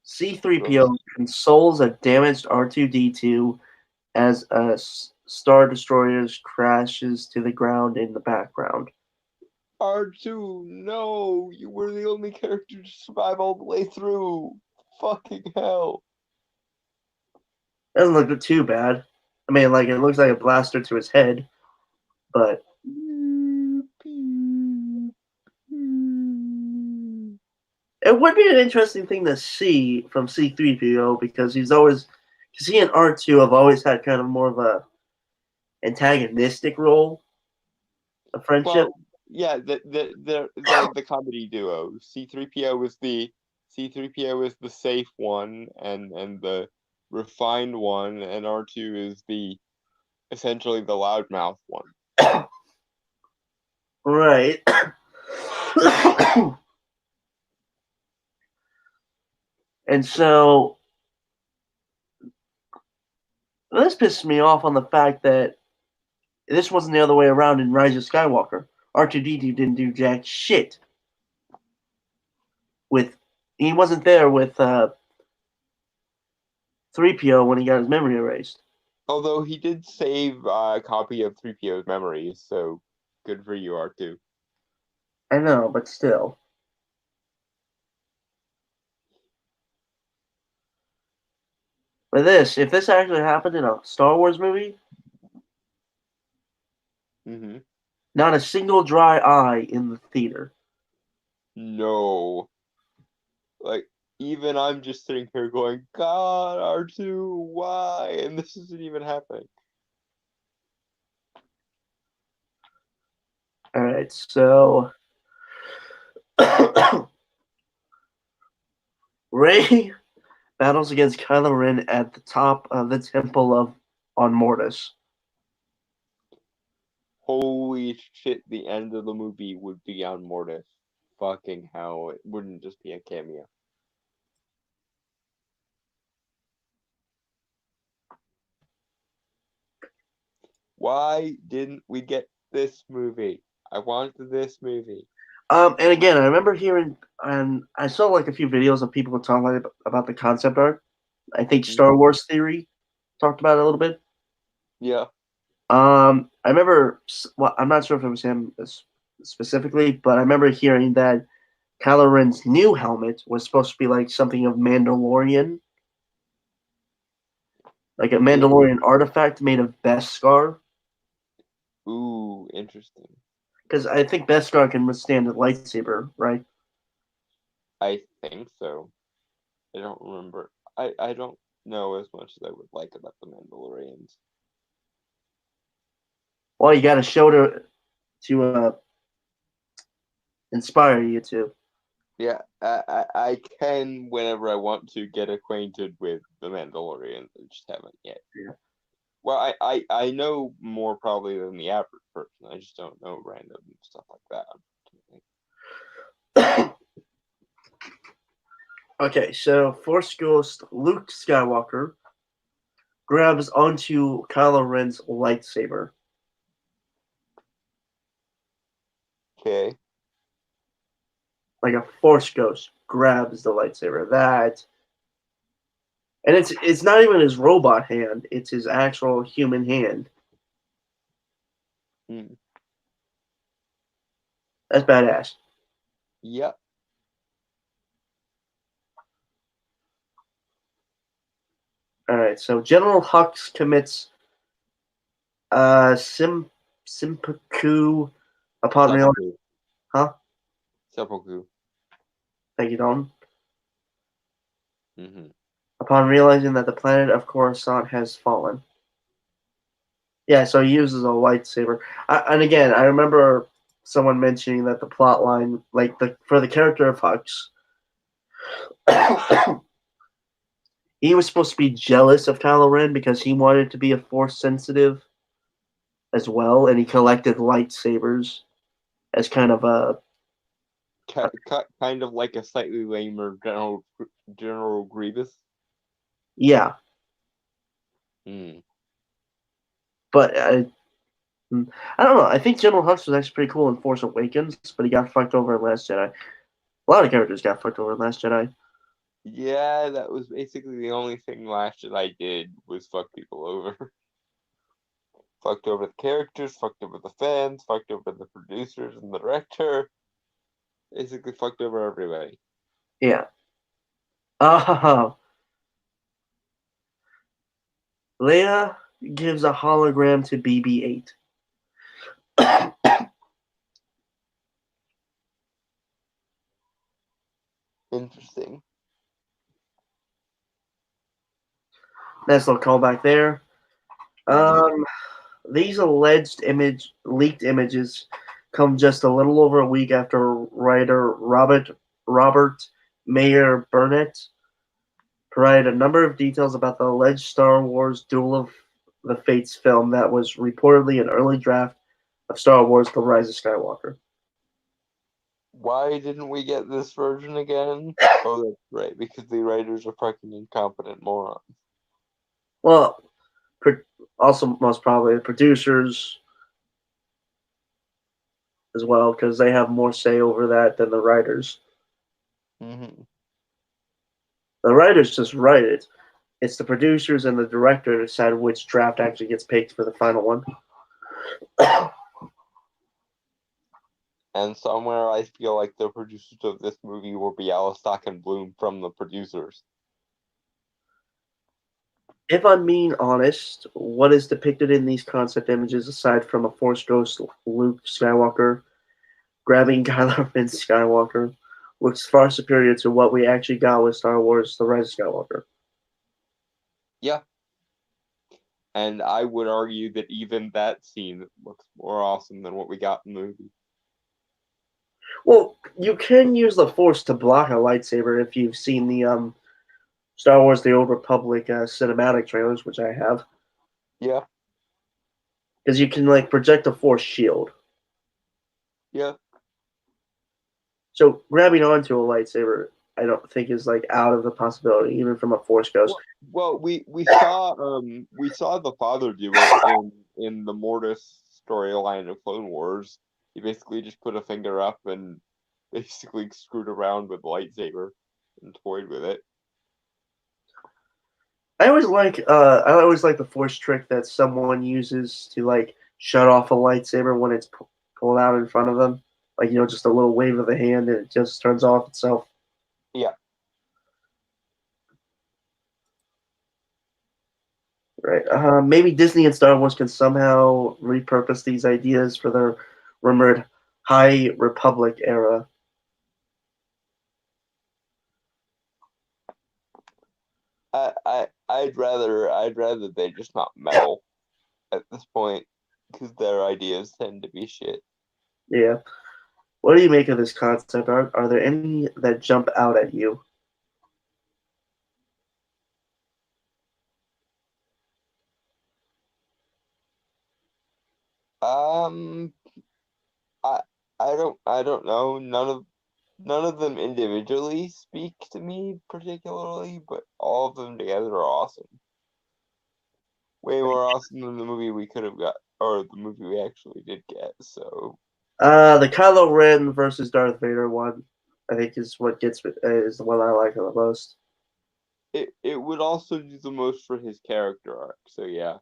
C-3PO consoles a damaged R2-D2 as a Star Destroyer crashes to the ground in the background. R2, no! You were the only character to survive all the way through! Fucking hell! Doesn't look too bad. I mean, like, it looks like a blaster to his head, but it would be an interesting thing to see from C-3PO because he and R2 have always had kind of more of a antagonistic role, a friendship. Well, yeah, the comedy duo. C3PO is the safe one and the refined one, and R2 is the essentially the loudmouth one. Right. And so this pisses me off on the fact that this wasn't the other way around in Rise of Skywalker. R2D2 didn't do jack shit. He wasn't there with 3PO when he got his memory erased. Although he did save a copy of 3PO's memories, so good for you, R2. I know, but still. But if this actually happened in a Star Wars movie, Mm-hmm. not a single dry eye in the theater. No. Like, even I'm just sitting here going, God, R2, why? And this isn't even happening. Alright, so Rey battles against Kylo Ren at the top of the temple on Mortis. Holy shit, the end of the movie would be on Mortis. Fucking hell, it wouldn't just be a cameo. Why didn't we get this movie? I wanted this movie. And again, I remember hearing, and I saw like a few videos of people talking about the concept art. I think Star Wars Theory talked about it a little bit. Yeah. I remember. Well, I'm not sure if it was him specifically, but I remember hearing that Kylo Ren's new helmet was supposed to be like something of Mandalorian, like a Mandalorian artifact made of Beskar. Ooh, interesting. Because I think Beskar can withstand a lightsaber, right? I think so. I don't remember. I don't know as much as I would like about the Mandalorians. Well, you got to show to inspire you to. Yeah, I can whenever I want to get acquainted with the Mandalorians. I just haven't yet. Yeah. Well, I know more probably than the average person. I just don't know random stuff like that. Okay, so Force Ghost Luke Skywalker grabs onto Kylo Ren's lightsaber. Okay. Like a Force Ghost grabs the lightsaber. And it's not even his robot hand, it's his actual human hand. Hmm. That's badass. Yep. Alright, so General Hux commits Simpeku upon realizing. Seppuku. Huh? Seppuku. Thank you, Dalton. Mm-hmm. Upon realizing that the planet of Coruscant has fallen. Yeah, so he uses a lightsaber. And again, I remember someone mentioning that the plot line, like for the character of Hux, he was supposed to be jealous of Kylo Ren because he wanted to be a Force sensitive as well, and he collected lightsabers as kind of a Kind of like a slightly lamer General Grievous. yeah. Hmm. But I don't know. I think General Hux was actually pretty cool in Force Awakens, but he got fucked over in Last Jedi. A lot of characters got fucked over in Last Jedi. Yeah, that was basically the only thing Last Jedi did was fuck people over. Fucked over the characters, fucked over the fans, fucked over the producers and the director. Basically fucked over everybody. Yeah. Oh. Leia gives a hologram to BB-8. Interesting. Nice little callback there. These alleged leaked images come just a little over a week after writer Robert Mayer Burnett provided a number of details about the alleged Star Wars Duel of the Fates film that was reportedly an early draft of Star Wars: The Rise of Skywalker. Why didn't we get this version again? Oh, that's right, because the writers are fucking incompetent morons. Well, also most probably the producers as well, because they have more say over that than the writers. Mm-hmm. The writers just write it. It's the producers and the director to decide which draft actually gets picked for the final one. And somewhere I feel like the producers of this movie will be Alistair and Bloom from the producers. If I'm being honest, what is depicted in these concept images, aside from a Force Ghost Luke Skywalker grabbing Kylo Ren Skywalker, looks far superior to what we actually got with Star Wars: The Rise of Skywalker. Yeah. And I would argue that even that scene looks more awesome than what we got in the movie. Well, you can use the Force to block a lightsaber if you've seen the Star Wars: The Old Republic cinematic trailers, which I have. Yeah. Because you can like project a Force shield. Yeah. So grabbing onto a lightsaber, I don't think is like out of the possibility, even from a Force Ghost. Well, we saw the father do it in the Mortis storyline of Clone Wars. He basically just put a finger up and basically screwed around with the lightsaber and toyed with it. I always like the Force trick that someone uses to like shut off a lightsaber when it's pulled out in front of them. Like, just a little wave of the hand and it just turns off itself. Yeah. Right. Maybe Disney and Star Wars can somehow repurpose these ideas for their rumored High Republic era. I'd rather they just not meddle at this point because their ideas tend to be shit. Yeah. What do you make of this concept? Are there any that jump out at you? Um, I I don't know. None of them individually speak to me particularly, but all of them together are awesome. Way more awesome than the movie we could have got, or the movie we actually did get. So The Kylo Ren versus Darth Vader one, I think, is what gets is the one I like the most. it would also do the most for his character arc. So yeah.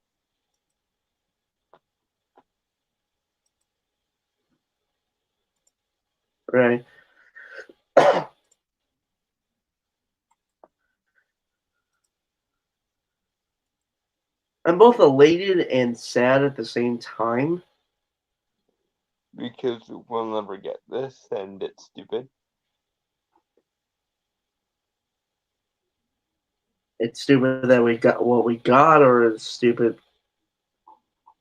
Right. I'm both elated and sad at the same time. Because we'll never get this, and it's stupid. It's stupid that we got what we got, or it's stupid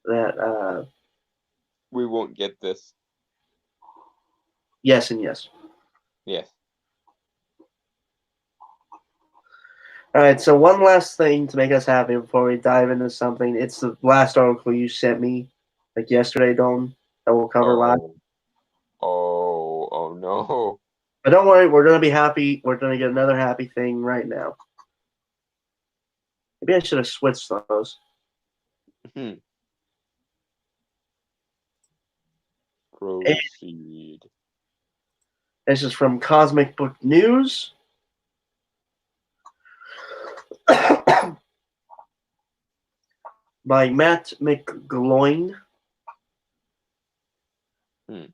that We won't get this. yes and yes. Yes. All right, so one last thing to make us happy before we dive into something. It's the last article you sent me, like yesterday, Dalton, that we'll cover live. Oh no. But don't worry, we're gonna be happy. We're gonna get another happy thing right now. Maybe I should have switched those. Proceed. This is from Cosmic Book News. By Matt McGloin. The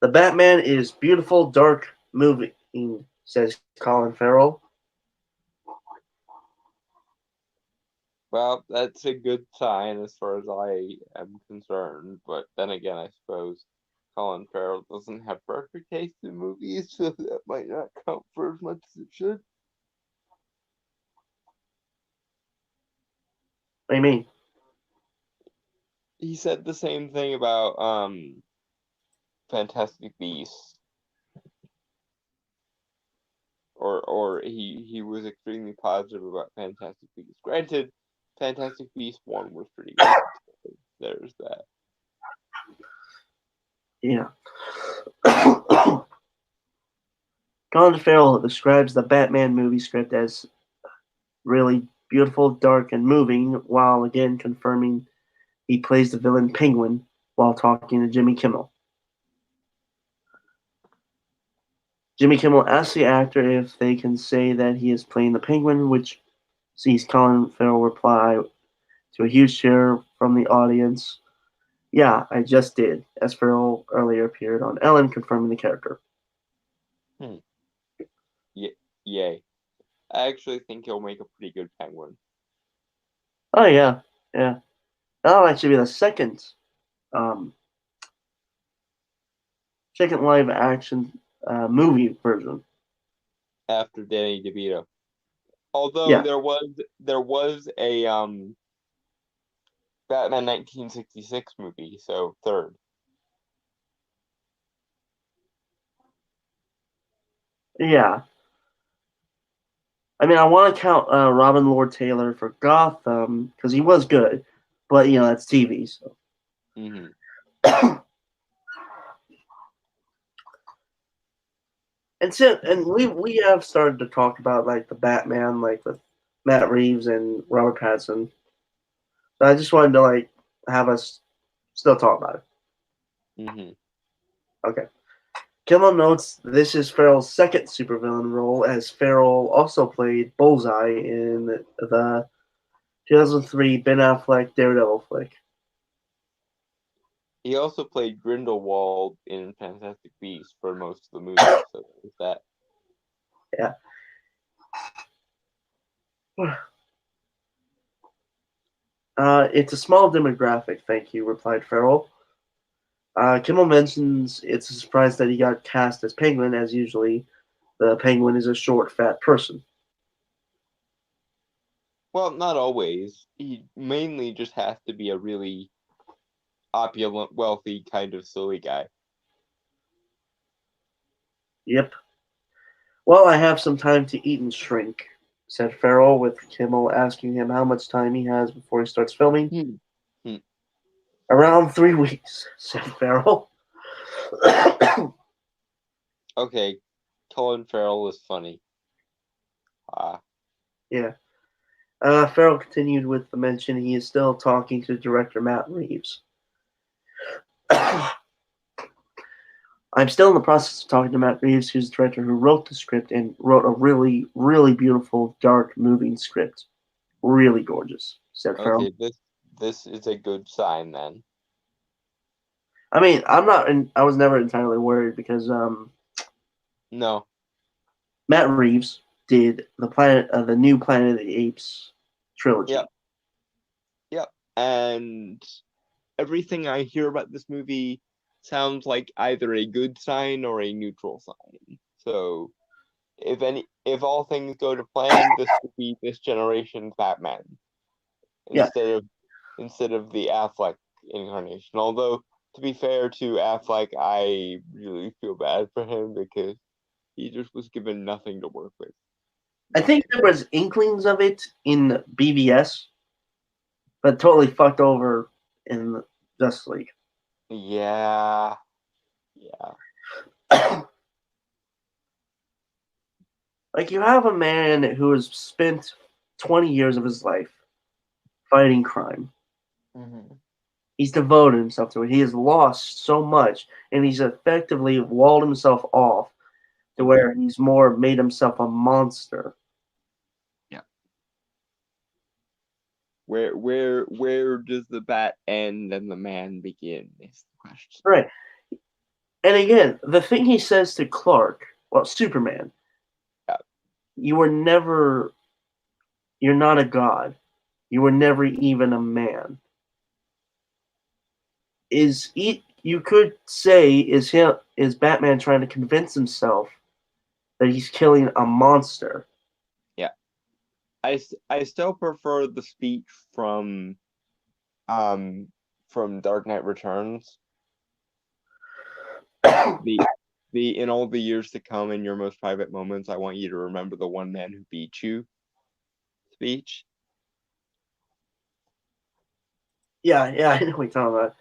Batman is beautiful, dark, moving, says Colin Farrell. Well, that's a good sign as far as I am concerned, but then again, I suppose Colin Farrell doesn't have perfect taste in movies, so that might not count for as much as it should. What do you mean? He said the same thing about Fantastic Beasts. Or he was extremely positive about Fantastic Beasts. Granted, Fantastic Beasts 1 was pretty good. So there's that. Yeah. Colin Farrell describes the Batman movie script as really beautiful, dark, and moving, while again confirming he plays the villain Penguin while talking to Jimmy Kimmel. Jimmy Kimmel asks the actor if they can say that he is playing the Penguin, which sees Colin Farrell reply to a huge cheer from the audience. Yeah, I just did, as Farrell earlier appeared on Ellen confirming the character. Yay. I actually think he'll make a pretty good Penguin. Oh, yeah. That'll actually be the second live action movie version. After Danny DeVito. Although Yeah. there was a Batman 1966 movie, so third. Yeah. I mean, I want to count Robin Lord Taylor for Gotham because he was good, but that's TV. So. And we have started to talk about like the Batman, like with Matt Reeves and Robert Pattinson. So I just wanted to like have us still talk about it. Okay. Kimmel notes this is Farrell's second supervillain role, as Farrell also played Bullseye in the 2003 Ben Affleck Daredevil flick. He also played Grindelwald in Fantastic Beasts for most of the movie, so there's that. Yeah. It's a small demographic, thank you, replied Farrell. Kimmel mentions it's a surprise that he got cast as Penguin, as usually the Penguin is a short, fat person. Well, not always. He mainly just has to be a really opulent, wealthy, kind of silly guy. Yep. Well, I have some time to eat and shrink, said Farrell, with Kimmel asking him how much time he has before he starts filming. Around 3 weeks, said Farrell. Okay, Colin Farrell is funny. Yeah. Farrell continued with the mention he is still talking to director Matt Reeves. I'm still in the process of talking to Matt Reeves, who's the director who wrote the script and wrote a really, really beautiful, dark, moving script. Really gorgeous, said Farrell. Okay, this is a good sign then. I mean, I was never entirely worried because No. Matt Reeves did the new Planet of the Apes trilogy. Yep. And everything I hear about this movie sounds like either a good sign or a neutral sign. So if all things go to plan, this will be this generation's Batman. Yeah. Instead of the Affleck incarnation. Although, to be fair to Affleck, I really feel bad for him because he just was given nothing to work with. I think there was inklings of it in BVS, but totally fucked over in Justice League. Yeah. Like, you have a man who has spent 20 years of his life fighting crime. Mm-hmm. He's devoted himself to it. He has lost so much, and he's effectively walled himself off to where he's more made himself a monster. Yeah. Where does the bat end and the man begin is the question. Right. And again, the thing he says to Clark, well, Superman, you're not a god. You were never even a man. You could say is Batman trying to convince himself that he's killing a monster? Yeah. I still prefer the speech from Dark Knight Returns. the in all the years to come, in your most private moments, I want you to remember the one man who beat you speech. Yeah, I know what you're talking about.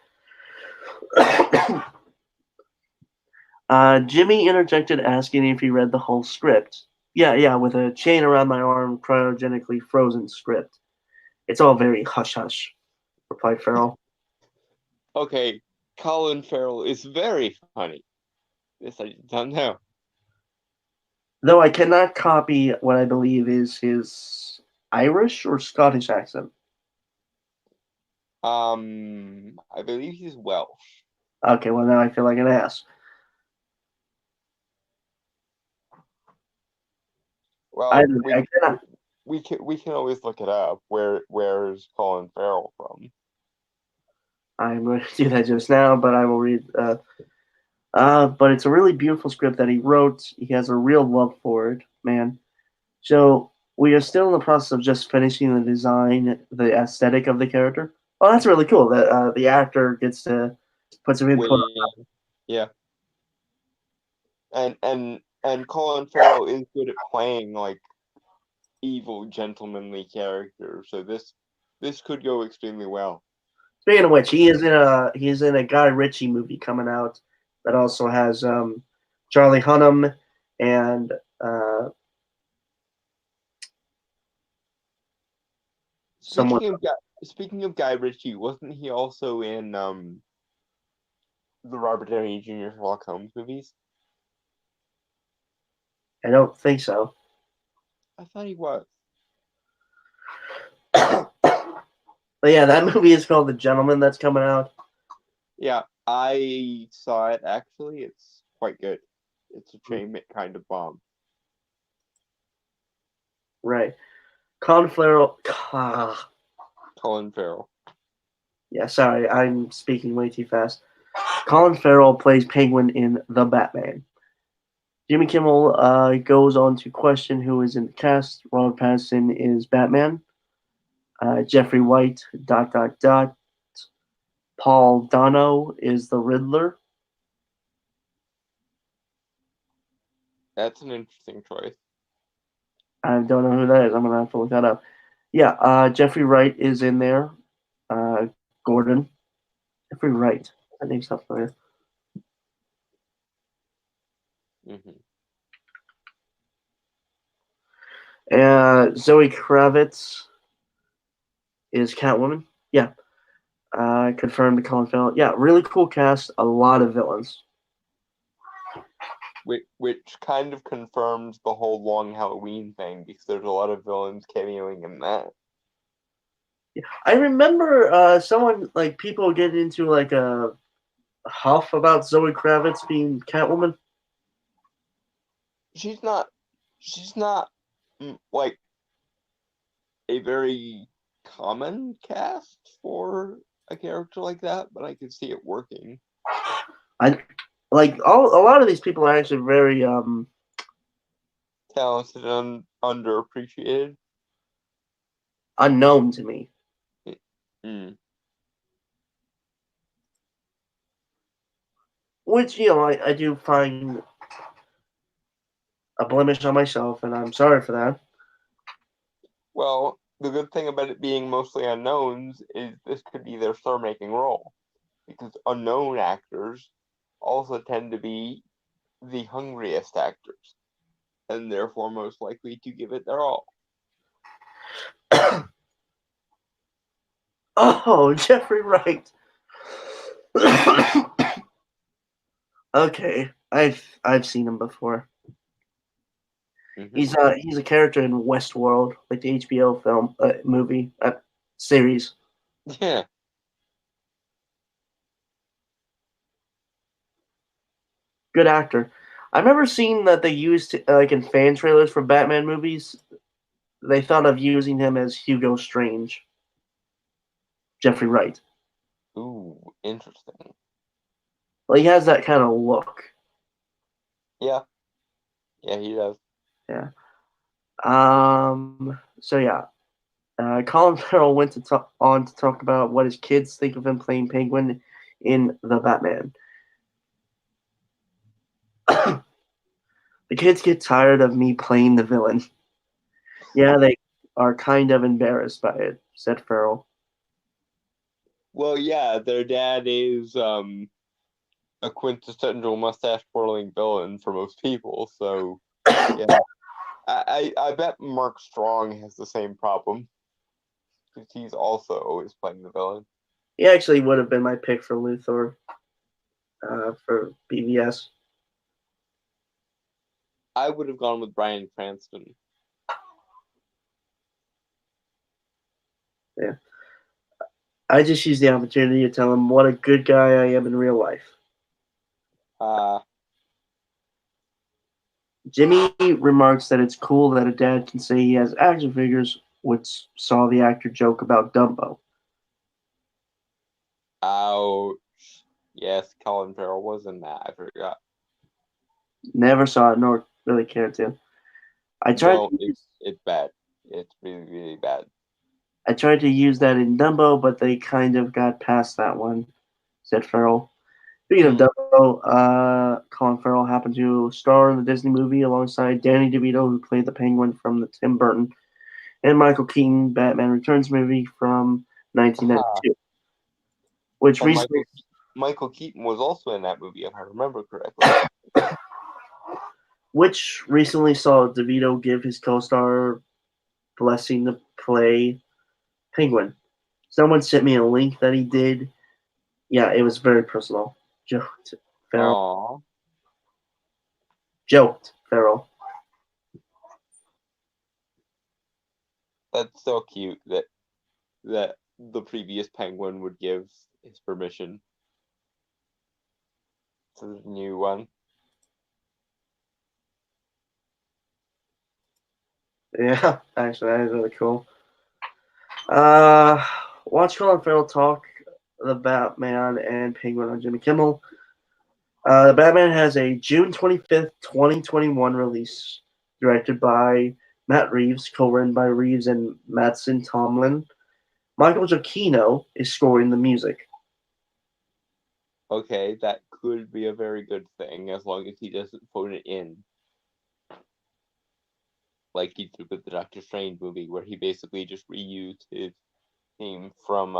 Jimmy interjected, asking if he read the whole script. Yeah, with a chain around my arm, cryogenically frozen script. It's all very hush hush, replied Farrell. Okay, Colin Farrell is very funny. This I don't know. Though I cannot copy what I believe is his Irish or Scottish accent. I believe he's Welsh. Okay, well now I feel like an ass. Well, cannot. we can always look it up. Where's Colin Farrell from? I'm going to do that just now, but I will read. But it's a really beautiful script that he wrote. He has a real love for it, man. So we are still in the process of just finishing the design, the aesthetic of the character. Oh, that's really cool. That the actor gets to put some input. Yeah. And Colin Farrell is good at playing like evil, gentlemanly characters. So this could go extremely well. Speaking of which, he is in a Guy Ritchie movie coming out that also has Charlie Hunnam and someone. Speaking of Guy Ritchie, wasn't he also in the Robert Downey Jr. Sherlock Holmes movies? I don't think so. I thought he was. But yeah, that movie is called The Gentleman that's coming out. Yeah, I saw it actually. It's quite good. It's a train kind of bomb. Right. Colin Farrell. Colin Farrell. Yeah, sorry, I'm speaking way too fast. Colin Farrell plays Penguin in The Batman. Jimmy Kimmel goes on to question who is in the cast. Robert Pattinson is Batman. Jeffrey White, ... Paul Dano is the Riddler. That's an interesting choice. I don't know who that is. I'm going to have to look that up. Yeah, Jeffrey Wright is in there. Gordon. Jeffrey Wright. That name's not familiar. Hmm. Zoe Kravitz is Catwoman. Yeah. Confirmed Colin Farrell. Yeah, really cool cast. A lot of villains. Which kind of confirms the whole Long Halloween thing, because there's a lot of villains cameoing in that. I remember someone, like, people getting into, like, a huff about Zoe Kravitz being Catwoman. She's not like a very common cast for a character like that, but I could see it working. A lot of these people are actually very Talented and underappreciated. unknown to me. Mm. Which, I do find a blemish on myself, and I'm sorry for that. Well, the good thing about it being mostly unknowns is this could be their star-making role, because unknown actors also tend to be the hungriest actors, and therefore most likely to give it their all. Oh, Jeffrey Wright. Okay, I've seen him before. Mhm. He's a character in Westworld, like the HBO film movie series. Yeah. Good actor. I remember seeing that they used like in fan trailers for Batman movies. They thought of using him as Hugo Strange. Jeffrey Wright. Ooh, interesting. Well, he has that kind of look. Yeah. Yeah, he does. Yeah. So yeah. Colin Farrell went on to talk about what his kids think of him playing Penguin in The Batman. The kids get tired of me playing the villain. Yeah, they are kind of embarrassed by it, said Farrell. Well, yeah, their dad is a quintessential mustache twirling villain for most people, so yeah. I bet Mark Strong has the same problem, because he's also always playing the villain. He actually would have been my pick for Luthor for BVS. I would have gone with Bryan Cranston. Yeah. I just used the opportunity to tell him what a good guy I am in real life. Jimmy remarks that it's cool that a dad can say he has action figures, which saw the actor joke about Dumbo. Ouch. Yes, Colin Farrell was in that. I forgot. Never saw it nor really cared to. I tried No, to use, it's bad. It's really, really bad. I tried to use that in Dumbo, but they kind of got past that one, said Farrell. Speaking of Dumbo, Colin Farrell happened to star in the Disney movie alongside Danny DeVito, who played the Penguin from the Tim Burton and Michael Keaton Batman Returns movie from 1992, which And recently Michael Keaton was also in that movie, if I remember correctly. saw DeVito give his co-star blessing to play Penguin. Someone sent me a link that he did. Yeah, it was very personal. Joked Farrell. Aww. Joked Farrell. That's so cute that the previous Penguin would give his permission to the new one. Yeah, actually, that is really cool. Watch Colin Farrell talk the Batman and Penguin on Jimmy Kimmel. The Batman has a June 25th, 2021 release, directed by Matt Reeves, co-written by Reeves and Mattson Tomlin. Michael Giacchino is scoring the music. Okay, that could be a very good thing, as long as he doesn't phone it in. Like he did with the Doctor Strange movie, where he basically just reused his theme from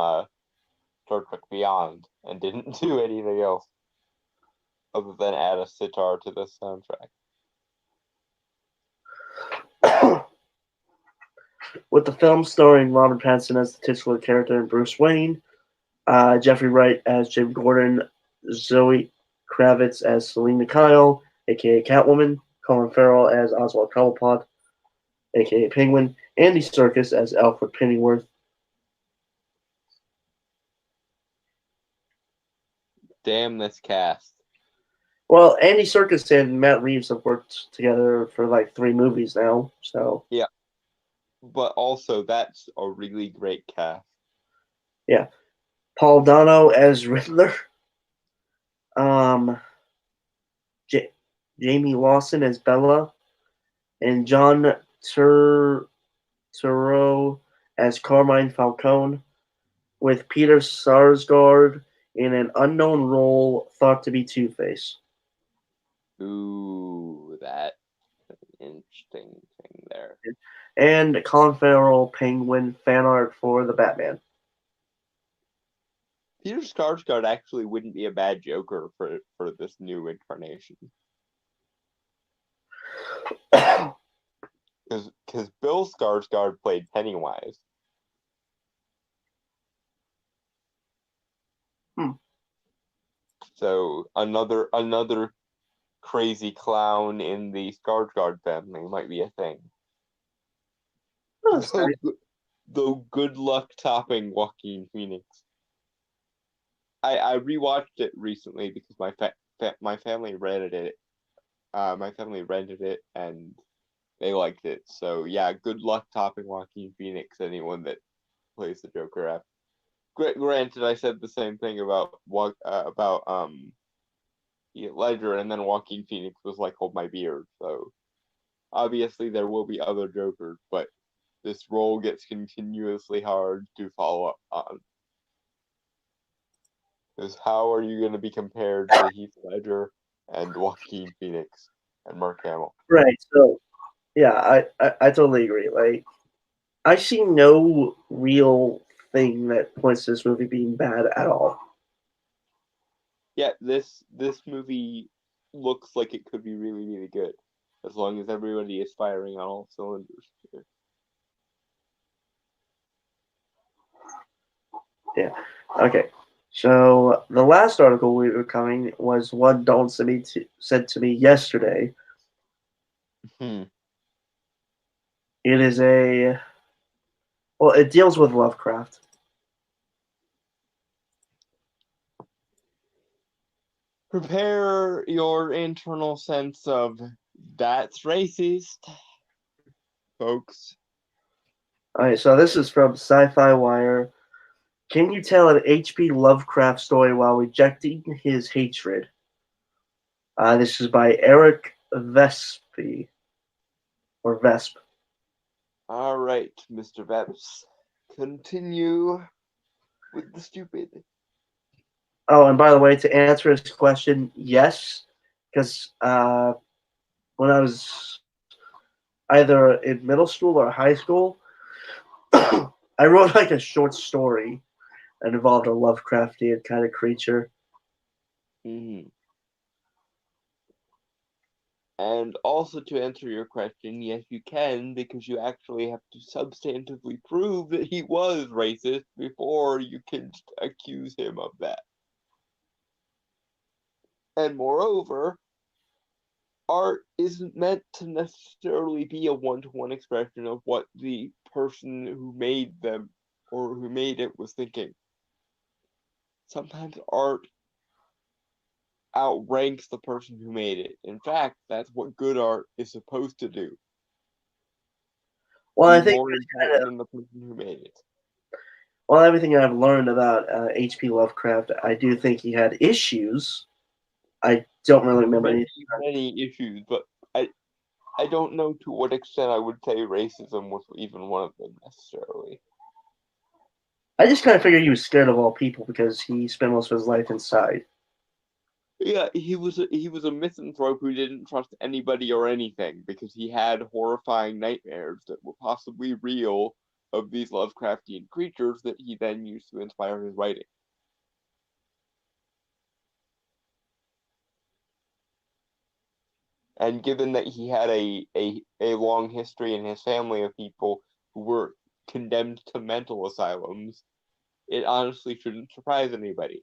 Star Trek Beyond and didn't do anything else other than add a sitar to the soundtrack. With the film starring Robert Pattinson as the titular character and Bruce Wayne, Jeffrey Wright as Jim Gordon, Zoe Kravitz as Selena Kyle, aka Catwoman, Colin Farrell as Oswald Cobblepot, aka Penguin, Andy Serkis as Alfred Pennyworth. Damn this cast. Well, Andy Serkis and Matt Reeves have worked together for like 3 movies now, so Yeah. But also, that's a really great cast. yeah. Paul Dano as Riddler. Jamie Lawson as Bella, and John Turturro as Carmine Falcone, with Peter Sarsgaard in an unknown role thought to be Two-Face. Ooh, that's an interesting thing there. And Colin Farrell Penguin fan art for the Batman. Peter Skarsgård actually wouldn't be a bad Joker for this new incarnation. Because Bill Skarsgård played Pennywise. So another crazy clown in the Skarsgård family might be a thing. Though good luck topping Joaquin Phoenix. I rewatched it recently because my family rented it. My family rented it and they liked it. So yeah, good luck topping Joaquin Phoenix. Anyone that plays the Joker. Granted, I said the same thing about Heath Ledger, and then Joaquin Phoenix was like, "Hold my beer." So obviously there will be other Jokers, but this role gets continuously hard to follow up on. Because how are you going to be compared to Heath Ledger and Joaquin Phoenix and Mark Hamill? Right. So, yeah, I totally agree. Like, I see no real thing that points to this movie being bad at all. Yeah, this movie looks like it could be really, really good, as long as everybody is firing on all cylinders. Yeah. Okay. So the last article we were covering was what Dalton said to me yesterday. Hmm. It is it deals with Lovecraft. Prepare your internal sense of that's racist, folks. All right. So this is from Sci-Fi Wire. Can you tell an H.P. Lovecraft story while rejecting his hatred? This is by Eric Vesp. All right, Mr. Veps, continue with the stupid. Oh, and by the way, to answer his question, yes, because when I was either in middle school or high school, I wrote like a short story that involved a Lovecraftian kind of creature. Mm-hmm. And also to answer your question, yes, you can, because you actually have to substantively prove that he was racist before you can accuse him of that. And moreover, art isn't meant to necessarily be a one-to-one expression of what the person who made them or who made it was thinking. Sometimes art outranks the person who made it. In fact, that's what good art is supposed to do. Well, I Be think more important than the person who made it. well, everything I've learned about H.P. Lovecraft, I do think he had issues. I don't really remember anything. Many issues, but I don't know to what extent I would say racism was even one of them necessarily. I just kind of figured he was scared of all people because he spent most of his life inside. Yeah, he was a misanthrope who didn't trust anybody or anything because he had horrifying nightmares that were possibly real of these Lovecraftian creatures that he then used to inspire his writing. And given that he had a long history in his family of people who were condemned to mental asylums, it honestly shouldn't surprise anybody.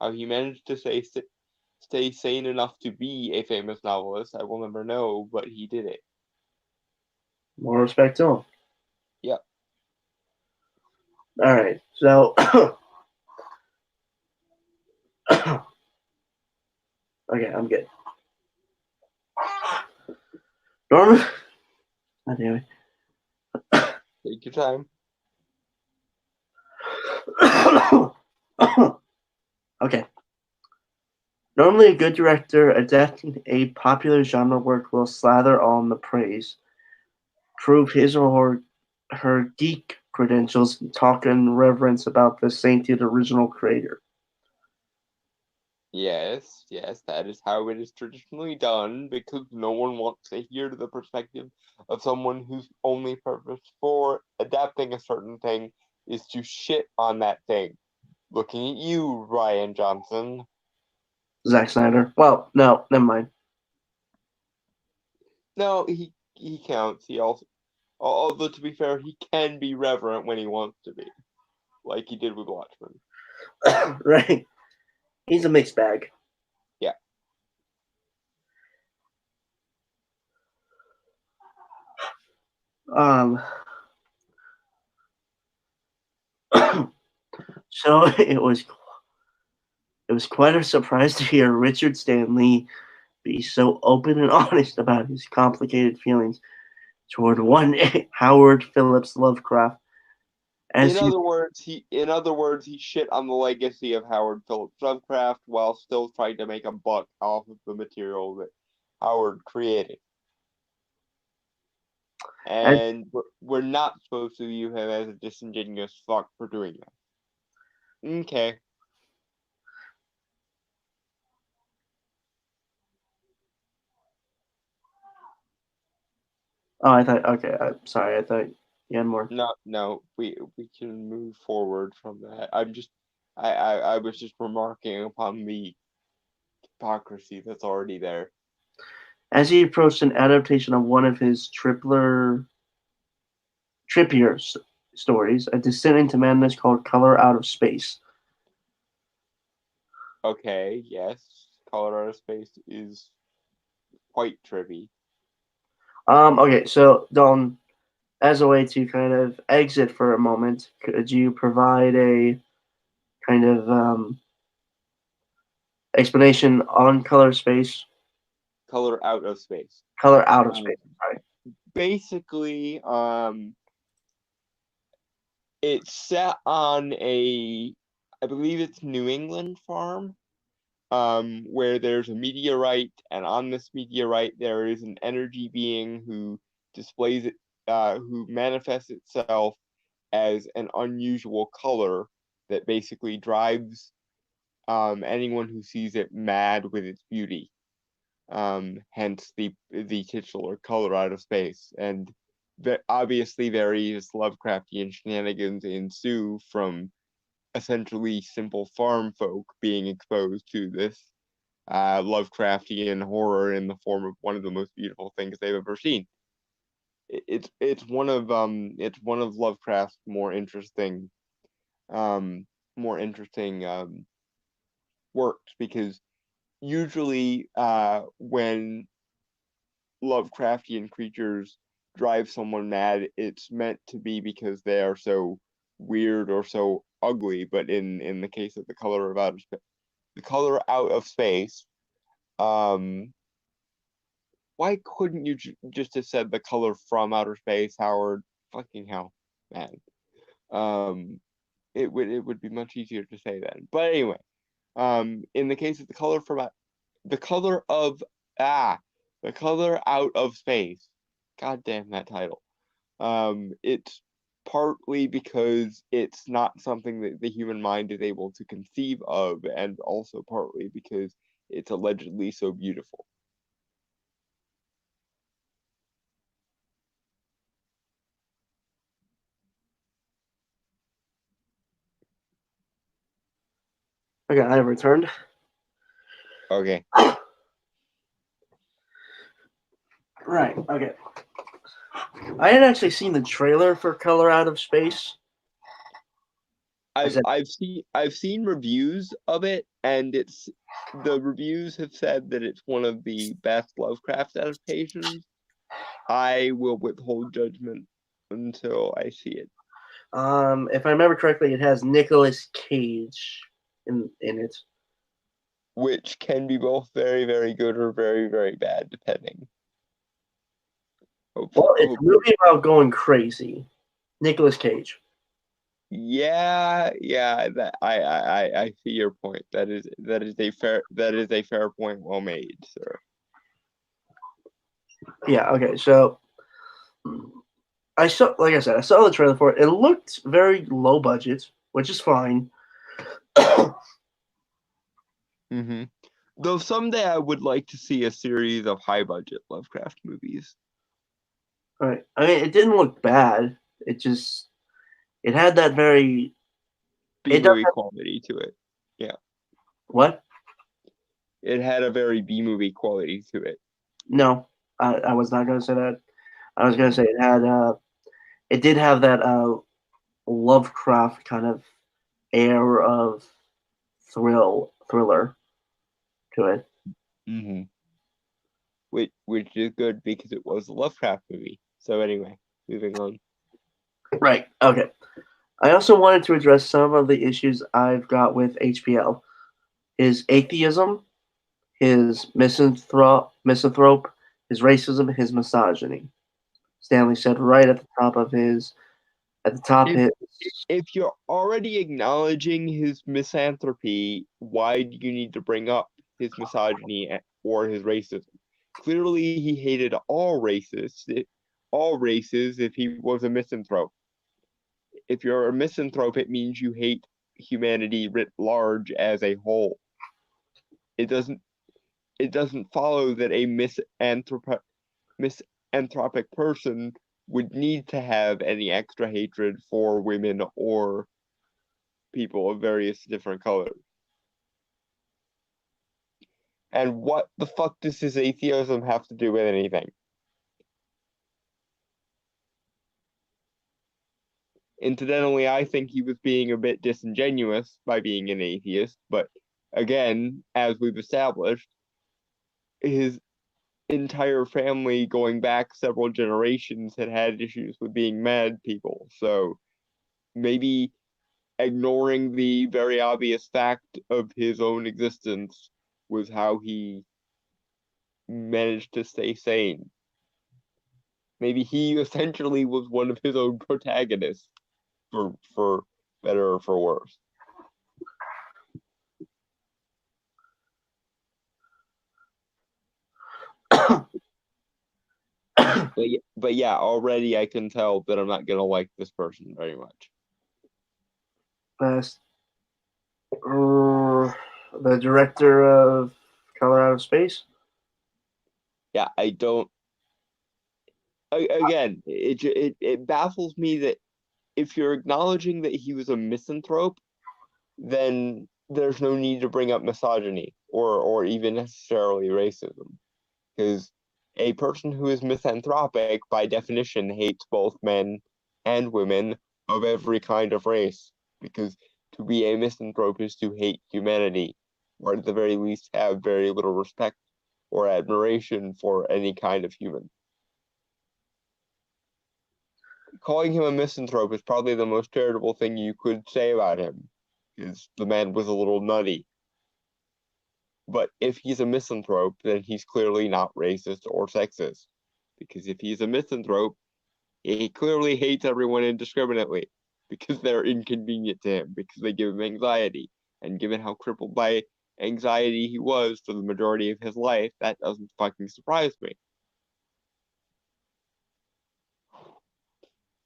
How he managed to stay sane enough to be a famous novelist, I will never know, but he did it. More respect to him. Yep. All right. So, okay, I'm good. Norman. God damn Take your time. it. Okay. Normally, a good director adapting a popular genre work will slather on the praise, prove his or her geek credentials, and talk in reverence about the sainted original creator. Yes, that is how it is traditionally done, because no one wants to hear the perspective of someone whose only purpose for adapting a certain thing is to shit on that thing. Looking at you, Rian Johnson. Zack Snyder. Well, no, never mind. No, he counts. He also, although to be fair, he can be reverent when he wants to be, like he did with Watchmen. Right. He's a mixed bag. Yeah. So it was quite a surprise to hear Richard Stanley be so open and honest about his complicated feelings toward one Howard Phillips Lovecraft. In other words, he shit on the legacy of Howard Phillips Lovecraft while still trying to make a buck off of the material that Howard created. And we're not supposed to view him as a disingenuous fuck for doing that. Okay. Oh, I thought. Okay, I'm sorry. I thought you had more. No, we can move forward from that. I was just remarking upon the hypocrisy that's already there. As he approached an adaptation of one of his trippier stories, A Descent into Madness called Color Out of Space. Okay, yes, Colorado Space is quite trippy. Okay, so Dalton, as a way to kind of exit for a moment, could you provide a kind of explanation on color space? Color Out of Space. Color Out of Space. Sorry. Basically, it's set on I believe it's New England farm, where there's a meteorite, and on this meteorite there is an energy being who displays it, who manifests itself as an unusual color that basically drives anyone who sees it mad with its beauty. Hence the titular Color Out of Space, and obviously various Lovecraftian shenanigans ensue from essentially simple farm folk being exposed to this Lovecraftian horror in the form of one of the most beautiful things they've ever seen. It's one of Lovecraft's more interesting works, because usually when Lovecraftian creatures drive someone mad, it's meant to be because they are so weird or so ugly. But in the case of the Color Out of Space, why couldn't you just have said the color from outer space, Howard? Fucking hell, man. It would be much easier to say then. But anyway, in the case of the color Out of Space. God damn that title. It's partly because it's not something that the human mind is able to conceive of, and also partly because it's allegedly so beautiful. Okay, I have returned. Okay. Right. Okay. I had actually seen the trailer for Color Out of Space. I've seen reviews of it, and the reviews have said that it's one of the best Lovecraft adaptations. I will withhold judgment until I see it. If I remember correctly, it has Nicolas Cage in it. Which can be both very, very good or very, very bad, depending. Well, it's a movie about going crazy. Nicolas Cage. Yeah, that I see your point. That is a fair point, well made, sir. Yeah. Okay. So I saw the trailer for it. It looked very low budget, which is fine. Mm-hmm. Though someday I would like to see a series of high budget Lovecraft movies. Right. I mean, it didn't look bad. It had that very B-movie quality to it. Yeah. What? It had a very B-movie quality to it. No, I was not going to say that. I was going to say it did have that Lovecraft kind of air of thriller to it. Mm-hmm. Which is good because it was a Lovecraft movie. So anyway, moving on. Right. Okay. I also wanted to address some of the issues I've got with HPL. His atheism, his misanthrope, his racism, his misogyny. Stanley said right at the top of his if you're already acknowledging his misanthropy, why do you need to bring up his misogyny or his racism? Clearly, he hated all races if he was a misanthrope. If you're a misanthrope, it means you hate humanity writ large as a whole. It doesn't follow that a misanthropic person would need to have any extra hatred for women or people of various different colors. And what the fuck does his atheism have to do with anything? Incidentally, I think he was being a bit disingenuous by being an atheist, but again, as we've established, his entire family going back several generations had issues with being mad people. So maybe ignoring the very obvious fact of his own existence was how he managed to stay sane. Maybe he essentially was one of his own protagonists, for better or for worse. But yeah, already I can tell that I'm not gonna like this person very much. Best, the director of Color Out of Space. Yeah, I don't. Again, it baffles me that if you're acknowledging that he was a misanthrope, then there's no need to bring up misogyny or even necessarily racism, because a person who is misanthropic by definition hates both men and women of every kind of race, because to be a misanthrope is to hate humanity, or at the very least have very little respect or admiration for any kind of human. Calling him a misanthrope is probably the most charitable thing you could say about him, because the man was a little nutty. But if he's a misanthrope, then he's clearly not racist or sexist. Because if he's a misanthrope, he clearly hates everyone indiscriminately, because they're inconvenient to him, because they give him anxiety. And given how crippled by anxiety he was for the majority of his life, that doesn't fucking surprise me.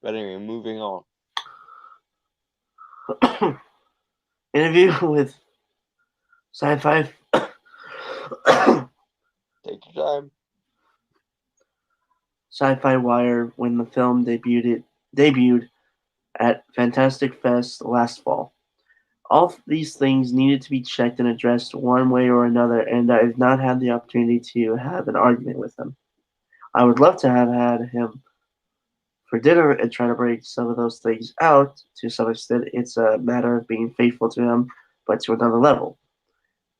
But anyway, moving on. Interview with Sci-Fi. Take your time. Sci-Fi Wire when the film debuted at Fantastic Fest last fall. All of these things needed to be checked and addressed one way or another, and I've not had the opportunity to have an argument with them. I would love to have had him for dinner and try to bring some of those things out. To some extent, it's a matter of being faithful to him, but to another level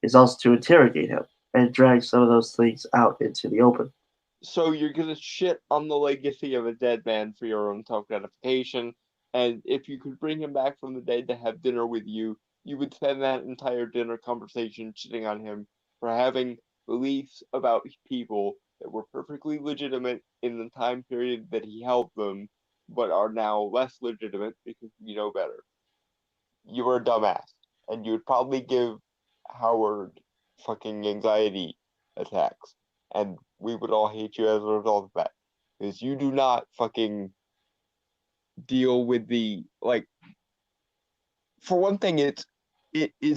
is also to interrogate him and drag some of those things out into the open. So you're gonna shit on the legacy of a dead man for your own self-gratification, and if you could bring him back from the dead to have dinner with you, you would spend that entire dinner conversation shitting on him for having beliefs about people that were perfectly legitimate in the time period that he held them, but are now less legitimate because we know better. You were a dumbass, and you would probably give Howard fucking anxiety attacks, and we would all hate you as a result of that, because you do not fucking deal with the like. For one thing, it's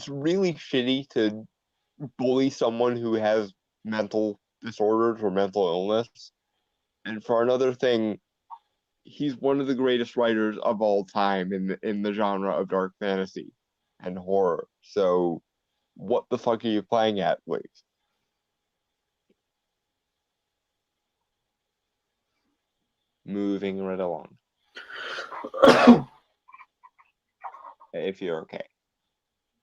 really shitty to bully someone who has mental disorders or mental illness, and for another thing, he's one of the greatest writers of all time in the genre of dark fantasy and horror. So what the fuck are you playing at, please? Moving right along. If you're okay.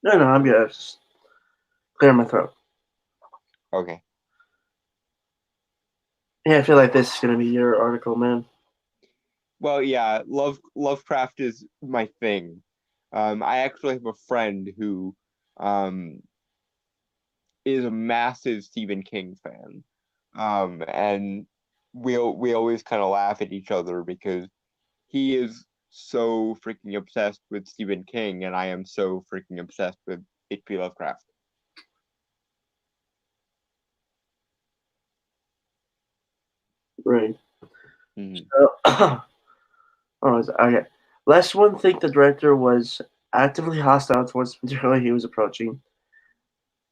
No, I'm good. Just clear my throat. Okay. Yeah, I feel like this is gonna be your article, man. Well, yeah, Lovecraft is my thing. I actually have a friend who is a massive Stephen King fan. And we always kind of laugh at each other because he is so freaking obsessed with Stephen King, and I am so freaking obsessed with H.P. Lovecraft. Right. Mhm. Okay. Lest one think the director was actively hostile towards the material he was approaching,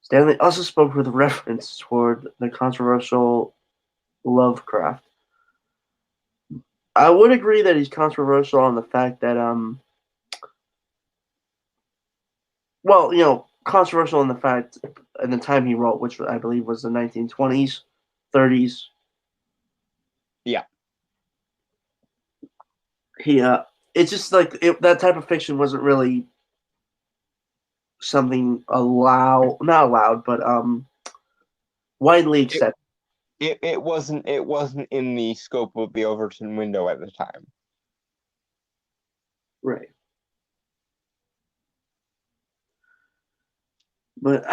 Stanley also spoke with reference toward the controversial Lovecraft. I would agree that he's controversial on the fact that well, controversial in the fact in the time he wrote, which I believe was the 1920s, 30s. Yeah. He it's just like that type of fiction wasn't really something not allowed, but widely accepted. It wasn't in the scope of the Overton window at the time. Right. But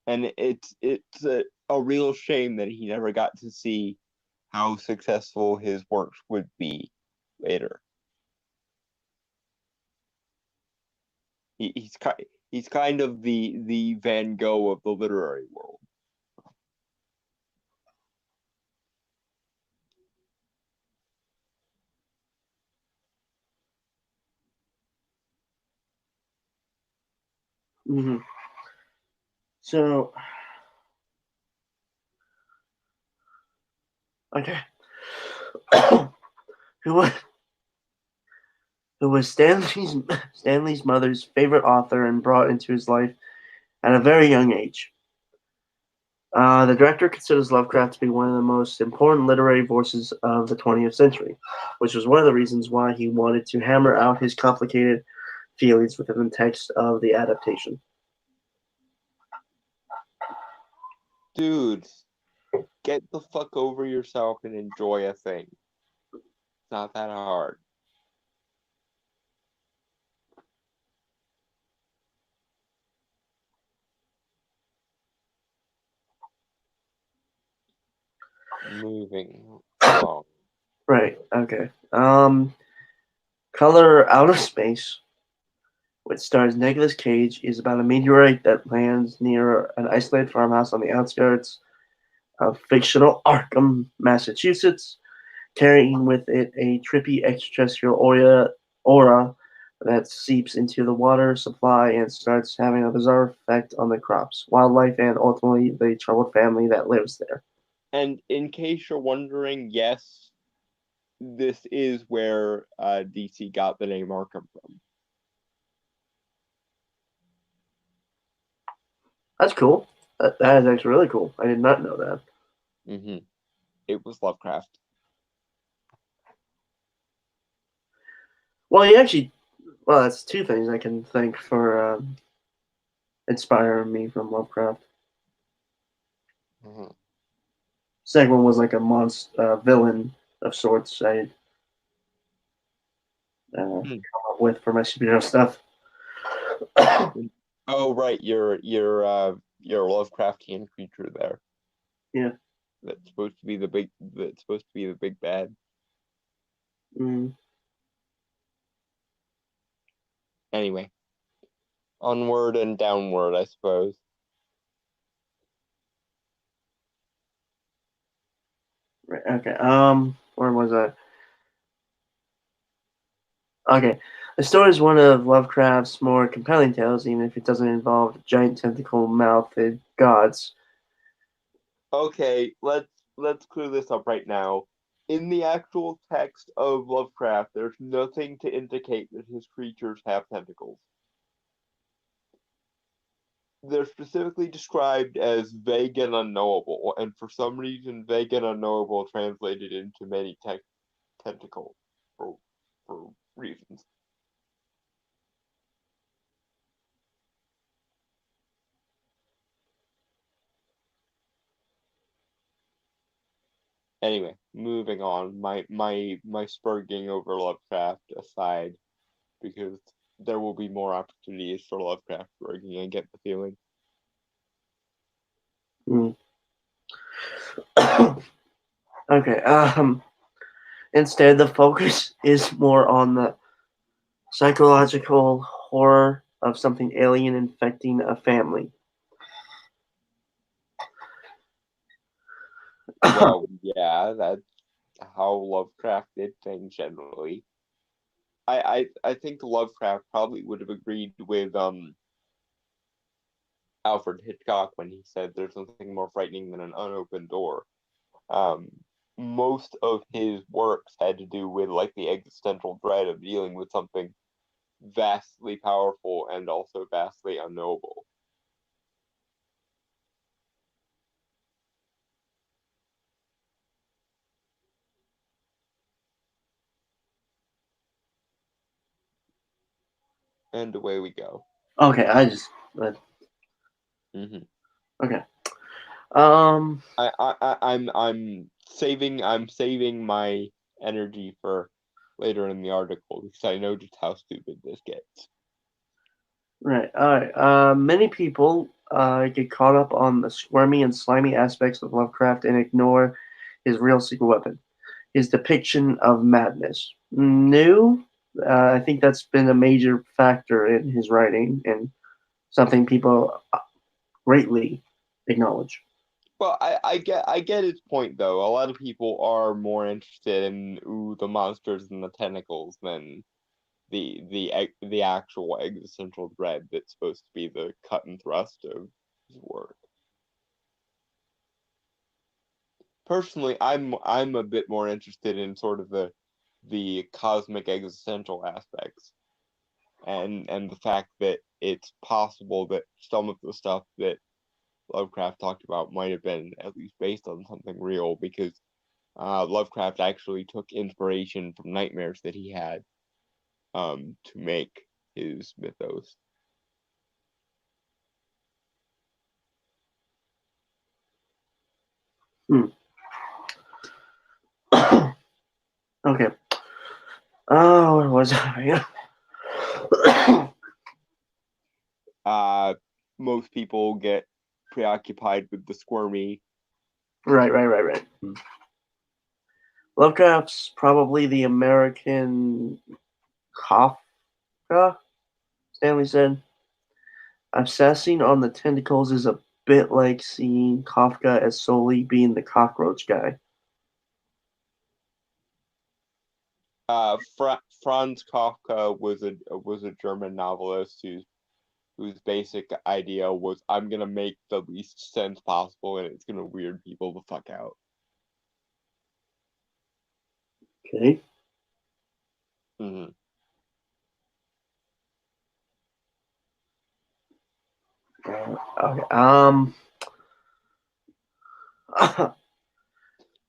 And it's a real shame that he never got to see how successful his works would be later. He's kind of the Van Gogh of the literary world. mhm. So okay. who was Stanley's mother's favorite author and brought into his life at a very young age. The director considers Lovecraft to be one of the most important literary voices of the 20th century, which was one of the reasons why he wanted to hammer out his complicated feelings within the text of the adaptation. Dude, get the fuck over yourself and enjoy a thing. It's not that hard. Moving along. Right. Okay. Color Outer Space, which stars Nicolas Cage, is about a meteorite that lands near an isolated farmhouse on the outskirts of fictional Arkham, Massachusetts, carrying with it a trippy extraterrestrial aura that seeps into the water supply and starts having a bizarre effect on the crops, wildlife, and ultimately the troubled family that lives there. And in case you're wondering, yes, this is where DC got the name Arkham from. That's cool. That is actually really cool. I did not know that. It was Lovecraft. Well, that's two things I can think for inspiring me from Lovecraft. Second one was like a monster villain of sorts I come up with for my superhero stuff. Oh right, your Lovecraftian creature there. Yeah. That's supposed to be the big bad. Mm. Anyway. Onward and downward, I suppose. Right, okay. Where was I? Okay. The story is one of Lovecraft's more compelling tales, even if it doesn't involve giant tentacle-mouthed gods. Okay, let's clear this up right now. In the actual text of Lovecraft, there's nothing to indicate that his creatures have tentacles. They're specifically described as vague and unknowable, and for some reason, vague and unknowable translated into many tentacle for reasons. Anyway, moving on. My spurging over Lovecraft aside, because there will be more opportunities for Lovecraft spurging. I get the feeling. Mm. Okay. Instead, the focus is more on the psychological horror of something alien infecting a family. Well, yeah, that's how Lovecraft did things generally. I think Lovecraft probably would have agreed with Alfred Hitchcock when he said there's nothing more frightening than an unopened door. Um, most of his works had to do with like the existential dread of dealing with something vastly powerful and also vastly unknowable. And away we go. Okay, Mm-hmm. Okay. I'm saving my energy for later in the article because I know just how stupid this gets. Right. All right. Many people get caught up on the squirmy and slimy aspects of Lovecraft and ignore his real secret weapon, his depiction of madness. New, I think that's been a major factor in his writing and something people greatly acknowledge. Well, I get his point though. A lot of people are more interested in the monsters and the tentacles than the actual existential dread that's supposed to be the cut and thrust of his work. Personally, I'm a bit more interested in sort of the cosmic existential aspects and the fact that it's possible that some of the stuff that Lovecraft talked about might have been at least based on something real because Lovecraft actually took inspiration from nightmares that he had to make his mythos. Okay. Oh, where was I? Most people get preoccupied with the squirmy. Right. Lovecraft's probably the American Kafka, Stanley said. Obsessing on the tentacles is a bit like seeing Kafka as solely being the cockroach guy. Franz Kafka was a German novelist whose basic idea was I'm gonna make the least sense possible and it's gonna weird people the fuck out. Okay. Mm-hmm. Okay.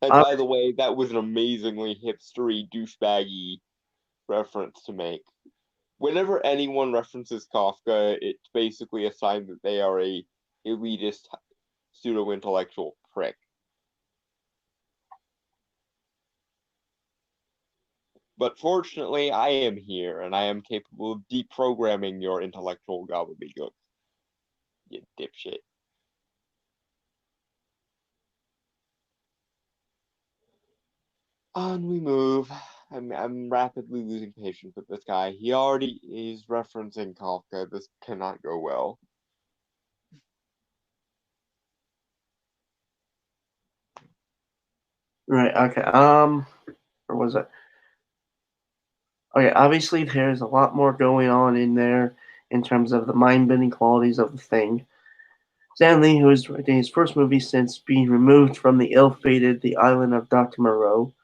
And by the way, that was an amazingly hipstery, douchebaggy reference to make. Whenever anyone references Kafka, it's basically a sign that they are a elitist, pseudo-intellectual prick. But fortunately, I am here, and I am capable of deprogramming your intellectual gobbledygook. You dipshit. On we move. I'm rapidly losing patience with this guy. He already is referencing Kafka. This cannot go well. Right. Okay. Or was it? Okay. Obviously, there's a lot more going on in there in terms of the mind-bending qualities of the thing. Stan Lee, who is directing his first movie since being removed from the ill-fated The Island of Dr. Moreau,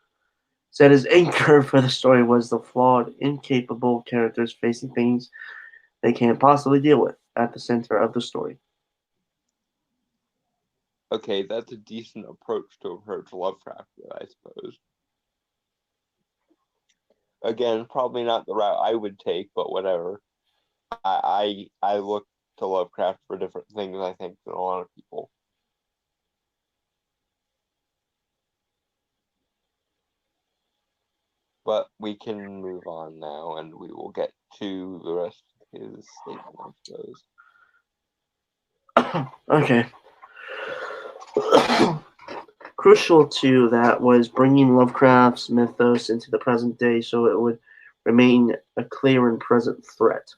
said his anchor for the story was the flawed, incapable characters facing things they can't possibly deal with at the center of the story. Okay, that's a decent approach to approach Lovecraft, I suppose. Again, probably not the route I would take, but whatever. I look to Lovecraft for different things, I think, than a lot of people. But we can move on now, and we will get to the rest of his statement, I suppose. Okay. Crucial to that was bringing Lovecraft's mythos into the present day so it would remain a clear and present threat.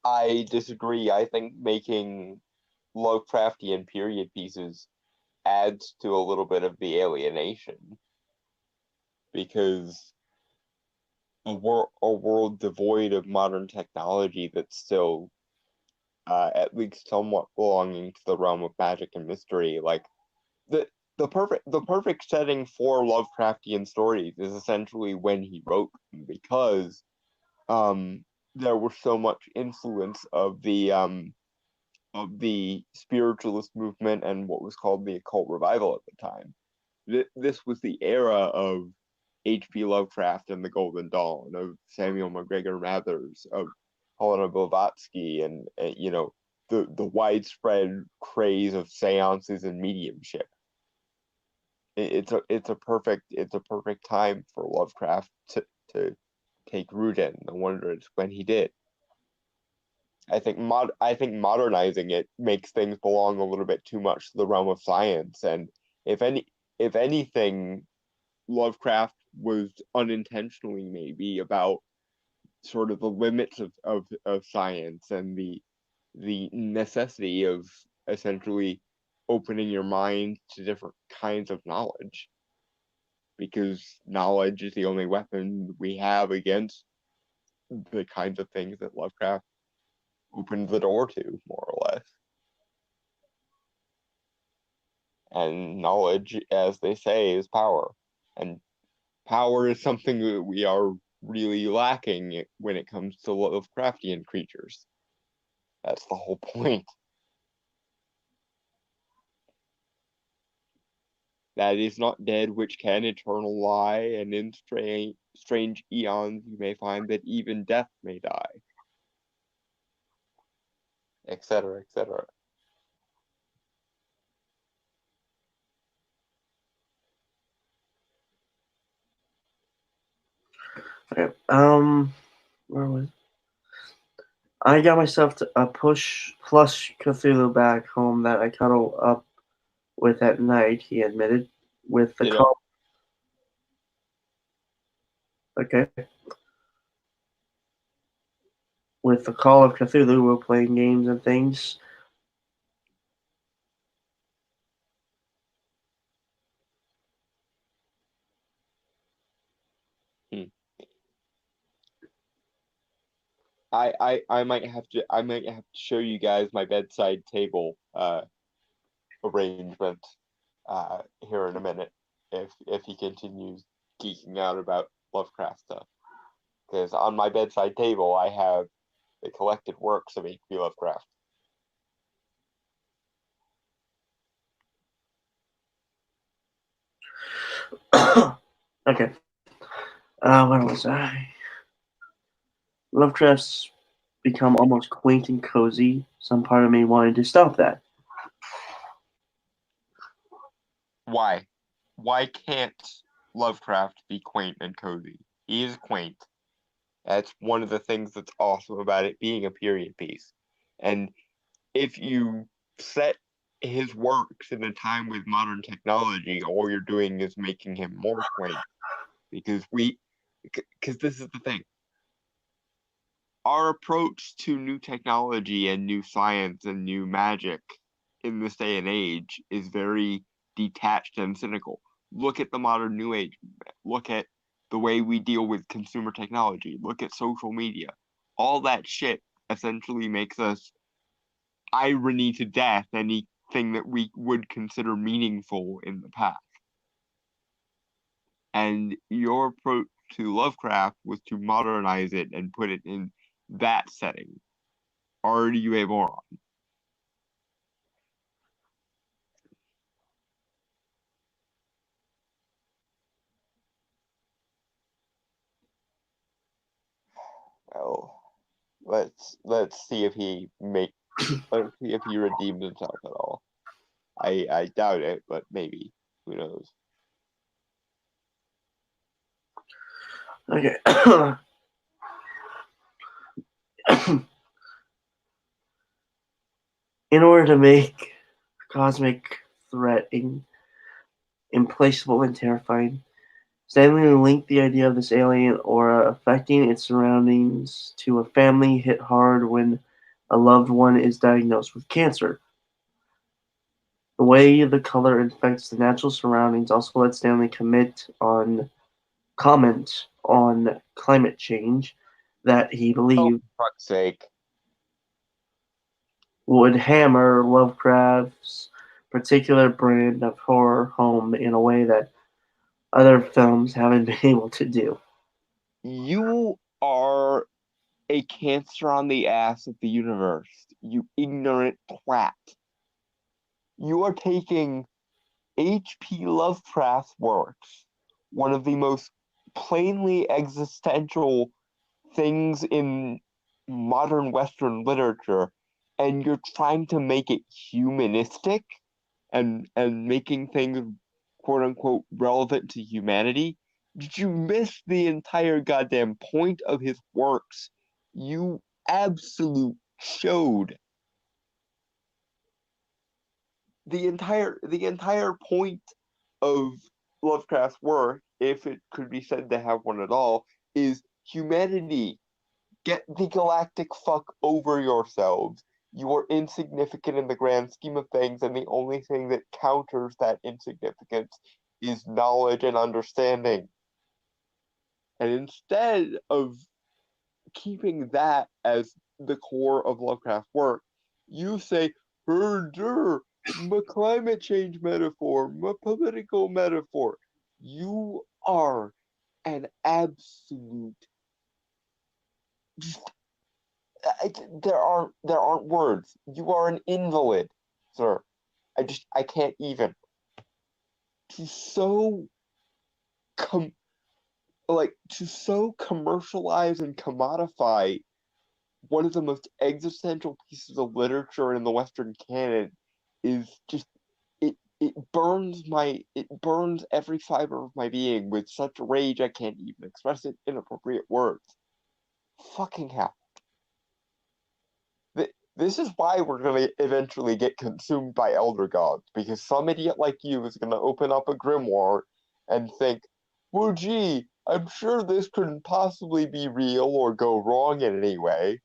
I disagree. I think making Lovecraftian period pieces adds to a little bit of the alienation, because a world devoid of modern technology that's still at least somewhat belonging to the realm of magic and mystery, like the perfect setting for Lovecraftian stories is essentially when he wrote them, because there was so much influence of the spiritualist movement and what was called the occult revival at the time. This was the era of H.P. Lovecraft and the Golden Dawn, of Samuel MacGregor Mathers, of Helena Blavatsky, and the widespread craze of seances and mediumship. It's a perfect time for Lovecraft to take root in. No wonder it's when he did. I think modernizing it makes things belong a little bit too much to the realm of science, and if anything, Lovecraft was unintentionally maybe about sort of the limits of science and the necessity of essentially opening your mind to different kinds of knowledge, because knowledge is the only weapon we have against the kinds of things that Lovecraft opened the door to, more or less. And knowledge, as they say, is power. And power is something that we are really lacking when it comes to Lovecraftian creatures. That's the whole point. That is not dead which can eternal lie, and in strange eons you may find that even death may die. Etc., etc. Okay. Where was I got myself to a push plush Cthulhu back home that I cuddle up with at night, he admitted, with the call. Okay. With the Call of Cthulhu, we're playing games and things. I might have to show you guys my bedside table arrangement here in a minute if he continues geeking out about Lovecraft stuff. Because on my bedside table I have the collected works of H.P. Lovecraft. Okay. Where was I? Lovecraft's become almost quaint and cozy. Some part of me wanted to stop that. Why? Why can't Lovecraft be quaint and cozy? He is quaint. That's one of the things that's awesome about it being a period piece. And if you set his works in a time with modern technology, all you're doing is making him more quaint. Because this is the thing. Our approach to new technology and new science and new magic in this day and age is very detached and cynical. Look at the modern new age. Look at the way we deal with consumer technology. Look at social media. All that shit essentially makes us irony to death anything that we would consider meaningful in the past. And your approach to Lovecraft was to modernize it and put it in that setting. Are you a moron? Well, let's see if he redeems himself at all. I doubt it, but maybe. Who knows? Okay. In order to make cosmic threat implacable and terrifying, Stanley linked the idea of this alien aura affecting its surroundings to a family hit hard when a loved one is diagnosed with cancer. The way the color infects the natural surroundings also let Stanley comment on climate change that he believed For fuck's sake. would hammer Lovecraft's particular brand of horror home in a way that other films haven't been able to do. You are a cancer on the ass of the universe, you ignorant twat. You are taking H.P. Lovecraft's works, one of the most plainly existential things in modern Western literature, and you're trying to make it humanistic and making things quote unquote relevant to humanity. Did you miss the entire goddamn point of his works? You absolute showed. The entire point of Lovecraft's work, if it could be said to have one at all, is humanity. Get the galactic fuck over yourselves. You are insignificant in the grand scheme of things, and the only thing that counters that insignificance is knowledge and understanding. And instead of keeping that as the core of Lovecraft's work, you say, herder, my climate change metaphor, my political metaphor. You are an absolute. There aren't words. You are an invalid, sir. I can't even. To so commercialize and commodify one of the most existential pieces of literature in the Western canon is just it burns every fiber of my being with such rage I can't even express it in appropriate words. Fucking hell. This is why we're gonna eventually get consumed by elder gods, because some idiot like you is gonna open up a grimoire and think, well gee, I'm sure this couldn't possibly be real or go wrong in any way.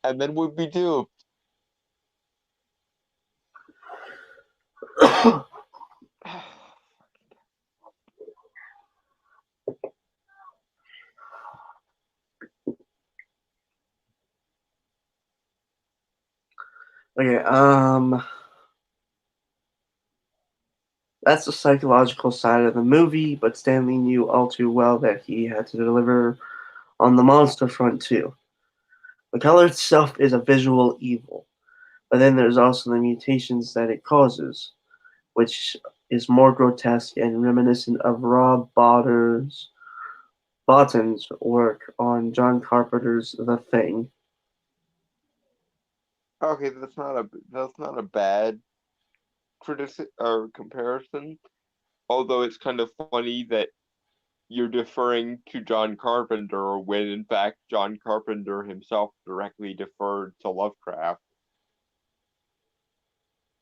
And then we'd be doomed. Okay, that's the psychological side of the movie, but Stanley knew all too well that he had to deliver on the monster front too. The color itself is a visual evil, but then there's also the mutations that it causes. which is more grotesque and reminiscent of Rob Botton's work on John Carpenter's The Thing. Okay, that's not a bad criticism or comparison. Although it's kind of funny that you're deferring to John Carpenter when in fact John Carpenter himself directly deferred to Lovecraft.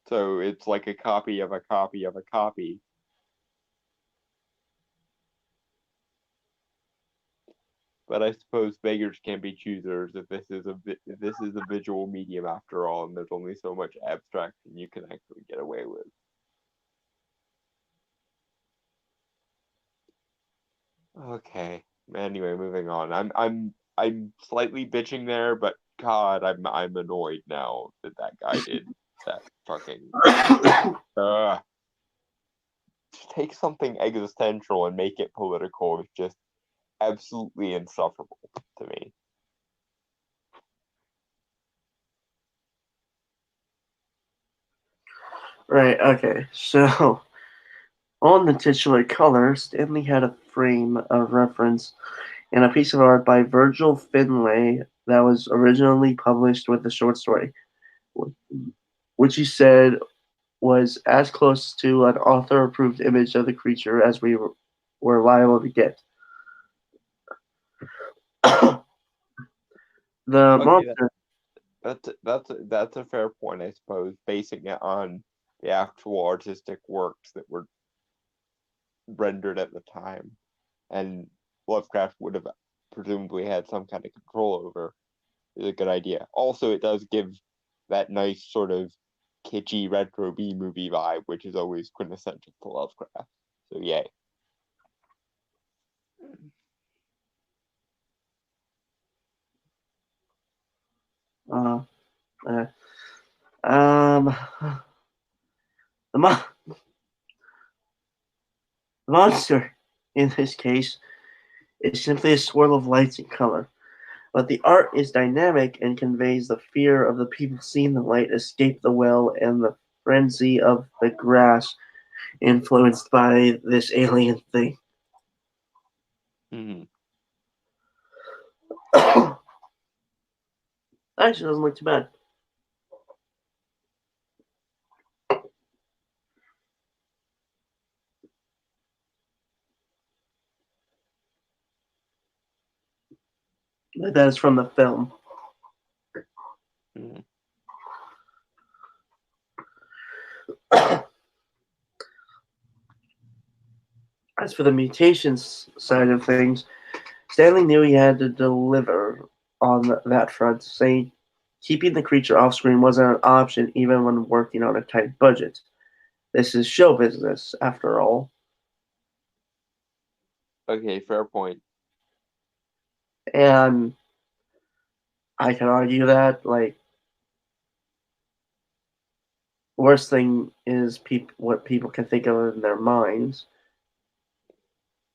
So it's like a copy of a copy of a copy. But I suppose beggars can't be choosers if this is a visual medium after all, and there's only so much abstraction you can actually get away with. Okay. Anyway, moving on. I'm slightly bitching there, but God, I'm annoyed now that guy did that fucking. To take something existential and make it political is just absolutely insufferable to me. Right, okay. So, on the titular color, Stanley had a frame of reference and a piece of art by Virgil Finlay that was originally published with the short story, which he said was as close to an author-approved image of the creature as we were liable to get. The Okay, monster. that's a fair point, I suppose, basing it on the actual artistic works that were rendered at the time, and Lovecraft would have presumably had some kind of control over, is a good idea. Also, it does give that nice sort of kitschy retro B movie vibe, which is always quintessential to Lovecraft. So yay. Uh, um, the, mo- the monster, in this case, is simply a swirl of lights and color. But the art is dynamic and conveys the fear of the people seeing the light escape the well and the frenzy of the grass influenced by this alien thing. Mm-hmm. Actually, doesn't look too bad. That is from the film. Mm-hmm. As for the mutations side of things, Stanley knew he had to deliver on that front, saying keeping the creature off screen wasn't an option even when working on a tight budget. This is show business, after all. Okay, fair point. And I can argue that, like, worst thing is what people can think of in their minds.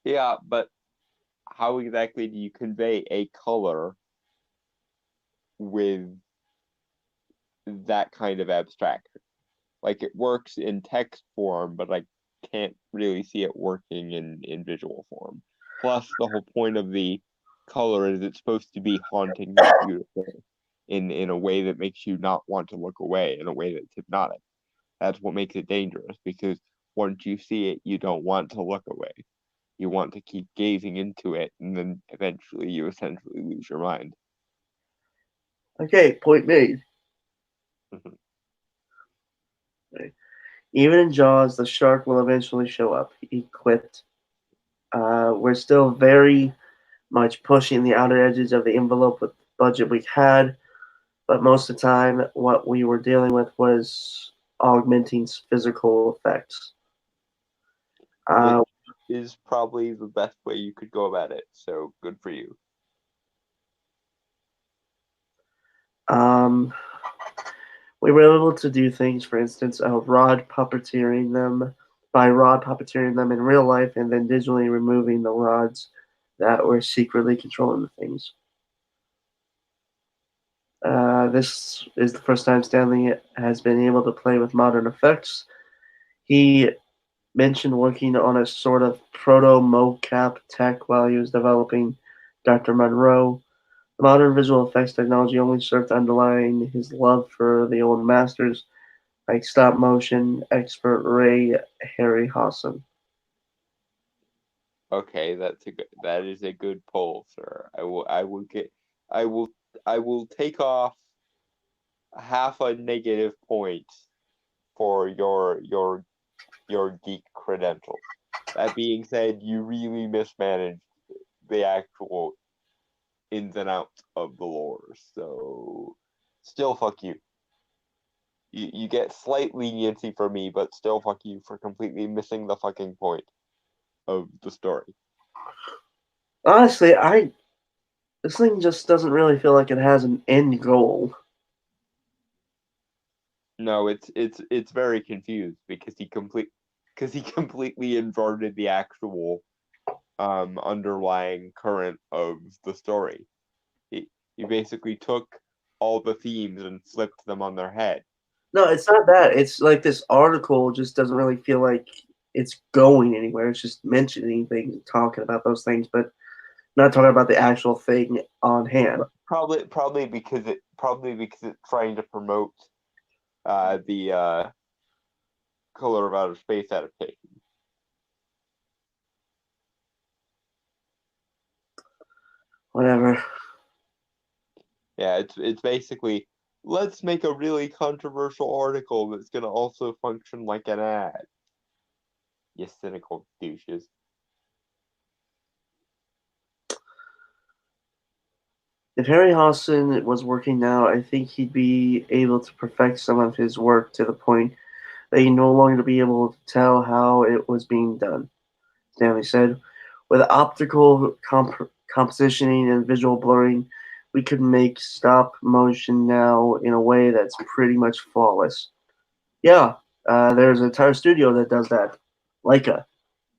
Yeah, but how exactly do you convey a color with that kind of abstraction? Like, it works in text form, but I can't really see it working in visual form. Plus, the whole point of the color is it's supposed to be hauntingly beautiful in a way that makes you not want to look away, in a way that's hypnotic. That's what makes it dangerous, because once you see it, you don't want to look away. You want to keep gazing into it, and then eventually you essentially lose your mind. Okay, point made. Right. Even in Jaws, the shark will eventually show up, he quipped. We're still very much pushing the outer edges of the envelope with the budget we had, but most of the time, what we were dealing with was augmenting physical effects. Which is probably the best way you could go about it, so good for you. We were able to do things, for instance, of rod puppeteering them in real life and then digitally removing the rods that were secretly controlling the things. This is the first time Stanley has been able to play with modern effects. He mentioned working on a sort of proto mocap tech while he was developing Dr. Monroe. The modern visual effects technology only served to underline his love for the old masters like stop motion expert Ray Harryhausen. Okay, that is a good poll, sir. I will I will take off half a negative point for your geek credentials. That being said, you really mismanaged the actual ins and outs of the lore. So still fuck you. You get slight leniency for me, but still fuck you for completely missing the fucking point of the story. Honestly, this thing just doesn't really feel like it has an end goal. No, it's very confused because he completely inverted the actual underlying current of the story. He basically took all the themes and flipped them on their head. No, it's not that. It's like this article just doesn't really feel like it's going anywhere. It's just mentioning things, talking about those things, but not talking about the actual thing on hand. Probably because it's trying to promote the Color of Outer Space adaptation. Whatever. Yeah, it's basically, let's make a really controversial article that's gonna also function like an ad. You cynical douches. If Harryhausen was working now, I think he'd be able to perfect some of his work to the point that he'd no longer be able to tell how it was being done. Stanley said, with optical compositioning and visual blurring, we could make stop motion now in a way that's pretty much flawless. Yeah, there's an entire studio that does that. Leica.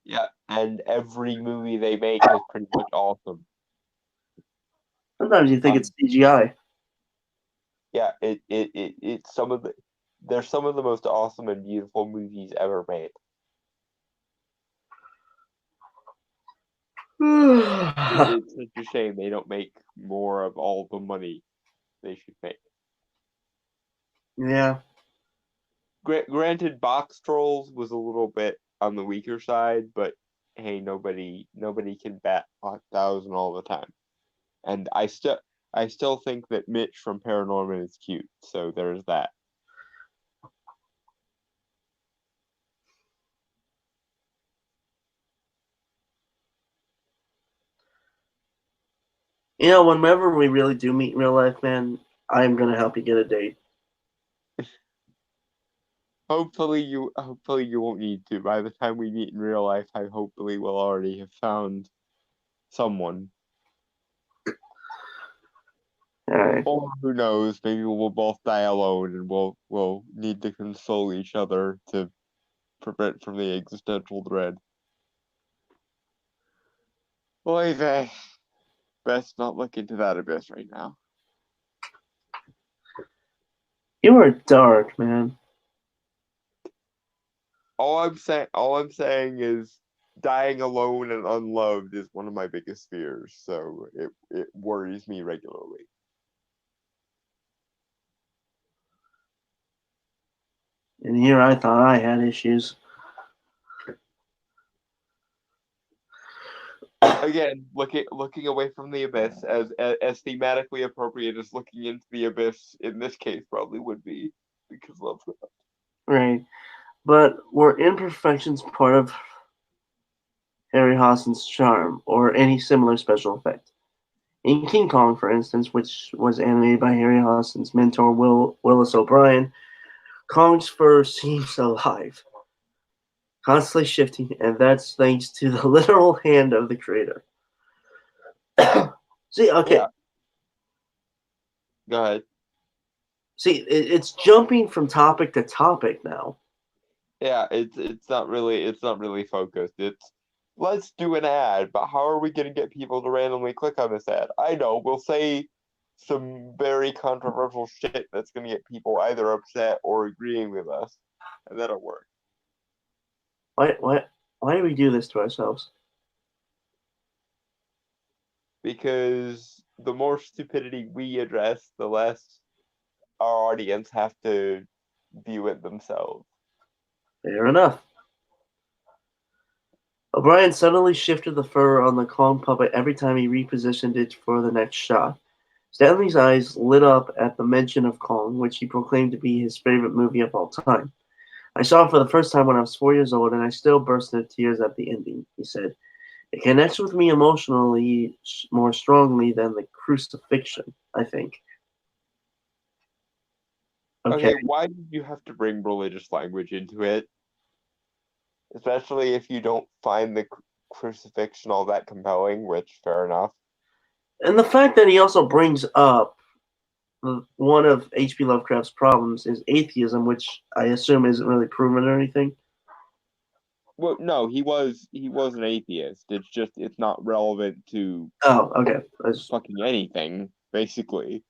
Yeah, and every movie they make is pretty much awesome. Sometimes you think it's CGI. Yeah, it's they're some of the most awesome and beautiful movies ever made. It's such a shame they don't make more of all the money they should make. Yeah. Granted, Box Trolls was a little bit on the weaker side, but hey, nobody can bat 1,000 all the time. And I still think that Mitch from Paranorman is cute, so there's that. You know, whenever we really do meet in real life, man, I'm gonna help you get a date. Hopefully you won't need to. By the time we meet in real life, I hopefully will already have found someone. Alright. Or who knows, maybe we'll both die alone and we'll need to console each other to prevent from the existential dread. Boy, they best not look into that abyss right now. You are dark, man. All I'm saying is dying alone and unloved is one of my biggest fears, so it worries me regularly. And here I thought I had issues. Again, looking away from the abyss as thematically appropriate as looking into the abyss in this case probably would be, because Lovecraft. Right. But were imperfections part of Harryhausen's charm, or any similar special effect? In King Kong, for instance, which was animated by Harryhausen's mentor Willis O'Brien, Kong's fur seems alive, constantly shifting, and that's thanks to the literal hand of the creator. See, okay. Yeah. Go ahead. See, it's jumping from topic to topic now. Yeah, it's not really focused. It's, let's do an ad, but how are we gonna get people to randomly click on this ad? I know, we'll say some very controversial shit that's gonna get people either upset or agreeing with us, and that'll work. Why do we do this to ourselves? Because the more stupidity we address, the less our audience have to view it themselves. Fair enough. O'Brien suddenly shifted the fur on the Kong puppet every time he repositioned it for the next shot. Stanley's eyes lit up at the mention of Kong, which he proclaimed to be his favorite movie of all time. I saw it for the first time when I was 4 years old, and I still burst into tears at the ending, he said. It connects with me emotionally more strongly than the crucifixion, I think. Okay, why did you have to bring religious language into it? Especially if you don't find the crucifixion all that compelling, which, fair enough. And the fact that he also brings up one of H.P. Lovecraft's problems is atheism, which I assume isn't really proven or anything. Well, no, he was an atheist. It's not relevant to okay. fucking anything, basically.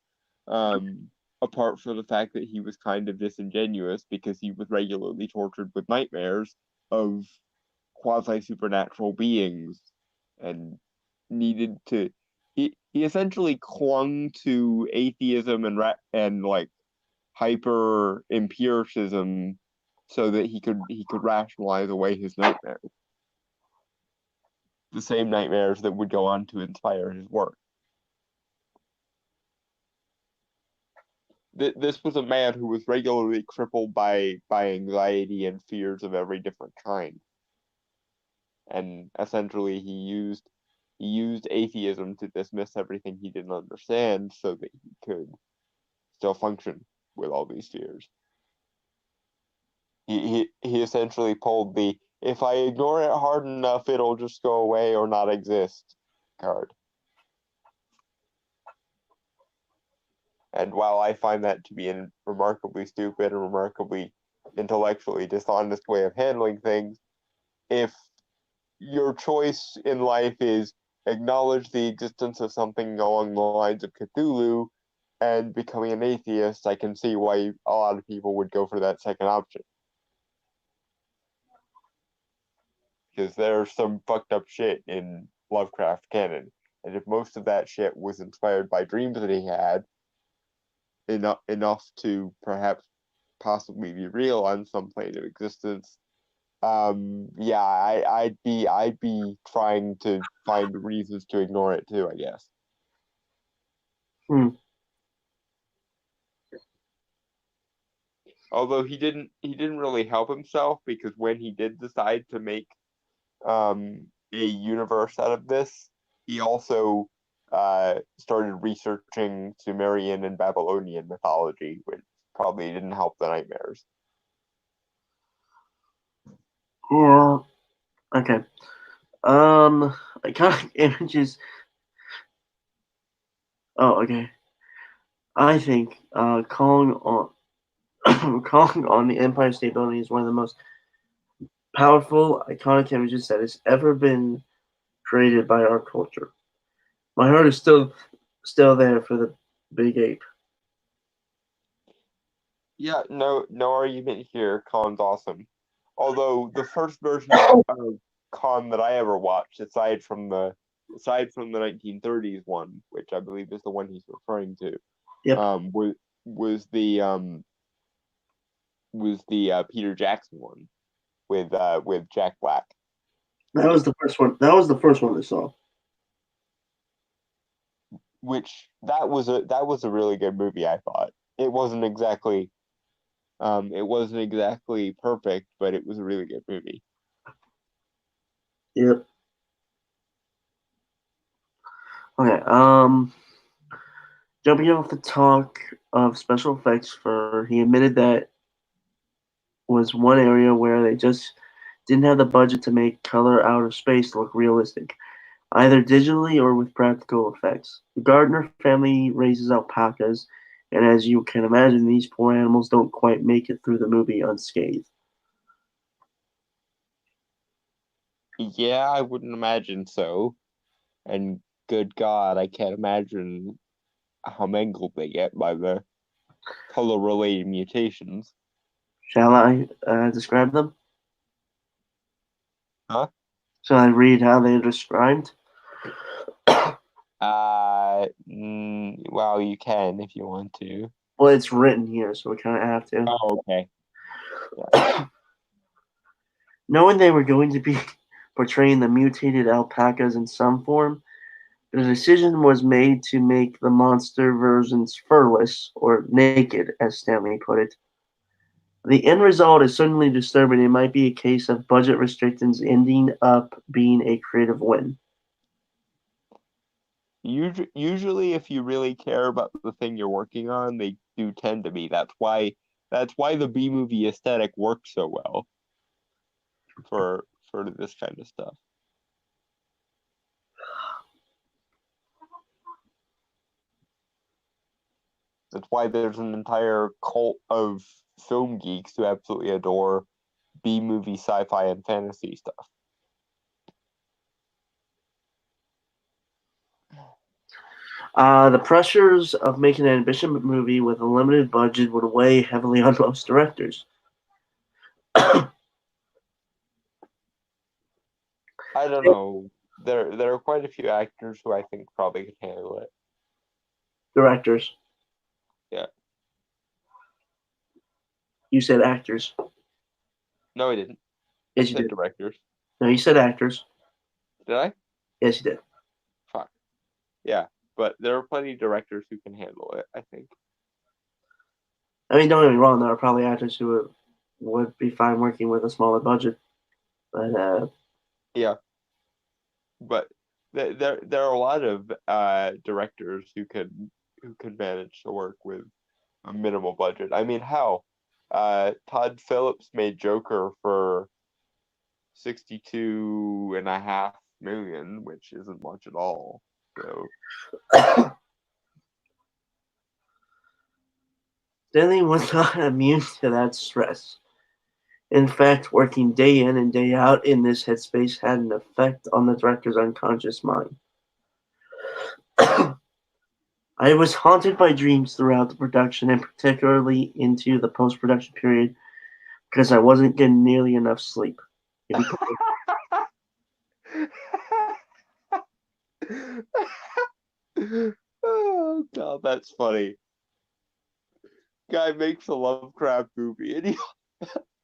Apart from the fact that he was kind of disingenuous because he was regularly tortured with nightmares of quasi-supernatural beings and needed to he essentially clung to atheism and like hyper empiricism so that he could rationalize away his nightmares, the same nightmares that would go on to inspire his work. This was a man who was regularly crippled by anxiety and fears of every different kind, and essentially he used atheism to dismiss everything he didn't understand so that he could still function with all these fears. He essentially pulled the "if I ignore it hard enough, it'll just go away or not exist" card. And while I find that to be a remarkably stupid and remarkably intellectually dishonest way of handling things, if your choice in life is acknowledge the existence of something along the lines of Cthulhu and becoming an atheist, I can see why a lot of people would go for that second option. Because there's some fucked up shit in Lovecraft canon. And if most of that shit was inspired by dreams that he had, enough to perhaps possibly be real on some plane of existence, yeah, I'd be trying to find reasons to ignore it too, I guess. Although he didn't really help himself, because when he did decide to make a universe out of this, he also started researching Sumerian and Babylonian mythology, which probably didn't help the nightmares. Yeah. Okay. Iconic images. Oh, okay. I think Kong on Kong on the Empire State Building is one of the most powerful, iconic images that has ever been created by our culture. My heart is still there for the big ape. Yeah, no argument here. Khan's awesome. Although the first version of Khan that I ever watched, aside from the 1930s one, which I believe is the one he's referring to, Yep. was the Peter Jackson one with Jack Black. That was the first one. That was the first one I saw. Which that was a really good movie, I thought. It wasn't exactly perfect, but it was a really good movie. Yep. Okay. Jumping off the talk of special effects, he admitted that was one area where they just didn't have the budget to make color out of space look realistic, either digitally or with practical effects. The Gardner family raises alpacas, and as you can imagine, these poor animals don't quite make it through the movie unscathed. Yeah, I wouldn't imagine so. And good God, I can't imagine how mangled they get by the color-related mutations. Shall I describe them? Huh? Shall I read how they're described? Well, you can if you want to. Well, it's written here, so we kind of have to. Oh, okay. Knowing they were going to be portraying the mutated alpacas in some form, the decision was made to make the monster versions furless, or naked, as Stanley put it. The end result is certainly disturbing. It might be a case of budget restrictions ending up being a creative win. Usually, if you really care about the thing you're working on, they do tend to be. That's why the B movie aesthetic works so well for this kind of stuff. That's why there's an entire cult of film geeks who absolutely adore B movie sci-fi and fantasy stuff. The pressures of making an ambitious movie with a limited budget would weigh heavily on most directors. I don't know. There are quite a few actors who I think probably could handle it. Directors. Yeah. You said actors. No, I didn't. Yes, I you said did. directors. No, you said actors. Did I? Yes, you did. Fuck. Yeah, but there are plenty of directors who can handle it, I think. I mean, don't get me wrong. There are probably actors who would be fine working with a smaller budget, but Yeah. But there are a lot of directors who could manage to work with a minimal budget. I mean, how? Todd Phillips made Joker for 62.5 million, which isn't much at all. So Stanley was not immune to that stress. In fact, working day in and day out in this headspace had an effect on the director's unconscious mind. I was haunted by dreams throughout the production and particularly into the post-production period because I wasn't getting nearly enough sleep. oh god, that's funny. Guy makes a Lovecraft movie and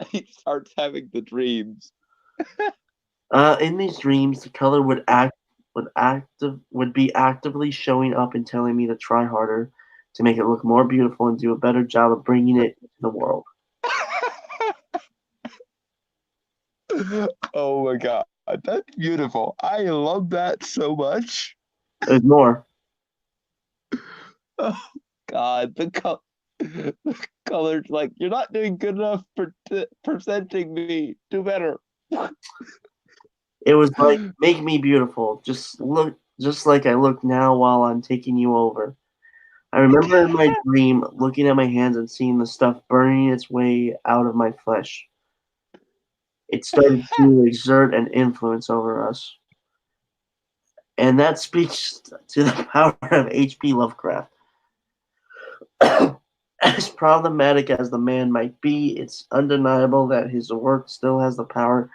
he starts having the dreams. In these dreams, the color would be actively showing up and telling me to try harder, to make it look more beautiful and do a better job of bringing it to the world. Oh my god, that's beautiful. I love that so much. There's more. Oh god, the colors, like, you're not doing good enough for presenting me. Do better. It was like, make me beautiful. Just like I look now while I'm taking you over. I remember in my dream looking at my hands and seeing the stuff burning its way out of my flesh. It started to exert an influence over us. And that speaks to the power of H.P. Lovecraft. As problematic as the man might be, it's undeniable that his work still has the power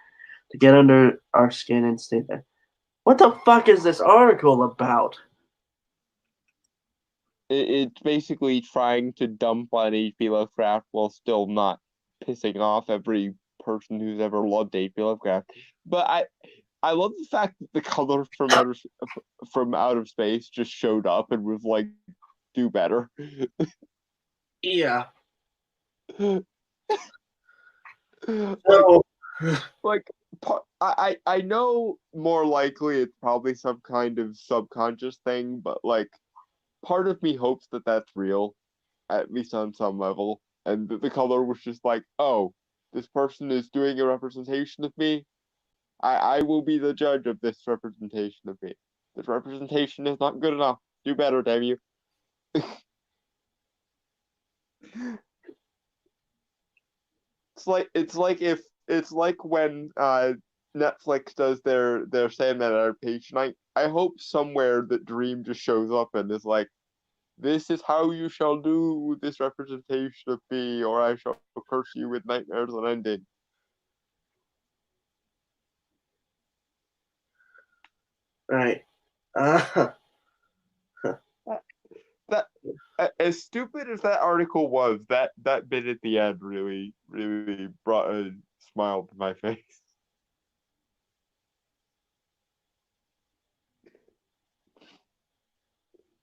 to get under our skin and stay there. What the fuck is this article about? It's basically trying to dump on H.P. Lovecraft while still not pissing off every person who's ever loved H.P. Lovecraft. But I love the fact that the color from out of space just showed up and was like, do better. Yeah. like I know more likely it's probably some kind of subconscious thing, but like part of me hopes that that's real, at least on some level, and that the color was just like, oh, this person is doing a representation of me. I will be the judge of this representation of me. This representation is not good enough. Do better, damn you. It's like when Netflix does their Sandman adaptation. I hope somewhere that Dream just shows up and is like, this is how you shall do this representation of me, or I shall curse you with nightmares unending. Right. That as stupid as that article was, that bit at the end really brought a smile to my face.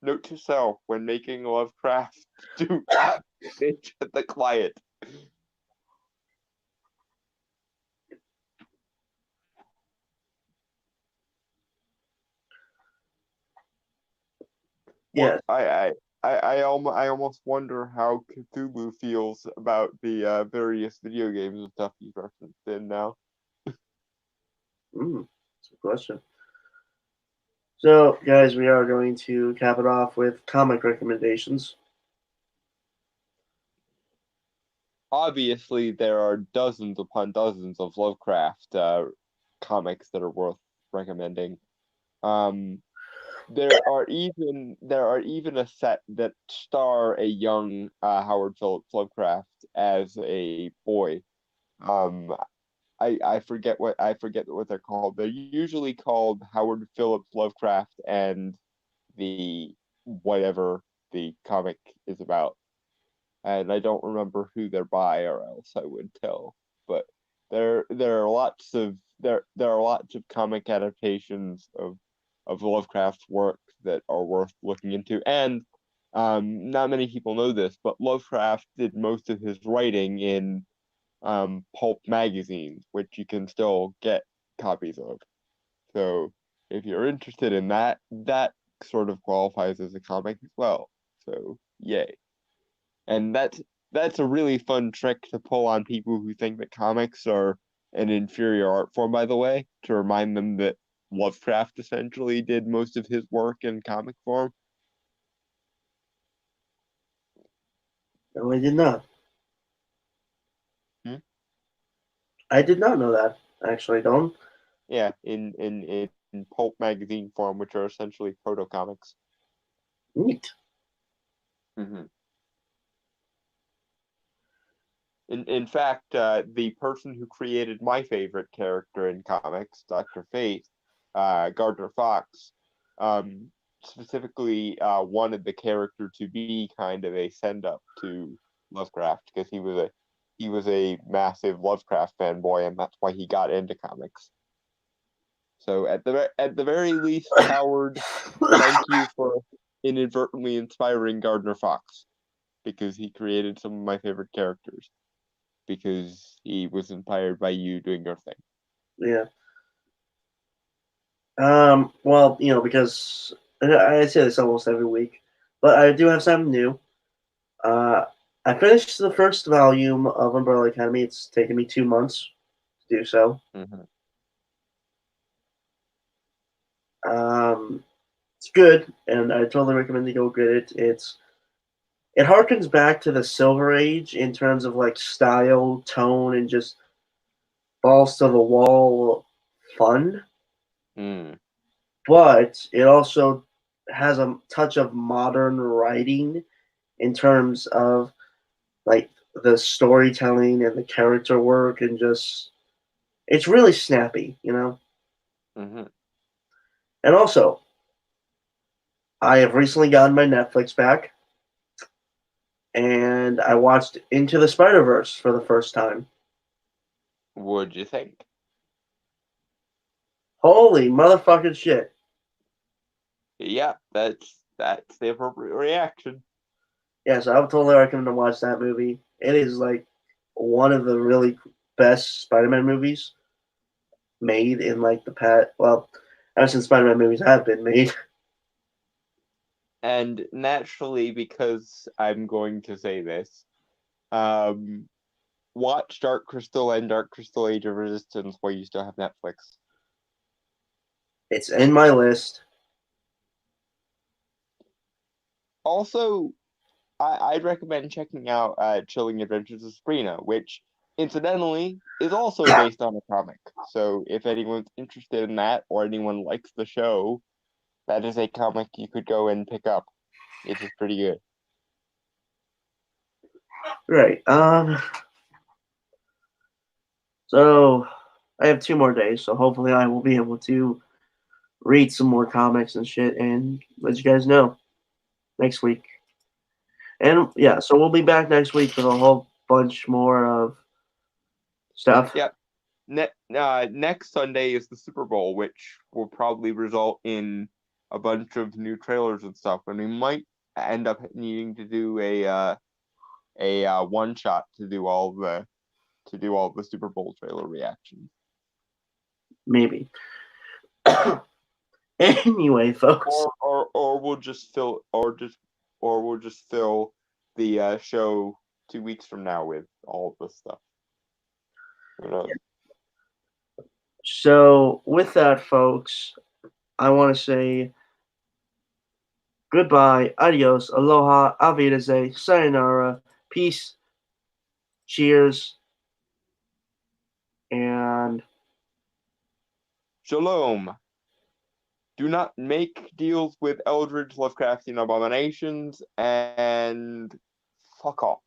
Note to self: when making Lovecraft, do not bitch at the client. Yes. I almost wonder how Cthulhu feels about the various video games and stuff he's referenced in now. That's a good question. So, guys, we are going to cap it off with comic recommendations. Obviously, there are dozens upon dozens of Lovecraft comics that are worth recommending. There are even a set that star a young Howard Phillips Lovecraft as a boy. I forget what they're called. They're usually called Howard Phillips Lovecraft and the whatever the comic is about. And I don't remember who they're by, or else I would tell. But there are lots of comic adaptations of Lovecraft's work that are worth looking into. And not many people know this, but Lovecraft did most of his writing in pulp magazines, which you can still get copies of. So if you're interested in that, that sort of qualifies as a comic as well. So yay. And that's a really fun trick to pull on people who think that comics are an inferior art form, by the way, to remind them that Lovecraft essentially did most of his work in comic form. No, I did not. Hmm? I did not know that, actually, Don. Yeah, in pulp magazine form, which are essentially proto comics. Neat. Mm-hmm. In fact, the person who created my favorite character in comics, Dr. Fate, Gardner Fox, specifically wanted the character to be kind of a send up to Lovecraft because he was a massive Lovecraft fanboy, and that's why he got into comics. So at the very least, Howard, thank you for inadvertently inspiring Gardner Fox, because he created some of my favorite characters, because he was inspired by you doing your thing. Yeah. Well, because I say this almost every week, but I do have something new. I finished the first volume of Umbrella Academy. It's taken me 2 months to do so. Mm-hmm. It's good, and I totally recommend you go get it. It harkens back to the Silver Age in terms of like style, tone, and just balls to the wall fun. Mm. But it also has a touch of modern writing in terms of like the storytelling and the character work, and just it's really snappy. Mm-hmm. And also, I have recently gotten my Netflix back, and I watched Into the Spider-Verse for the first time. What'd you think? Holy motherfucking shit! Yeah, that's the appropriate reaction. Yeah, so I would totally recommend to watch that movie. It is like one of the really best Spider-Man movies made in like the past. Well, ever since Spider-Man movies have been made. And naturally, because I'm going to say this, um, watch Dark Crystal and Dark Crystal Age of Resistance while you still have Netflix. It's in my list. Also, I'd recommend checking out Chilling Adventures of Sabrina, which incidentally is also based on a comic. So if anyone's interested in that, or anyone likes the show, that is a comic you could go and pick up. It is pretty good. Right. So I have 2 more days, so hopefully I will be able to read some more comics and shit, and let you guys know next week. And yeah, so we'll be back next week with a whole bunch more of stuff. Yeah. Next Sunday is the Super Bowl, which will probably result in a bunch of new trailers and stuff, and we might end up needing to do a one shot to do all the Super Bowl trailer reactions. Maybe. Anyway, folks. Or we'll just fill the show 2 weeks from now with all of this stuff. Who knows? So with that, folks, I want to say goodbye, adios, aloha, avidase, sayonara, peace, cheers, and Shalom. Do not make deals with Eldritch Lovecraftian abominations, and fuck off.